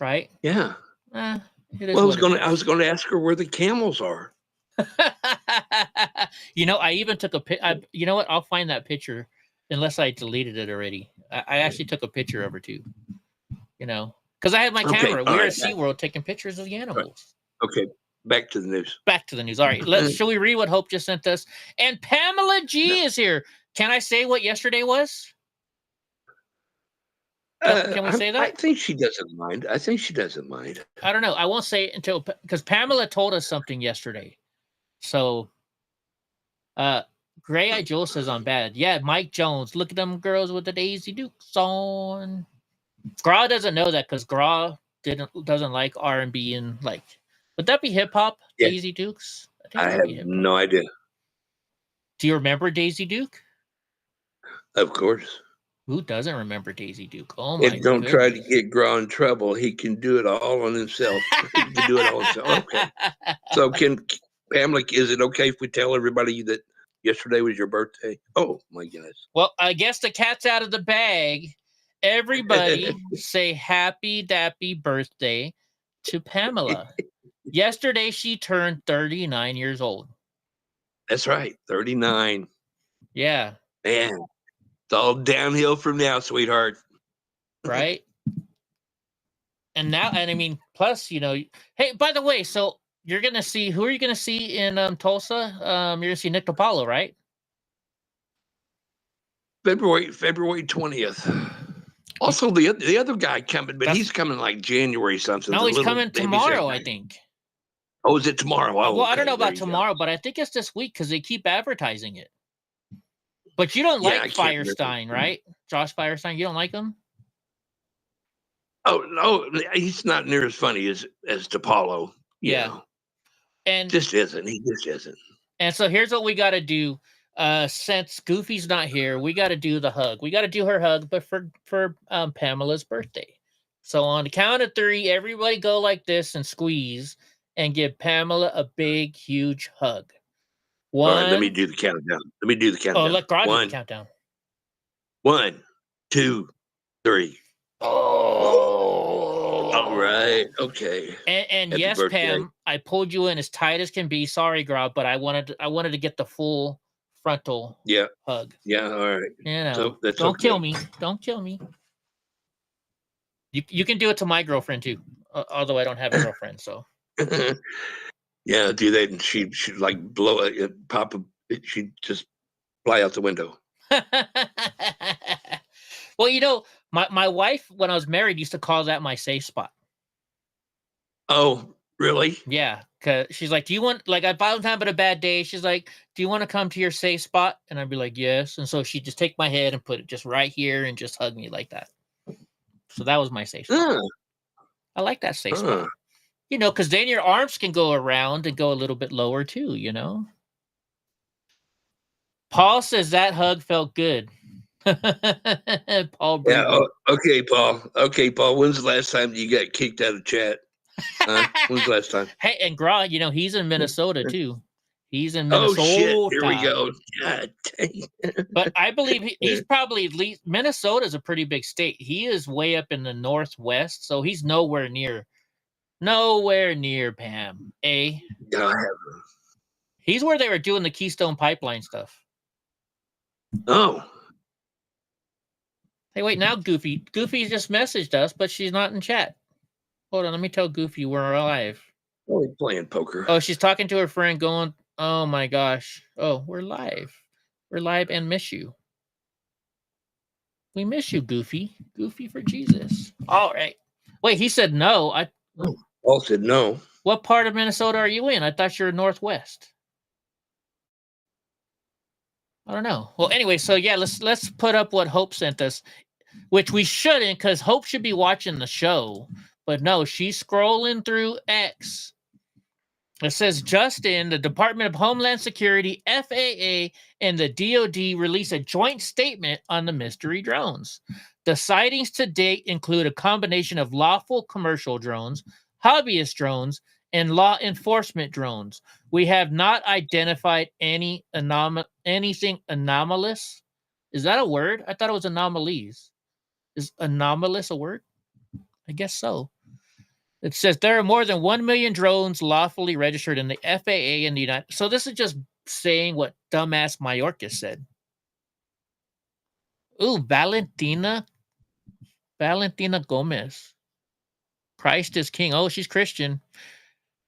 Right? Yeah. I was going to ask her where the camels are. You know, I even took you know what? I'll find that picture unless I deleted it already. I actually took a picture of her too. You know, because I had my camera. We were at SeaWorld taking pictures of the animals. Okay. Back to the news. All right. Shall we read what Hope just sent us? And Pamela G is here. Can I say what yesterday was? Can we say that? I think she doesn't mind. I don't know. I won't say it because Pamela told us something yesterday. So, Gray Eye Joel says I'm bad. Yeah, Mike Jones. Look at them girls with the Daisy Dukes on. Gra doesn't know that because Gra doesn't like R&B and like. Would that be hip hop? Yeah. Daisy Dukes. I have no idea. Do you remember Daisy Duke? Of course. Who doesn't remember Daisy Duke? Oh my And don't goodness. try to get Gra in trouble. He can do it all on himself. He can do it all himself. Okay. So Pamela, is it okay if we tell everybody that yesterday was your birthday? Oh my goodness. Well, I guess the cat's out of the bag. Everybody say happy dappy birthday to Pamela. Yesterday she turned 39 years old. That's right. 39. Yeah. Man. It's all downhill from now, sweetheart. Right? And now, and I mean, plus, you know, hey, by the way, so you're going to see, who are you going to see in Tulsa? You're going to see Nick DiPaolo, right? February 20th. Also, the other guy coming, but he's coming like January something. No, he's coming tomorrow, I think. Oh, is it tomorrow? Oh, well, I don't know about tomorrow, but I think it's this week because they keep advertising it. But you don't like Firestein, right? Josh Firestein, you don't like him? Oh no, he's not near as funny as DiPaolo. Yeah, know. And just isn't. He just isn't. And so here's what we got to do. Since Goofy's not here, we got to do the hug. We got to do her hug, but for Pamela's birthday. So on the count of 3, everybody go like this and squeeze and give Pamela a big, huge hug. 1. All right, let me do the countdown. Oh, let Grog do the countdown. 1, 2, 3. Oh, all right, okay. And Happy yes, birthday. Pam, I pulled you in as tight as can be. Sorry, Grog, but I wanted to get the full frontal hug. Yeah, all right. You know, So that's don't okay. kill me. Don't kill me. You can do it to my girlfriend too, although I don't have a girlfriend. So Yeah, do that, and she'd like blow it, pop. She'd just fly out the window. Well, you know, my wife, when I was married, used to call that my safe spot. Oh, really? Yeah, because she's like, do you want, like, if I was having a bad day, she's like, do you want to come to your safe spot? And I'd be like, yes. And so she'd just take my head and put it just right here and just hug me like that. So that was my safe spot. I like that safe spot. You know, because then your arms can go around and go a little bit lower too, you know? Paul says that hug felt good. Paul. Yeah. Okay, Paul. Okay, Paul. When's the last time you got kicked out of chat? When's the last time? Hey, and Grog, you know, he's in Minnesota too. He's in Minnesota. Oh shit! Here we go. God dang. But I believe he's probably at least, Minnesota is a pretty big state. He is way up in the northwest, so he's nowhere near Pam. He's where they were doing the Keystone Pipeline stuff. Oh. Hey, wait, now Goofy just messaged us, but she's not in chat. Hold on, let me tell Goofy we're live. Oh, he's playing poker. Oh, she's talking to her friend going, oh my gosh. Oh, we're live. We're live and miss you. We miss you, Goofy. Goofy for Jesus. All right. Wait, he said no. Paul said no. What part of Minnesota are you in? I thought you were northwest. I don't know. Well, anyway, so yeah, let's put up what Hope sent us, which we shouldn't, because Hope should be watching the show. But no, she's scrolling through X. It says, Justin, the Department of Homeland Security, FAA, and the DoD released a joint statement on the mystery drones. The sightings to date include a combination of lawful commercial drones, hobbyist drones, and law enforcement drones. We have not identified anything anomalous. Is that a word? I thought it was anomalies. Is anomalous a word? I guess so. It says there are more than 1 million drones lawfully registered in the FAA in the United States. So this is just saying what dumbass Mayorkas said. Ooh, Valentina Gomez. Christ is king. Oh, she's Christian.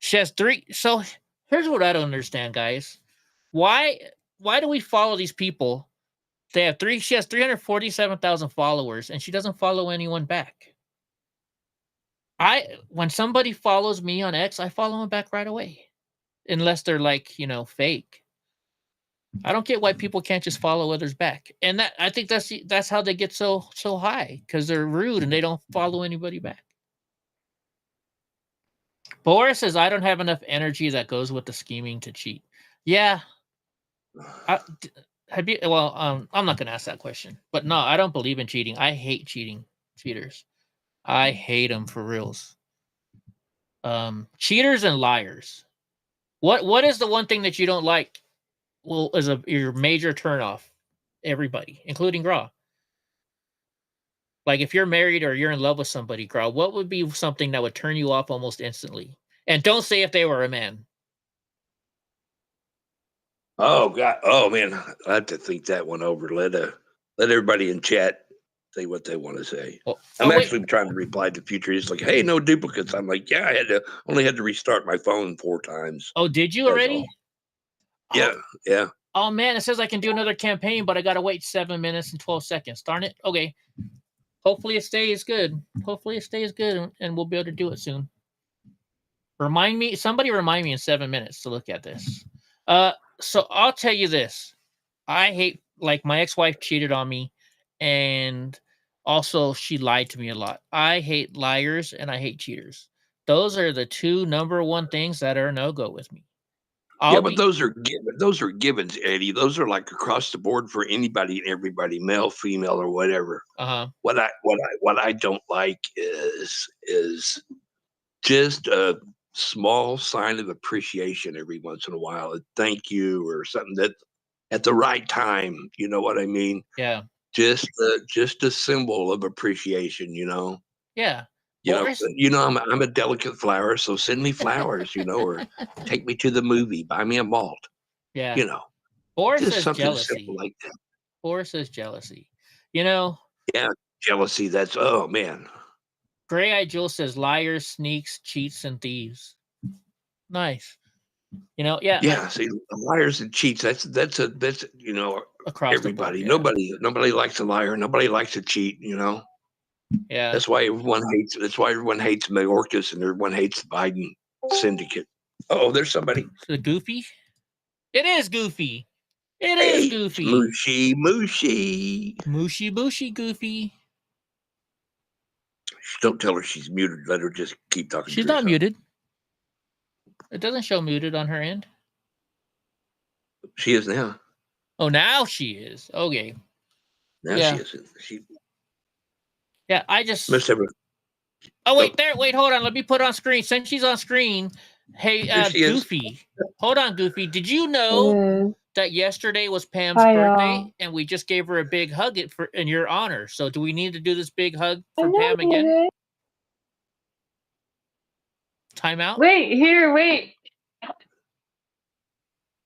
She has 3. So here's what I don't understand, guys. Why do we follow these people? She has 347,000 followers, and she doesn't follow anyone back. When somebody follows me on X, I follow them back right away. Unless they're like, fake. I don't get why people can't just follow others back. And I think that's how they get so high, because they're rude and they don't follow anybody back. Boris says, I don't have enough energy that goes with the scheming to cheat. Yeah. I'm not gonna ask that question. But no, I don't believe in cheating. I hate cheaters. I hate them for reals. Cheaters and liars. What is the one thing that you don't like? Well, is your major turnoff? Everybody, including Gra. Like if you're married or you're in love with somebody, Gra, what would be something that would turn you off almost instantly? And don't say if they were a man. Oh God! Oh man, I have to think that one over. Let everybody in chat say what they want to say. I'm actually trying to reply to Future. He's like, "Hey, no duplicates." I'm like, "Yeah, I only had to restart my phone 4 times." Oh, did you already? Yeah, yeah. Oh man, it says I can do another campaign, but I gotta wait 7 minutes and 12 seconds. Darn it. Okay. Hopefully it stays good. And we'll be able to do it soon. Somebody remind me in 7 minutes to look at this. So I'll tell you this. I hate, like, my ex-wife cheated on me, and also she lied to me a lot. I hate liars and I hate cheaters. Those are the 2 number 1 things that are a no-go with me. But those are givens, Eddie. Those are like across the board for anybody and everybody, male, female, or whatever. What I don't like is just a small sign of appreciation every once in a while. A thank you or something that at the right time. You know what I mean? Yeah. Just a symbol of appreciation. Yeah. I'm a delicate flower, so send me flowers, or take me to the movie, buy me a malt. Yeah. Just says something jealousy. simple like that. Or says jealousy. Yeah, jealousy. That's, oh man. Gray Eye Jewel says liars, sneaks, cheats, and thieves. Nice. Yeah. Yeah, see, liars and cheats. That's across everybody. the board, Nobody likes a liar. Nobody likes a cheat. Yeah. That's why everyone hates Mayorkas and everyone hates the Biden syndicate. Oh, there's somebody. The Goofy? It is Goofy. It is Goofy. Mushy. Mushy Goofy. Don't tell her she's muted. Let her just keep talking. She's not muted. It doesn't show muted on her end. She is now. Oh, now she is. Okay. Now she isn't. Yeah, I just must have. Oh wait, wait, hold on. Let me put on screen. Since she's on screen, hey, Goofy. Hold on, Goofy. Did you know that yesterday was Pam's birthday, and we just gave her a big hug in your honor? So, do we need to do this big hug for Pam again? Time out. Wait. I'm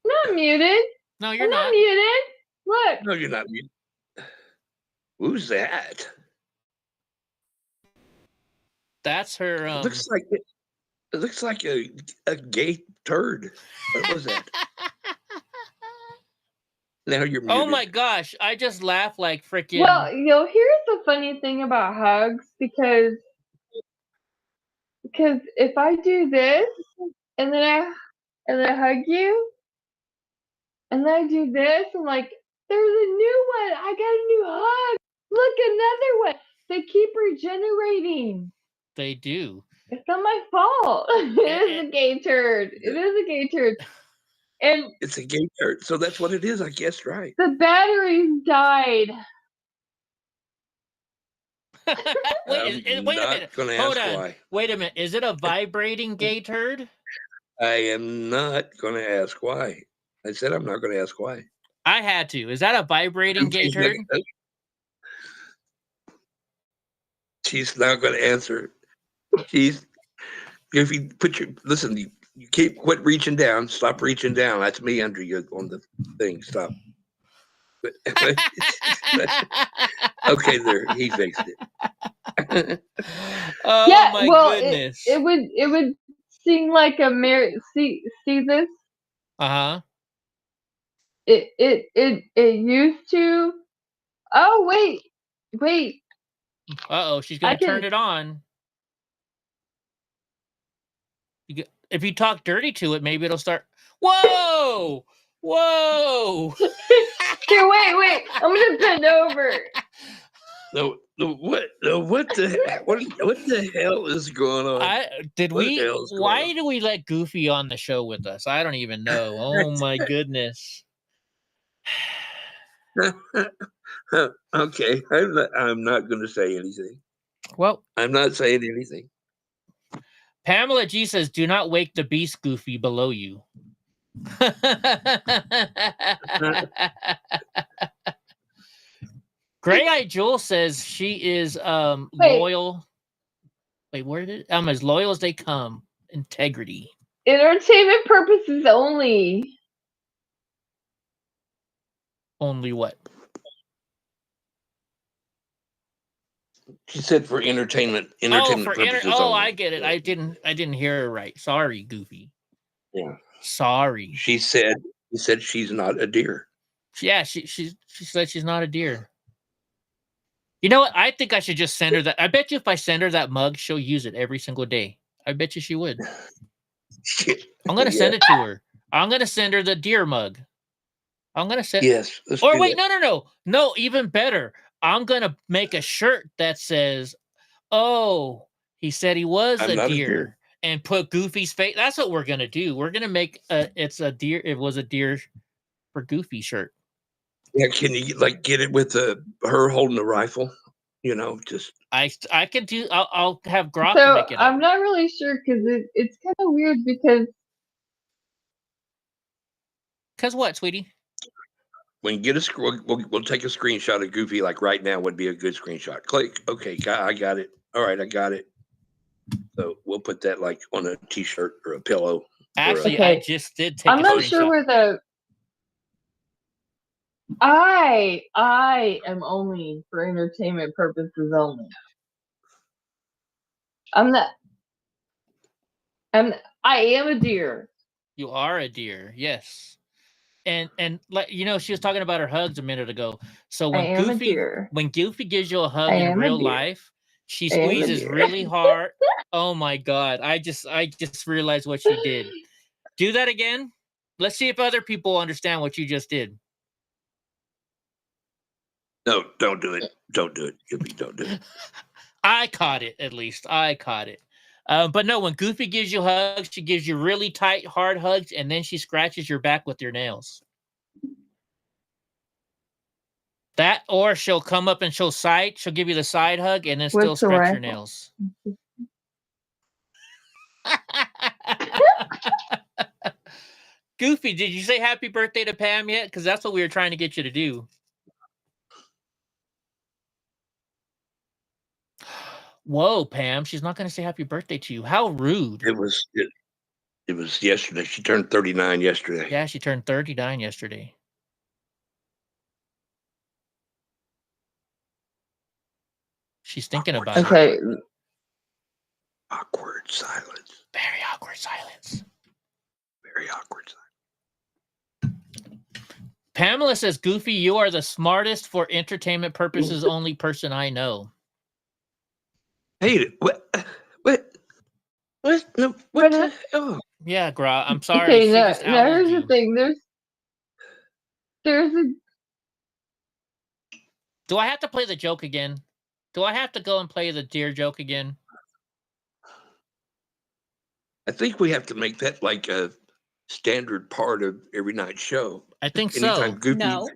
not muted. No, you're not muted. Look. No, you're not muted. Who's that? That's her. It looks like a gay turd. What was that? Now you're muted. Oh my gosh! I just laughed like freaking. Well, here's the funny thing about hugs because if I do this and then I hug you and then I do this, I'm like, there's a new one. I got a new hug. Look, another one. They keep regenerating. They do. It's not my fault. It is a gay turd. And it's a gay turd. So that's what it is, I guess, right? The batteries died. Wait a minute. Hold on. Why. Wait a minute. Is it a vibrating gay turd? I am not going to ask why. I said I'm not going to ask why. I had to. Is that a vibrating gay turd? She's not going to answer. If you listen, you quit reaching down. Stop reaching down. That's me under you on the thing. Stop. Okay, there. He fixed it. Oh yeah, my goodness! It would seem like a marriage. See this? It used to. Oh wait. She's gonna turn it on. If you talk dirty to it, maybe it'll start. Whoa! Here, wait. I'm gonna bend over. No, what the hell is going on? Why do we let Goofy on the show with us? I don't even know. Oh my goodness. Okay, I'm not going to say anything. Well, I'm not saying anything. Pamela G says, "Do not wake the beast, Goofy, below you." Gray Eye Jewel says she is loyal. Wait, where did it? As loyal as they come. Integrity. Entertainment purposes only. Only what? She said for entertainment purposes only. I get it. I didn't hear her right. Sorry, Goofy. Yeah. Sorry. She said she's not a deer. Yeah, she said she's not a deer. You know what? I think I should just send her that. I bet you if I send her that mug, she'll use it every single day. I bet you she would. I'm gonna send it to her. I'm gonna send her the deer mug. I'm gonna send. Yes. Or wait, no. Even better. I'm gonna make a shirt that says, "Oh, he said he was I'm a not deer," and put Goofy's face. That's what we're gonna do. We're gonna make it's a deer. It was a deer for Goofy shirt. Yeah, can you get it with her holding the rifle? Just I can do. I'll have Grok So make it. I'm not really sure because it's kind of weird because. Because what, sweetie? When you get we'll take a screenshot of Goofy right now would be a good screenshot. Click. Okay, I got it. All right, I got it. So we'll put that on a t-shirt or a pillow. Actually, I just did take. I'm not sure where the. I am only for entertainment purposes only. I am a deer. You are a deer, yes. And she was talking about her hugs a minute ago. So when Goofy gives you a hug in real life, she squeezes really hard. Oh my God. I just realized what she did. Do that again. Let's see if other people understand what you just did. No, don't do it. Don't do it, Goofy. Don't do it. I caught it, at least. I caught it. But no, when Goofy gives you hugs, she gives you really tight, hard hugs, and then she scratches your back with your nails. That, or she'll come up and she'll give you the side hug, and then still scratch your nails. Goofy, did you say happy birthday to Pam yet? Because that's what we were trying to get you to do. Whoa, Pam, she's not going to say happy birthday to you. How rude. It was yesterday. She turned 39 yesterday. Yeah, she turned 39 yesterday. She's thinking about it. Okay. Awkward silence. Very awkward silence. Very awkward silence. Pamela says, Goofy, you are the smartest for entertainment purposes only person I know. Hey, what? No, what the hell? Yeah, Gra, I'm sorry. Okay, now here's the thing. There's a. Do I have to play the joke again? Do I have to go and play the deer joke again? I think we have to make that a standard part of every night's show. I think Anytime so. Goofy, No.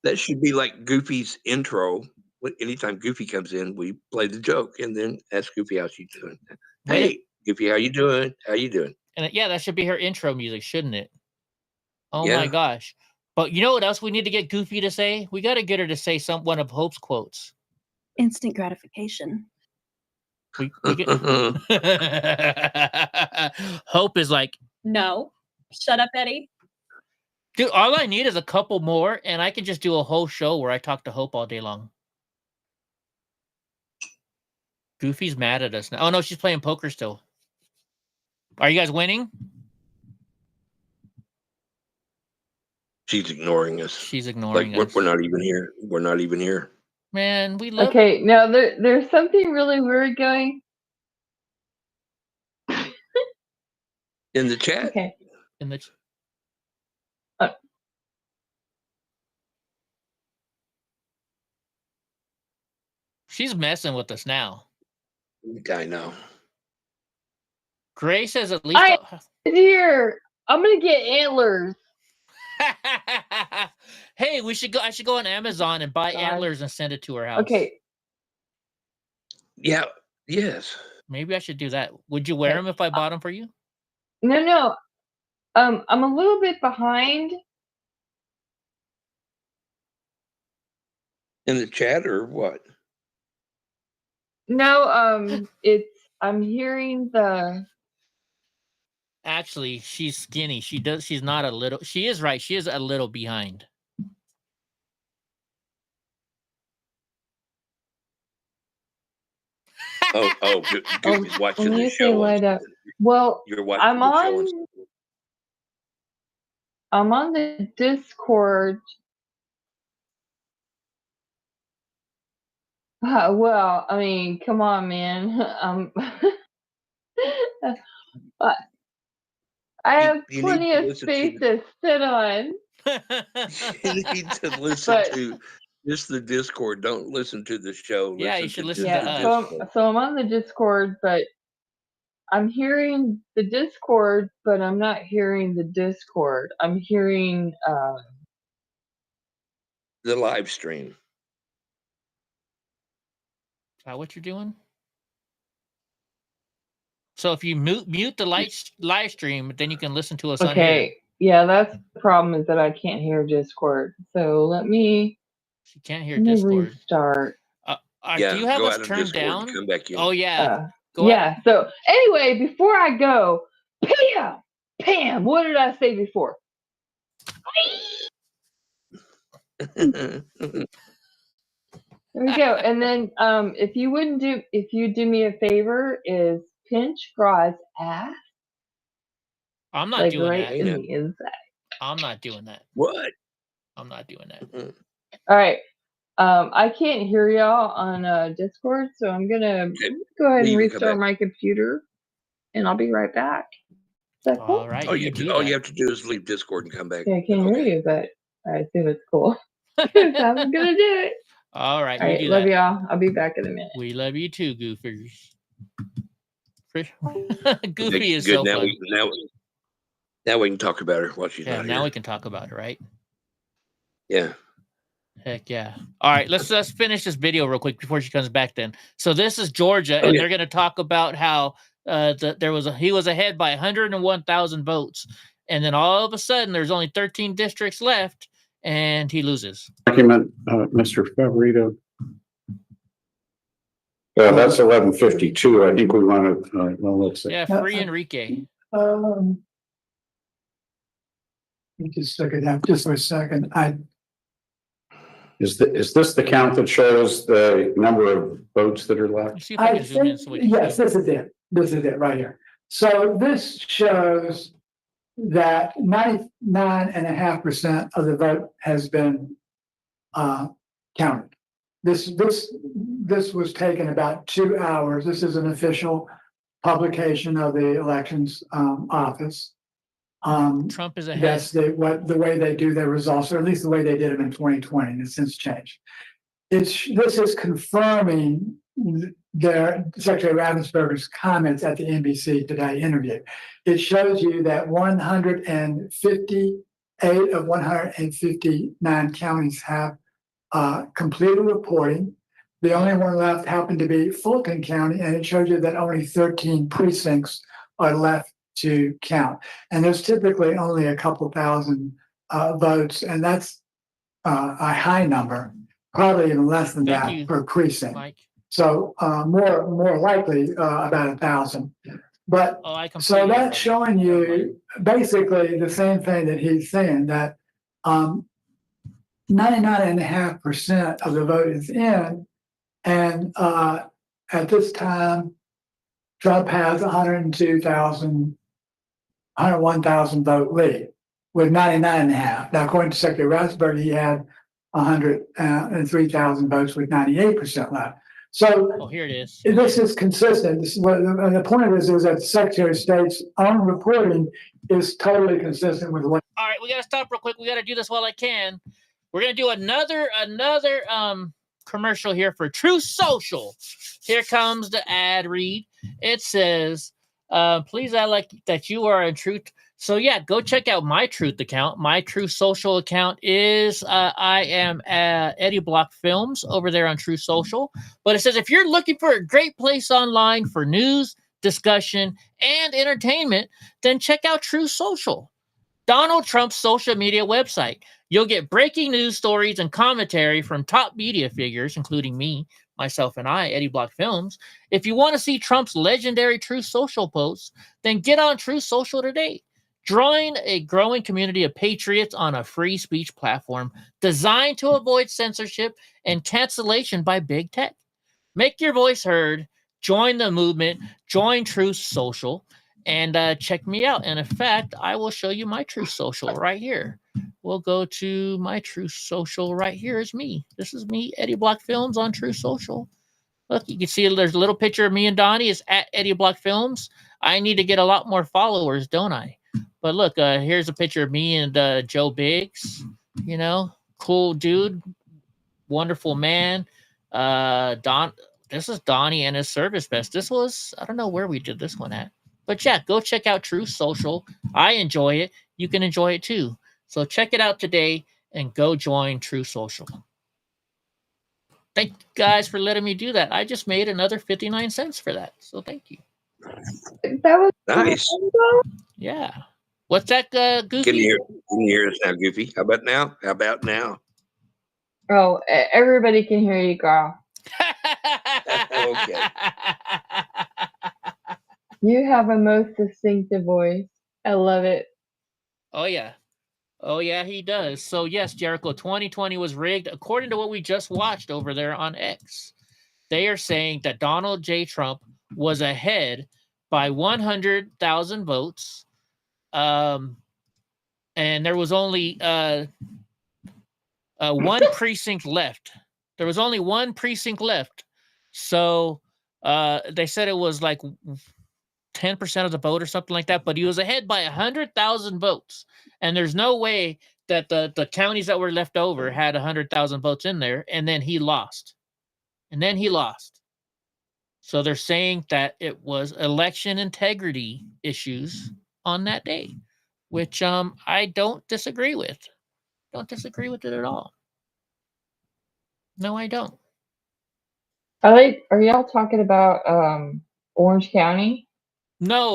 That should be like Goofy's intro. Anytime Goofy comes in, we play the joke and then ask Goofy how she's doing. Hey, Goofy, how you doing? How you doing? And yeah, that should be her intro music, shouldn't it? Oh Yeah. my gosh. But you know what else we need to get Goofy to say? We got to get her to say one of Hope's quotes. Instant gratification. We get... Hope is like, no. Shut up, Eddie. Dude, all I need is a couple more, and I can just do a whole show where I talk to Hope all day long. Goofy's mad at us now. Oh, no, she's playing poker still. Are you guys winning? She's ignoring us. She's ignoring us. We're not even here. We're not even here. Man, we love. Okay, now there's something really weird going. In the chat. Okay. In the. She's messing with us now. I know. Gray says at least. Here, I'm gonna get antlers. Hey, we should go. I should go on Amazon and buy antlers and send it to her house. Okay. Yeah. Yes. Maybe I should do that. Would you wear them if I bought them for you? No. I'm a little bit behind. In the chat or what? No, I'm hearing the. Actually, she's skinny. She's not a little. She is right. She is a little behind. Goofy's watching When the you show. say light up, well, You're watching I'm the show. on. I'm on the Discord. Well, I mean, come on, man. I have You plenty need to of listen space to sit on. You need to listen to just the Discord. Don't listen to the show. Yeah, you should listen just to the us. Discord. So I'm on the Discord, but I'm hearing the Discord, but I'm not hearing the Discord. I'm hearing The live stream. Is that what you're doing? So if you mute the live stream, then you can listen to us on here. okay. Yeah, that's the problem is that I can't hear Discord. So let me She can't hear Discord. restart. Do you have go us out of turned Discord and down? come back in. Oh yeah. Yeah. So anyway, before I go, Pam, what did I say before? There we go. And then if you do me a favor, is pinch Graw's ass. I'm not like doing right that. in the inside. I'm not doing that. What? I'm not doing that. All right. I can't hear y'all on Discord, so I'm gonna go ahead and You can come restart back. my computer, and I'll be right back. Is that cool? All right. All you have to do is leave Discord and come back. Yeah, I can't hear you, but I assume it's cool. I'm gonna do it. All right. All right, you do love that. y'all. I'll be back in a minute. We love you too, Goofers. Goofy Okay, is good. so Now fun. now we can talk about her while she's Yeah, not now here. we can talk about it, right? Yeah. Heck yeah. All right, let's finish this video real quick before she comes back then. So this is Georgia, and they're going to talk about how he was ahead by 101,000 votes. And then all of a sudden, there's only 13 districts left, and he loses. Document, Mr. Favorito. That's 11:52. I think we want to, well, let's see. Yeah, free Enrique. Let me just look it up just for a second. Is this the count that shows the number of votes that are left? See if I can zoom in so we can Yes, see. this is it. This is it right here. So this shows that 99.5% of the vote has been counted. This was taken about 2 hours. This is an official publication of the elections office. Trump is ahead. That's the way they do their results, or at least the way they did them in 2020, and it's since changed. This is confirming their Secretary Ravensburger's comments at the NBC Today interview. It shows you that 158 of 159 counties have completed reporting. The only one left happened to be Fulton County, and it shows you that only 13 precincts are left to count. And there's typically only a couple thousand votes, and that's a high number, probably even less than that per precinct. Mike. So more likely about 1,000. But so that's showing you basically the same thing that he's saying, that 99.5% of the vote is in, and at this time, Trump has 101,000 vote lead with 99.5. Now, according to Secretary Ravensburger, he had 103,000 votes with 98% left. So here it is. This is consistent. This is and the point of this is that the Secretary of State's own reporting is totally consistent with what. All right, we got to stop real quick. We got to do this while I can. We're going to do another commercial here for Truth Social. Here comes the ad read. It says, please act like that you are a Truth So yeah, go check out my Truth account. My Truth Social account is I am Eddie Block Films over there on Truth Social. But it says if you're looking for a great place online for news, discussion, and entertainment, then check out Truth Social, Donald Trump's social media website. You'll get breaking news stories and commentary from top media figures, including me, myself, and I, Eddie Block Films. If you want to see Trump's legendary Truth Social posts, then get on Truth Social today. Join a growing community of patriots on a free speech platform designed to avoid censorship and cancellation by big tech. Make your voice heard. Join the movement. Join Truth Social. And check me out. And in fact, I will show you my Truth Social right here. We'll go to my Truth Social right here is me. This is me, Eddie Block Films on Truth Social. Look, you can see there's a little picture of me and Donnie. It's at Eddie Block Films. I need to get a lot more followers, don't I? But look, here's a picture of me and Joe Biggs. You know, cool dude, wonderful man. This is Donnie and his service best. This was, I don't know where we did this one at. But yeah, go check out Truth Social. I enjoy it. You can enjoy it too. So check it out today and go join Truth Social. Thank you guys for letting me do that. I just made another 59 cents for that. So thank you. That was Nice. Yeah. What's that, Goofy? Can you hear us now, Goofy? How about now? How about now? Oh, everybody can hear you, girl. Okay. You have a most distinctive voice. I love it. Oh, yeah. Oh, yeah, he does. So, yes, Jericho, 2020 was rigged. According to what we just watched over there on X, they are saying that Donald J. Trump was ahead by 100,000 votes. And there was only one precinct left. There was only one precinct left. So they said it was like 10% of the vote or something like that, but he was ahead by 100,000 votes. And there's no way that the counties that were left over had 100,000 votes in there, and then he lost. So they're saying that it was election integrity issues on that day, which I don't disagree with. Don't disagree with it at all. No, I don't. Are y'all talking about Orange County? No.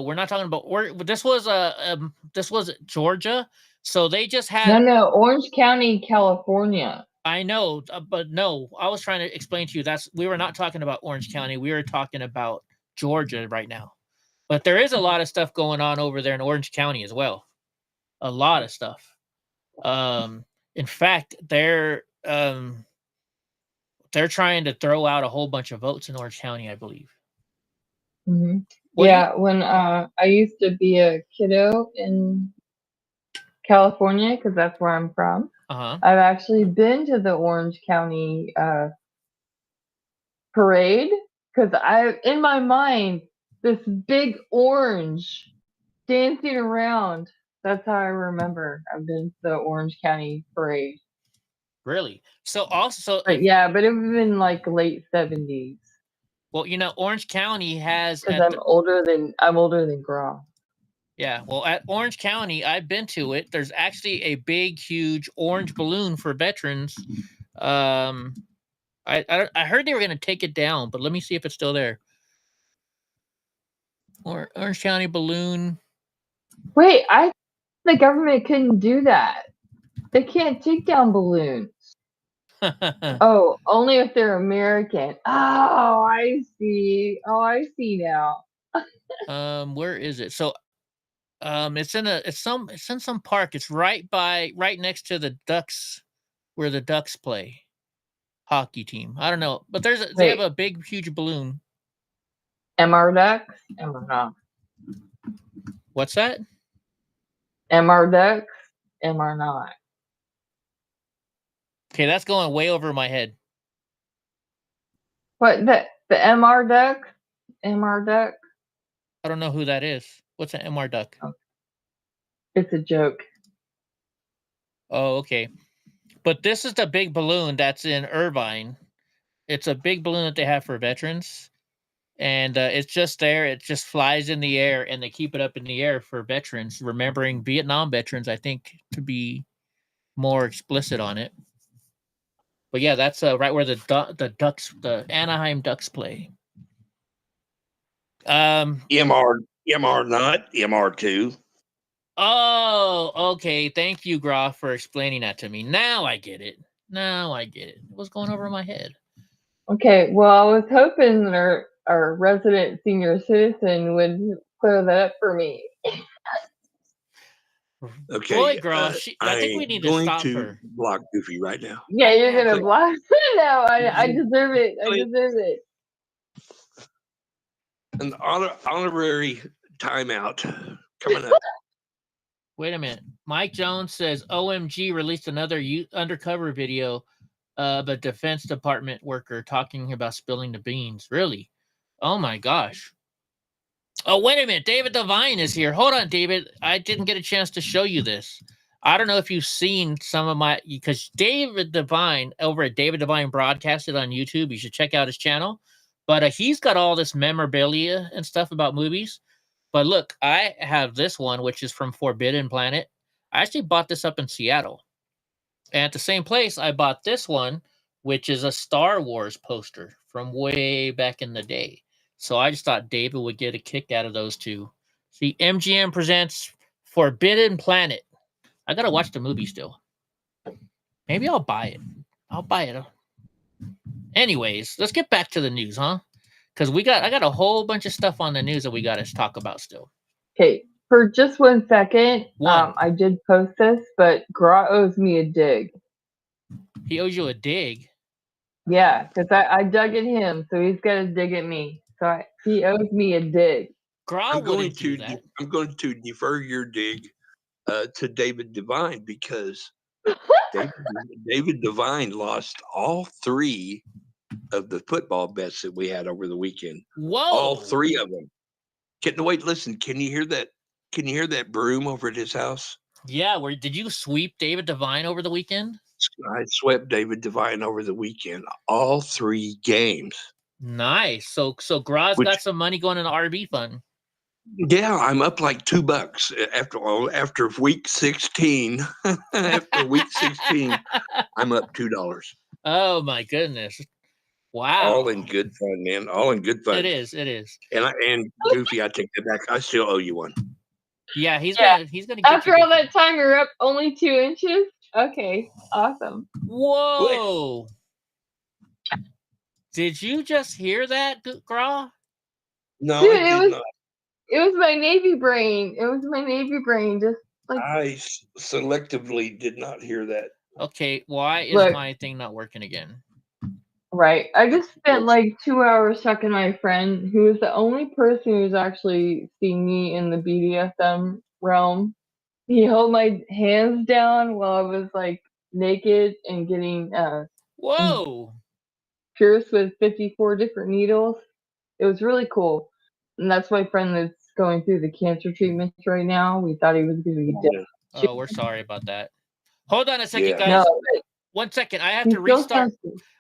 We're not talking about. This was Georgia, so they just had. No, Orange County, California. I know, but no, I was trying to explain to you we were not talking about Orange County. We were talking about Georgia right now. But there is a lot of stuff going on over there in Orange County as well. A lot of stuff. In fact, they're trying to throw out a whole bunch of votes in Orange County, I believe. Mm-hmm. Yeah, when I used to be a kiddo in California, because that's where I'm from. Uh-huh. I've actually been to the Orange County parade, because in my mind, this big orange dancing around. That's how I remember. I've been to the Orange County parade. Really? So also, but it was in like late 70s. Well, Orange County has. Because I'm older than Grom. Yeah, well, at Orange County, I've been to it. There's actually a big, huge orange balloon for veterans. I heard they were going to take it down, but let me see if it's still there. Orange County balloon. Wait, the government couldn't do that. They can't take down balloons. Oh, only if they're American. Oh, I see. Oh, I see now. Where is it? So, it's in some park. It's right next to the Ducks, where the Ducks play hockey team. I don't know, but they have a big, huge balloon. MR Ducks? MR not. What's that? MR Ducks? MR not. Okay, that's going way over my head. What, the MR Ducks? MR Duck? I don't know who that is. What's an MR Duck? Oh. It's a joke. Oh, okay. But this is the big balloon that's in Irvine. It's a big balloon that they have for veterans. And it's just there. It just flies in the air, and they keep it up in the air for veterans, remembering Vietnam veterans, I think, to be more explicit on it. But yeah, that's right where the Anaheim Ducks play. MR not MR2. Oh, okay. Thank you, Groff, for explaining that to me. Now I get it. It was going over my head. Okay, well, I was hoping that our resident senior citizen would clear that up for me. Okay. Boy, Groff, I think we need to stop to her. block Goofy right now. Yeah, you're gonna block now. I deserve it. I deserve it. An honorary timeout coming up. Wait a minute. Mike Jones says OMG released another undercover video of a Defense Department worker talking about spilling the beans. Really? Oh my gosh. Oh, wait a minute. David Devine is here. Hold on, David. I didn't get a chance to show you this. I don't know if you've seen some of my, because David Devine over at David Devine Broadcasted on YouTube. You should check out his channel. But he's got all this memorabilia and stuff about movies. But look, I have this one, which is from Forbidden Planet. I actually bought this up in Seattle. And at the same place, I bought this one, which is a Star Wars poster from way back in the day. So I just thought David would get a kick out of those two. See, MGM presents Forbidden Planet. I got to watch the movie still. Maybe I'll buy it. I'll buy it. Anyways, let's get back to the news, huh? Because I got a whole bunch of stuff on the news that we got to talk about still. Okay, for just 1 second, I did post this, but Gra owes me a dig. He owes you a dig? Yeah, because I dug at him, so he's got to dig at me. So he owes me a dig. I'm going to defer your dig to David Devine because David Devine lost all 3 of the football bets that we had over the weekend. Whoa! All 3 of them. Listen, can you hear that? Can you hear that broom over at his house? Yeah, did you sweep David Devine over the weekend? I swept David Devine over the weekend. All 3 games. Nice. So Gra's got some money going in the RB fund. Yeah, I'm up like $2 after week 16. After week 16, I'm up $2. Oh my goodness! Wow. All in good fun, man. All in good fun. It is. And Goofy, I take that back. I still owe you one. Yeah, he's gonna get After all that time, you're up only 2 inches. Okay, awesome. Whoa! Did you just hear that, Gra? No, dude, I did not. It was my Navy brain. Just like I selectively did not hear that. Okay, why is my thing not working again? Right. I just spent like 2 hours talking to my friend who is the only person who's actually seen me in the BDSM realm. He held my hands down while I was like naked and getting whoa pierced with 54 different needles. It was really cool. And that's my friend that's going through the cancer treatments right now. We thought he was going to be dead. Oh, we're sorry about that. Hold on a second, guys. No, 1 second. I have to restart.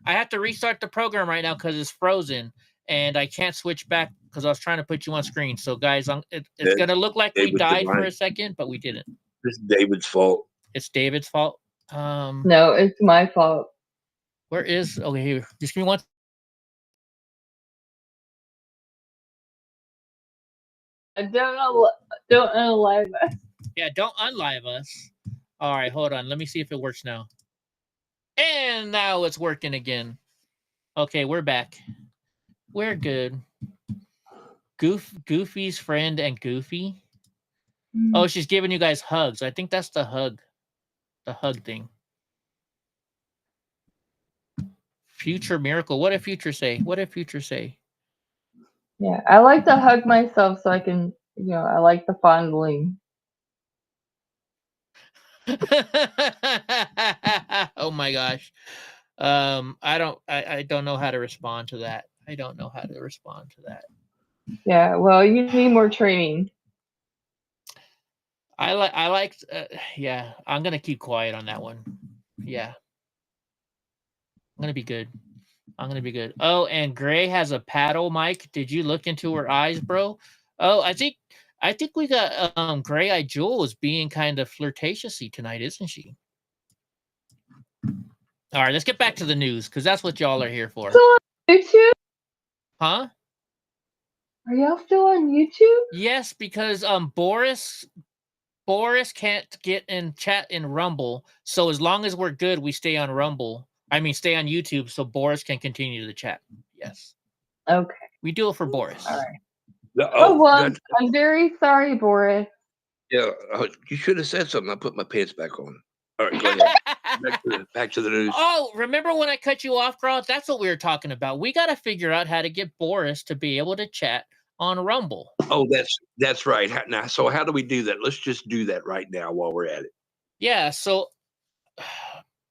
I have to restart the program right now because it's frozen, and I can't switch back because I was trying to put you on screen. So, guys, it's gonna look like we died for a second, but we didn't. It's David's fault. It's David's fault. No, it's my fault. Where is? Okay, here. Just give me one. Don't unalive us. Yeah, don't unlive us. All right, hold on. Let me see if it works now. And now it's working again. Okay, we're back. We're good. Goofy's friend and Goofy. Oh, she's giving you guys hugs. I think that's the hug thing. Future miracle. What did Future say? Yeah, I like to hug myself so I can, I like the fondling. Oh my gosh. I don't know how to respond to that. Yeah, well, you need more training. Yeah, I'm going to keep quiet on that one. Yeah. I'm going to be good. I'm gonna be good. Oh, and Gray has a paddle mic. Did you look into her eyes, bro? Oh, I think we got Gray Eye Jewel is being kind of flirtatiously tonight, isn't she? All right, let's get back to the news because that's what y'all are here for. Still on YouTube? Huh? Are y'all still on YouTube? Yes, because Boris can't get in chat in Rumble. So as long as we're good, we stay on Rumble. I mean, stay on YouTube so Boris can continue the chat. Yes. Okay. We do it for Boris. All right. Well, I'm very sorry, Boris. Yeah, you should have said something. I put my pants back on. All right, go ahead. back to the news. Oh, remember when I cut you off, Carl? That's what we were talking about. We got to figure out how to get Boris to be able to chat on Rumble. Oh, that's right. Now, so how do we do that? Let's just do that right now while we're at it. Yeah, so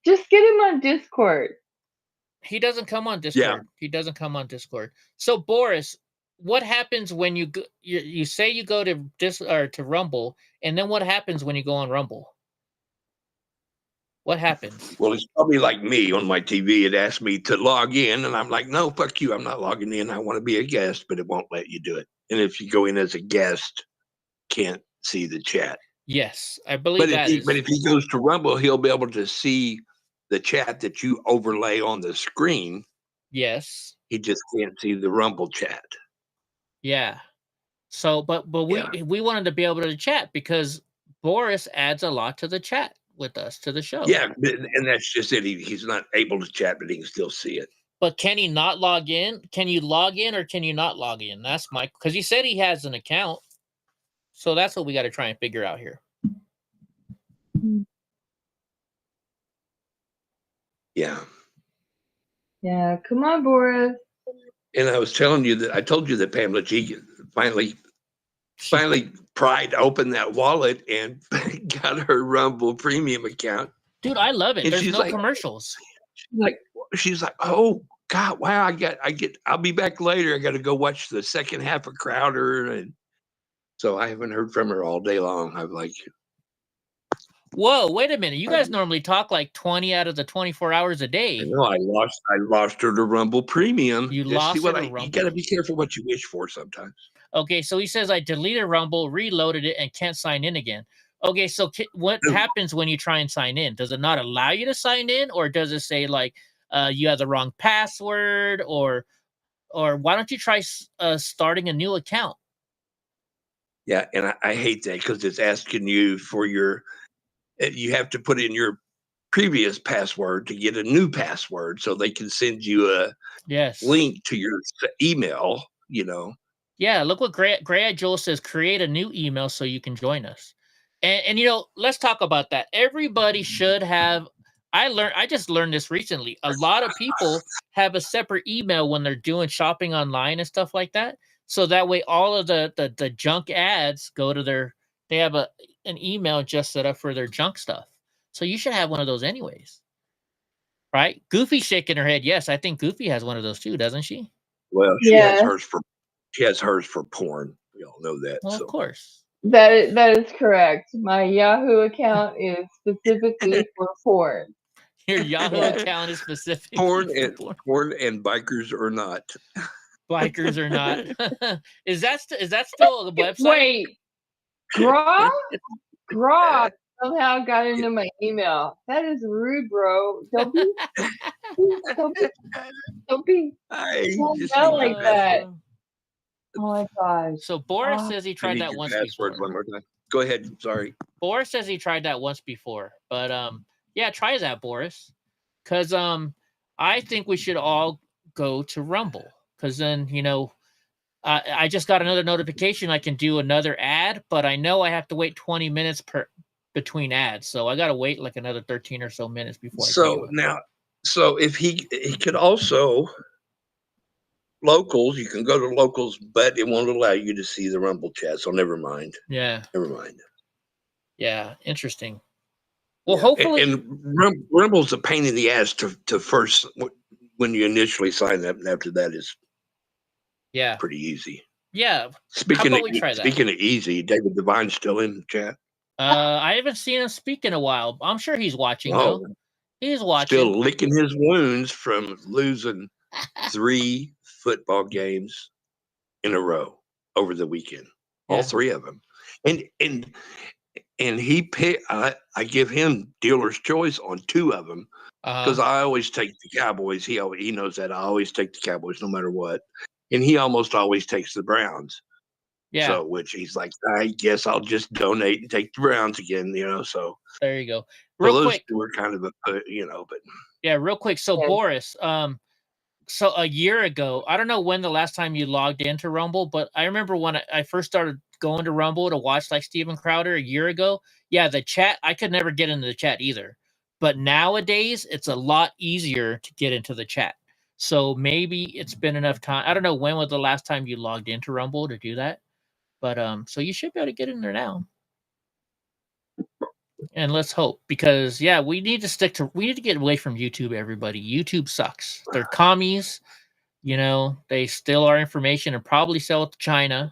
just get him on Discord. He doesn't come on Discord. Yeah. He doesn't come on Discord. So Boris, what happens when you say you go to Rumble, and then what happens when you go on Rumble? What happens? Well, it's probably like me on my TV. It asked me to log in, and I'm like, no, fuck you. I'm not logging in. I want to be a guest, but it won't let you do it. And if you go in as a guest, can't see the chat. Yes, I believe But if he goes to Rumble, he'll be able to see the chat that you overlay on the screen. Yes. He just can't see the Rumble chat. Yeah. So, but we wanted to be able to chat because Boris adds a lot to the chat with us to the show. Yeah, and that's just it. He's not able to chat, but he can still see it. But can he not log in? Can you log in or can you not log in? That's my, because he said he has an account. So that's what we got to try and figure out here. Yeah. Yeah, come on, Boris. And I was telling you that I told you that Pamela G finally pried open that wallet and got her Rumble premium account. Dude, I love it. And There's no commercials. She's like, oh God, wow, I'll be back later. I got to go watch the second half of Crowder. And so I haven't heard from her all day long. I'm like, whoa, wait a minute. You guys normally talk like 20 out of the 24 hours a day. No, I lost her to Rumble Premium. You lost her to Rumble. You got to be careful what you wish for sometimes. Okay, so he says, I deleted Rumble, reloaded it, and can't sign in again. Okay, so what happens when you try and sign in? Does it not allow you to sign in? Or does it say, like, you have the wrong password? Or why don't you try starting a new account? Yeah, and I hate that because it's asking you for you have to put in your previous password to get a new password so they can send you a link to your email, you know. Yeah, look what Gray Joel says, create a new email so you can join us. And you know, let's talk about that. Everybody should have, I just learned this recently. A lot of people have a separate email when they're doing shopping online and stuff like that. So that way all of the junk ads go to they have an email just set up for their junk stuff. So you should have one of those anyways. Right? Goofy shaking her head. Yes, I think Goofy has one of those too, doesn't she? Well, she has hers for porn. We all know that. Well, of course. That is correct. My Yahoo account is specifically for porn. Your Yahoo account is specific. Porn and bikers or not. Bikers or not. Is that still a website? Wait. Grok somehow got into my email. That is rude, bro. Don't be like that. Oh my gosh. So Boris says he tried that once before. One more time. Go ahead. Sorry. Boris says he tried that once before. But yeah, try that, Boris. Because I think we should all go to Rumble. Because then, you know, I just got another notification I can do another ad, but I know I have to wait 20 minutes between ads. So I got to wait like another 13 or so minutes before So if he could also locals, you can go to locals, but it won't allow you to see the Rumble chat. So never mind. Yeah. Never mind. Yeah. Interesting. Well, hopefully. And Rumble's a pain in the ass to first when you initially sign up, and after that is pretty easy. Yeah. Speaking of easy, David Devine's still in the chat. I haven't seen him speak in a while. I'm sure he's watching though. He's watching. Still licking his wounds from losing 3 football games in a row over the weekend. All 3 of them. And he picked. I give him dealer's choice on 2 of them because I always take the Cowboys. He knows that I always take the Cowboys no matter what, and he almost always takes the Browns. Yeah. So, which he's like, I guess I'll just donate and take the Browns again. So there you go. Real Real those quick, 2 were kind of but yeah, real quick. So Boris, so a year ago, I don't know when the last time you logged into Rumble, but I remember when I first started going to Rumble to watch like Steven Crowder a year ago. Yeah, the chat, I could never get into the chat either. But nowadays, it's a lot easier to get into the chat. So maybe it's been enough time. I don't know when was the last time you logged into Rumble to do that. But so you should be able to get in there now. And let's hope, because yeah, we need to get away from YouTube, everybody. YouTube sucks. They're commies. They steal our information and probably sell it to China.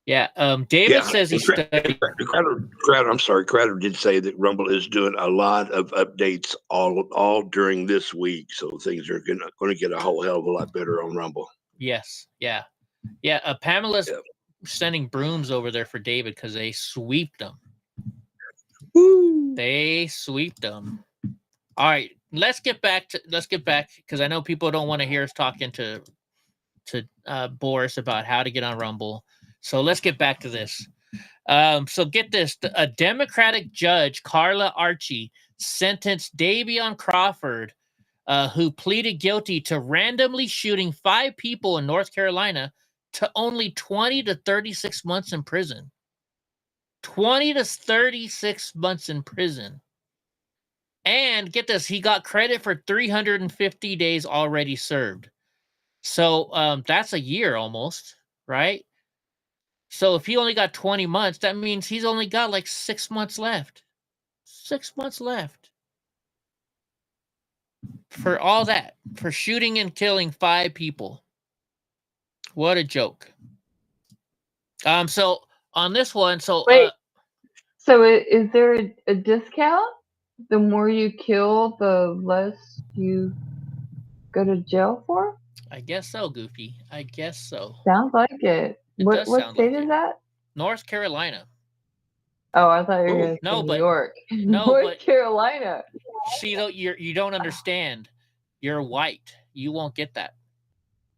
Yeah. David says he's studying. Crowder, I'm sorry. Crowder did say that Rumble is doing a lot of updates all during this week. So things are going to get a whole hell of a lot better on Rumble. Yes. Yeah. Yeah. Pamela's sending brooms over there for David because they sweeped them. They sweeped them. All right. Let's get back because I know people don't want to hear us talking to Boris about how to get on Rumble. So let's get back to this. So get this. A Democratic judge, Carla Archie, sentenced Davion Crawford, who pleaded guilty to randomly shooting 5 people in North Carolina, to only 20 to 36 months in prison. 20 to 36 months in prison. And get this, he got credit for 350 days already served. So that's a year almost, right? So if he only got 20 months, that means he's only got like 6 months left. 6 months left. For all that. For shooting and killing 5 people. What a joke. So on this one, wait. So is there a discount? The more you kill, the less you go to jail for? I guess so, Goofy. I guess so. Sounds like it. What state is that? North Carolina. Oh, I thought you were going to say New York. North Carolina. See, though, you don't understand. You're white. You won't get that.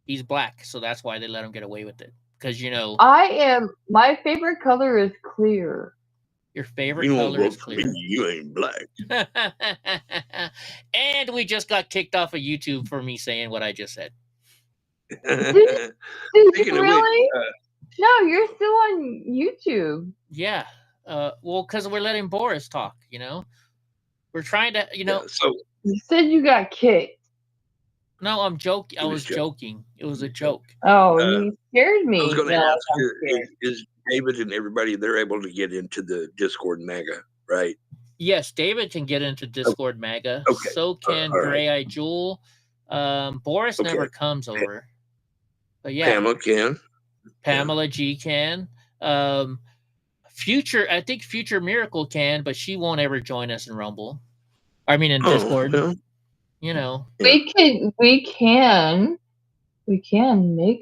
He's black, so that's why they let him get away with it. Because my favorite color is clear. Your favorite color is clear. You ain't black. And we just got kicked off of YouTube for me saying what I just said. Did you really? No, you're still on YouTube. Yeah. Well, because we're letting Boris talk, We're trying to, So you said you got kicked. No, I'm joking. I was joking. It was a joke. Oh, you scared me. I was going to ask you, is David and everybody, they're able to get into the Discord MAGA, right? Yes, David can get into Discord MAGA. Okay. So can Gray Eye Jewel. Boris never comes over. But yeah. Pamela can. Pamela G can. I think Future Miracle can, but she won't ever join us in Rumble. I mean in Discord. Yeah. We can make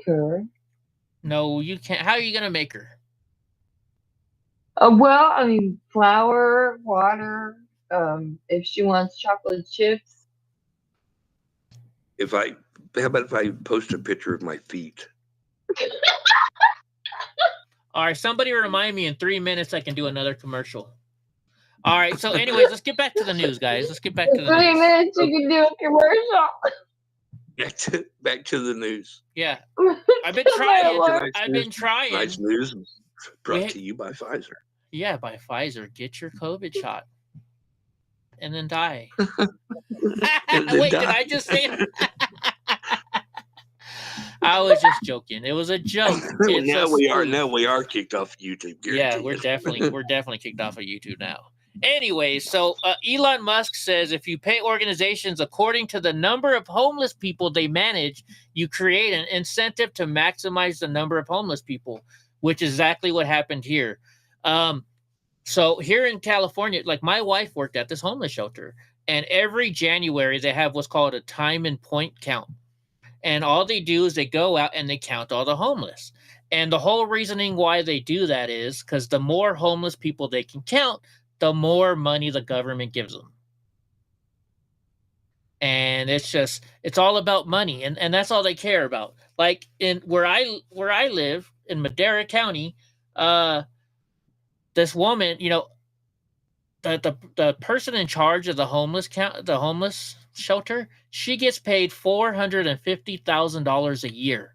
her. No, you can't. How are you gonna make her? Well, I mean, flour, water. If she wants chocolate chips. How about if I post a picture of my feet? All right, somebody remind me in 3 minutes I can do another commercial. All right, so anyways, let's get back to the news, guys. Let's get back to the 3 news. minutes you can do a commercial. Back to the news. Yeah. I've been trying. Nice news brought to you by Pfizer. Yeah, by Pfizer. Get your COVID shot. And then die. Wait, did I just say it? I was just joking. It was a joke. Now we are kicked off YouTube. Yeah, we're definitely kicked off of YouTube now. Anyway, so Elon Musk says if you pay organizations according to the number of homeless people they manage, you create an incentive to maximize the number of homeless people, which is exactly what happened here. So here in California, like my wife worked at this homeless shelter, and every January they have what's called a time and point count. And all they do is they go out and they count all the homeless. And the whole reasoning why they do that is because the more homeless people they can count, the more money the government gives them. And it's all about money. And that's all they care about. Like in where I live in Madera County, this woman, the person in charge of the homeless shelter, she gets paid $450,000 a year.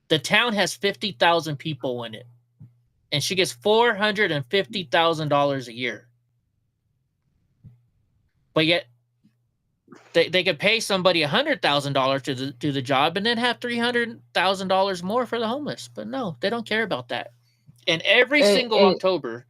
The town has 50,000 people in it, and she gets $450,000 a year. But yet, they could pay somebody $100,000 to do the job, and then have $300,000 more for the homeless. But no, they don't care about that. And every single October,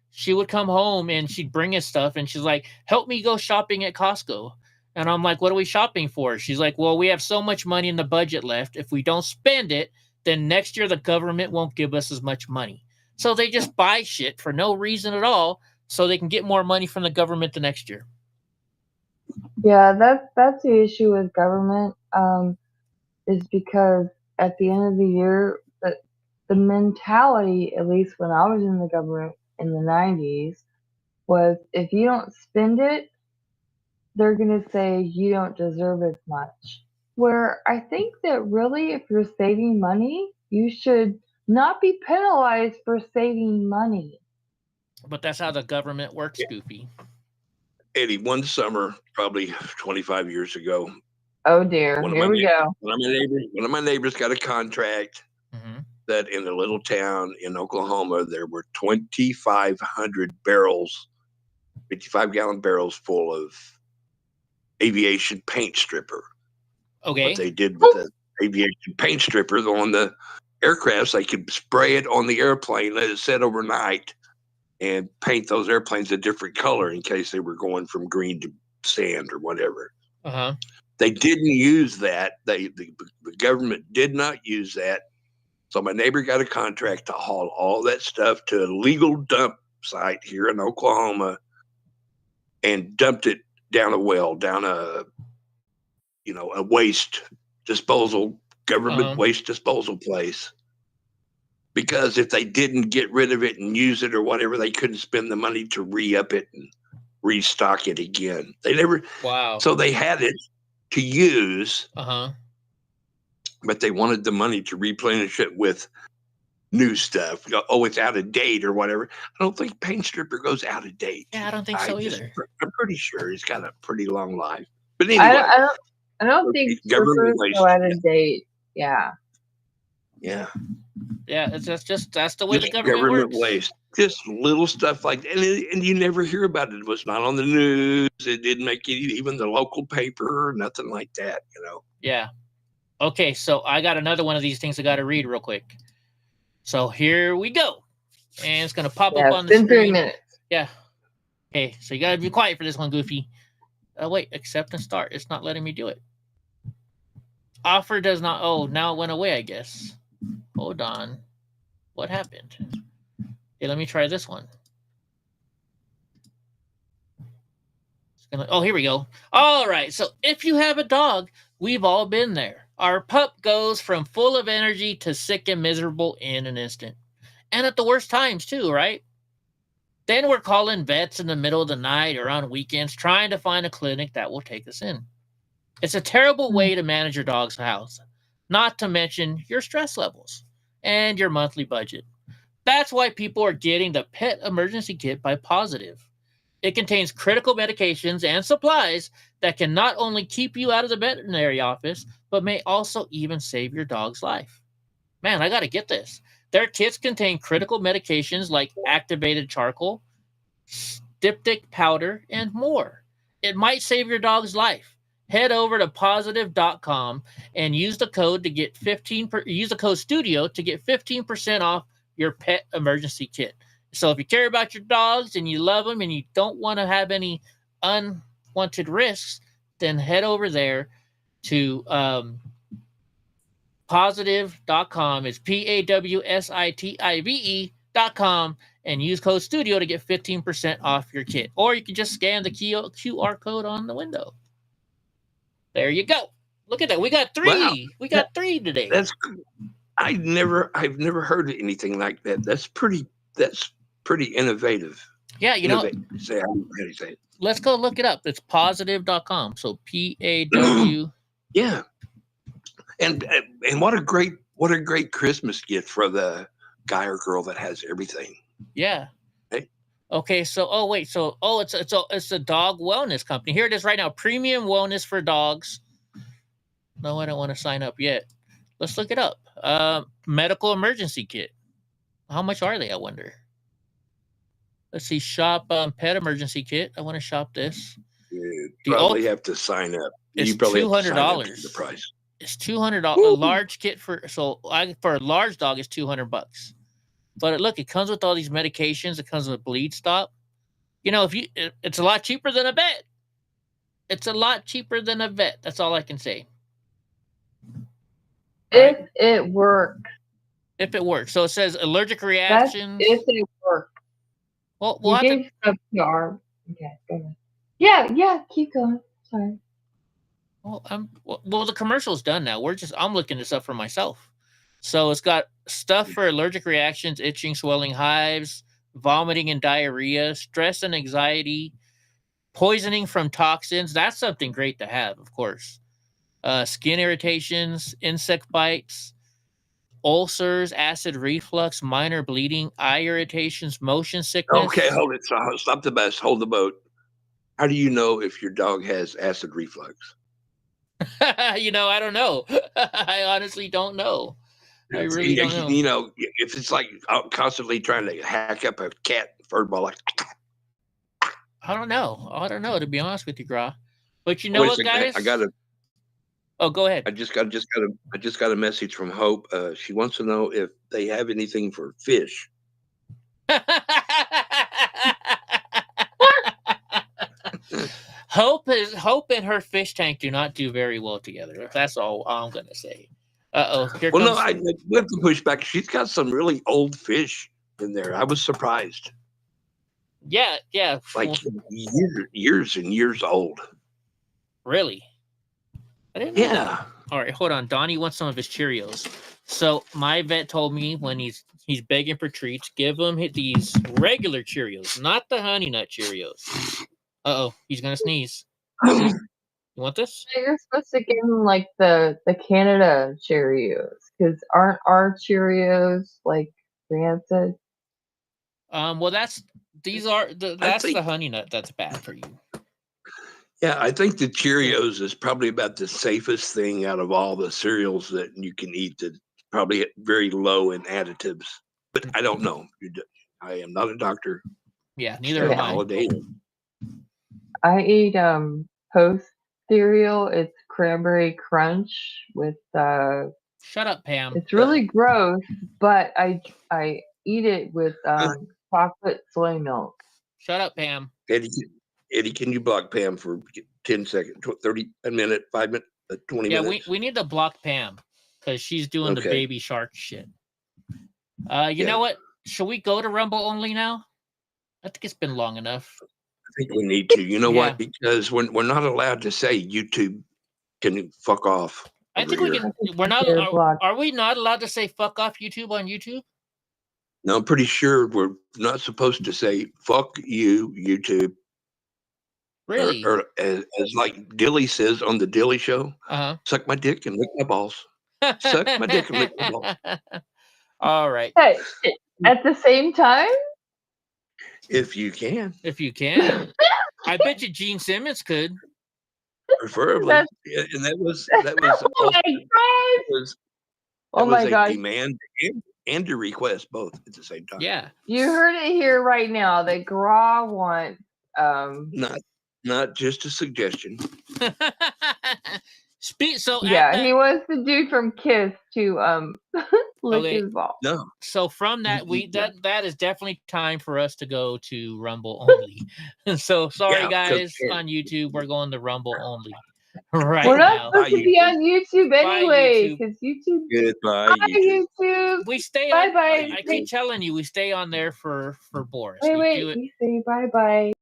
she would come home and she'd bring us stuff, and she's like, "Help me go shopping at Costco." And I'm like, "What are we shopping for?" She's like, "Well, we have so much money in the budget left. If we don't spend it, then next year the government won't give us as much money." So they just buy shit for no reason at all so they can get more money from the government the next year. Yeah, that's the issue with government, is because at the end of the year, the mentality, at least when I was in the government in the 90s, was if you don't spend it, they're going to say you don't deserve as much. Where I think that really, if you're saving money, you should not be penalized for saving money. But that's how the government works, Goofy. Eddie, one summer, probably 25 years ago. Oh dear, here we go. One of my neighbors got a contract that in a little town in Oklahoma, there were 2,500 barrels, 55-gallon barrels full of aviation paint stripper. Okay. What they did with the aviation paint stripper on the aircrafts, they could spray it on the airplane, let it set overnight, and paint those airplanes a different color in case they were going from green to sand or whatever. Uh-huh. They didn't use that. The government did not use that. So my neighbor got a contract to haul all that stuff to a legal dump site here in Oklahoma and dumped it down a well, down a waste disposal, government waste disposal place. Because if they didn't get rid of it and use it or whatever, they couldn't spend the money to re-up it and restock it again. They never. Wow. So they had it to use. Uh-huh. But they wanted the money to replenish it with new stuff. Oh, it's out of date or whatever. I don't think paint stripper goes out of date. Yeah, I don't think so either. I'm pretty sure it's got a pretty long life. But anyway, I don't think government strippers go out of date. Yeah. Yeah. Yeah, that's the way the government works. waste. Just little stuff like that. And you never hear about it. It was not on the news. It didn't make it even the local paper, nothing like that, Yeah. Okay, so I got another one of these things I got to read real quick. So here we go. And it's going to pop up on the screen. It's been 3 minutes. Yeah. Okay, so you got to be quiet for this one, Goofy. Wait, accept and start. It's not letting me do it. Offer does not. Oh, now it went away, I guess. Hold on. What happened? Okay, let me try this one. Oh, here we go. All right, so if you have a dog, we've all been there. Our pup goes from full of energy to sick and miserable in an instant. And at the worst times, too, right? Then we're calling vets in the middle of the night or on weekends trying to find a clinic that will take us in. It's a terrible way to manage your dog's house, not to mention your stress levels and your monthly budget. That's why people are getting the Pet Emergency Kit by Positive. It contains critical medications and supplies that can not only keep you out of the veterinary office, but may also even save your dog's life. Man, I got to get this. Their kits contain critical medications like activated charcoal, styptic powder, and more. It might save your dog's life. Head over to positive.com and use the code to get use the code STUDIO to get 15% off your Pet Emergency Kit. So if you care about your dogs and you love them and you don't want to have any unwanted risks, then head over there to positive.com. It's PAWSITIVE.com and use code STUDIO to get 15% off your kit. Or you can just scan the QR code on the window. There you go. Look at that. We got 3. Wow. We got 3 today. I've never heard of anything like that. That's pretty innovative. Yeah, you know. How do you say it? Let's go look it up. It's positive.com. So PAW. Yeah. And what a great Christmas gift for the guy or girl that has everything. Yeah. Hey. Okay, so it's a dog wellness company. Here it is right now. Premium wellness for dogs. No, I don't want to sign up yet. Let's look it up. Medical emergency kit. How much are they, I wonder? Let's see. Shop pet emergency kit. I want to shop this. You probably have to sign up. It's You probably have to sign up to $200. the price. It's $200. A large kit for a large dog is $200. But look, it comes with all these medications. It comes with bleed stop. You know, it's a lot cheaper than a vet. It's a lot cheaper than a vet. That's all I can say. If it works. If it works. So it says allergic reactions. If it works. Well, we'll have gave stuff to our. Okay, go ahead. Yeah, keep going. Sorry. Well, the commercial's done now. I'm looking this up for myself. So it's got stuff for allergic reactions, itching, swelling, hives, vomiting and diarrhea, stress and anxiety, poisoning from toxins. That's something great to have, of course. Skin irritations, insect bites, ulcers, acid reflux, minor bleeding, eye irritations, motion sickness. Okay, hold it. Stop the bus. Hold the boat. How do you know if your dog has acid reflux? You know, I don't know. I honestly don't know. I really don't know. You know, if it's like constantly trying to hack up a cat fur ball, like I don't know, to be honest with you, Gra. But you know what, guys? Oh, go ahead. I just got a message from Hope. She wants to know if they have anything for fish. Hope and her fish tank do not do very well together. That's all I'm gonna say. No, I have to push back. She's got some really old fish in there. I was surprised. Yeah. Like years and years old. Really? I didn't know that. All right, hold on. Donnie wants some of his Cheerios. So my vet told me when he's begging for treats, give him these regular Cheerios, not the Honey Nut Cheerios. He's gonna sneeze. You want this? You're supposed to give him like the Canada Cheerios, because aren't our Cheerios like rancid? Well, that's the Honey Nut that's bad for you. Yeah, I think the Cheerios is probably about the safest thing out of all the cereals that you can eat. That probably very low in additives, but I don't know. I am not a doctor. Yeah, neither am I. Holiday. I eat Post cereal. It's cranberry crunch with Shut up, Pam. It's really gross, but I eat it with chocolate soy milk. Shut up, Pam. Eddie, can you block Pam for 10 seconds, 30, a minute, 5 minutes, 20 minutes? Yeah, we need to block Pam because she's doing the baby shark shit. You know what? Should we go to Rumble only now? I think it's been long enough. I think we need to. You know why? Because we're not allowed to say YouTube can fuck off. I think we can. We're not. Are we not allowed to say fuck off YouTube on YouTube? No, I'm pretty sure we're not supposed to say fuck you, YouTube. Really? Or as like Dilly says on the Dilly Show, suck my dick and lick my balls. Suck my dick and lick my balls. All right. Hey, at the same time? If you can. If you can. I bet you Gene Simmons could. Preferably. Yeah, and that was oh my god. Oh my god. A demand and a request both at the same time. Yeah. You heard it here right now that Gra wants not just a suggestion. He wants the dude from Kiss to lick his ball. No. So from that that is definitely time for us to go to Rumble only. So sorry guys on YouTube, we're going to Rumble only. Right. We're not now. supposed to be on YouTube anyway, because YouTube. Goodbye, YouTube. We stay bye on. bye. I keep telling you, we stay on there for Boris. Wait, you say bye bye.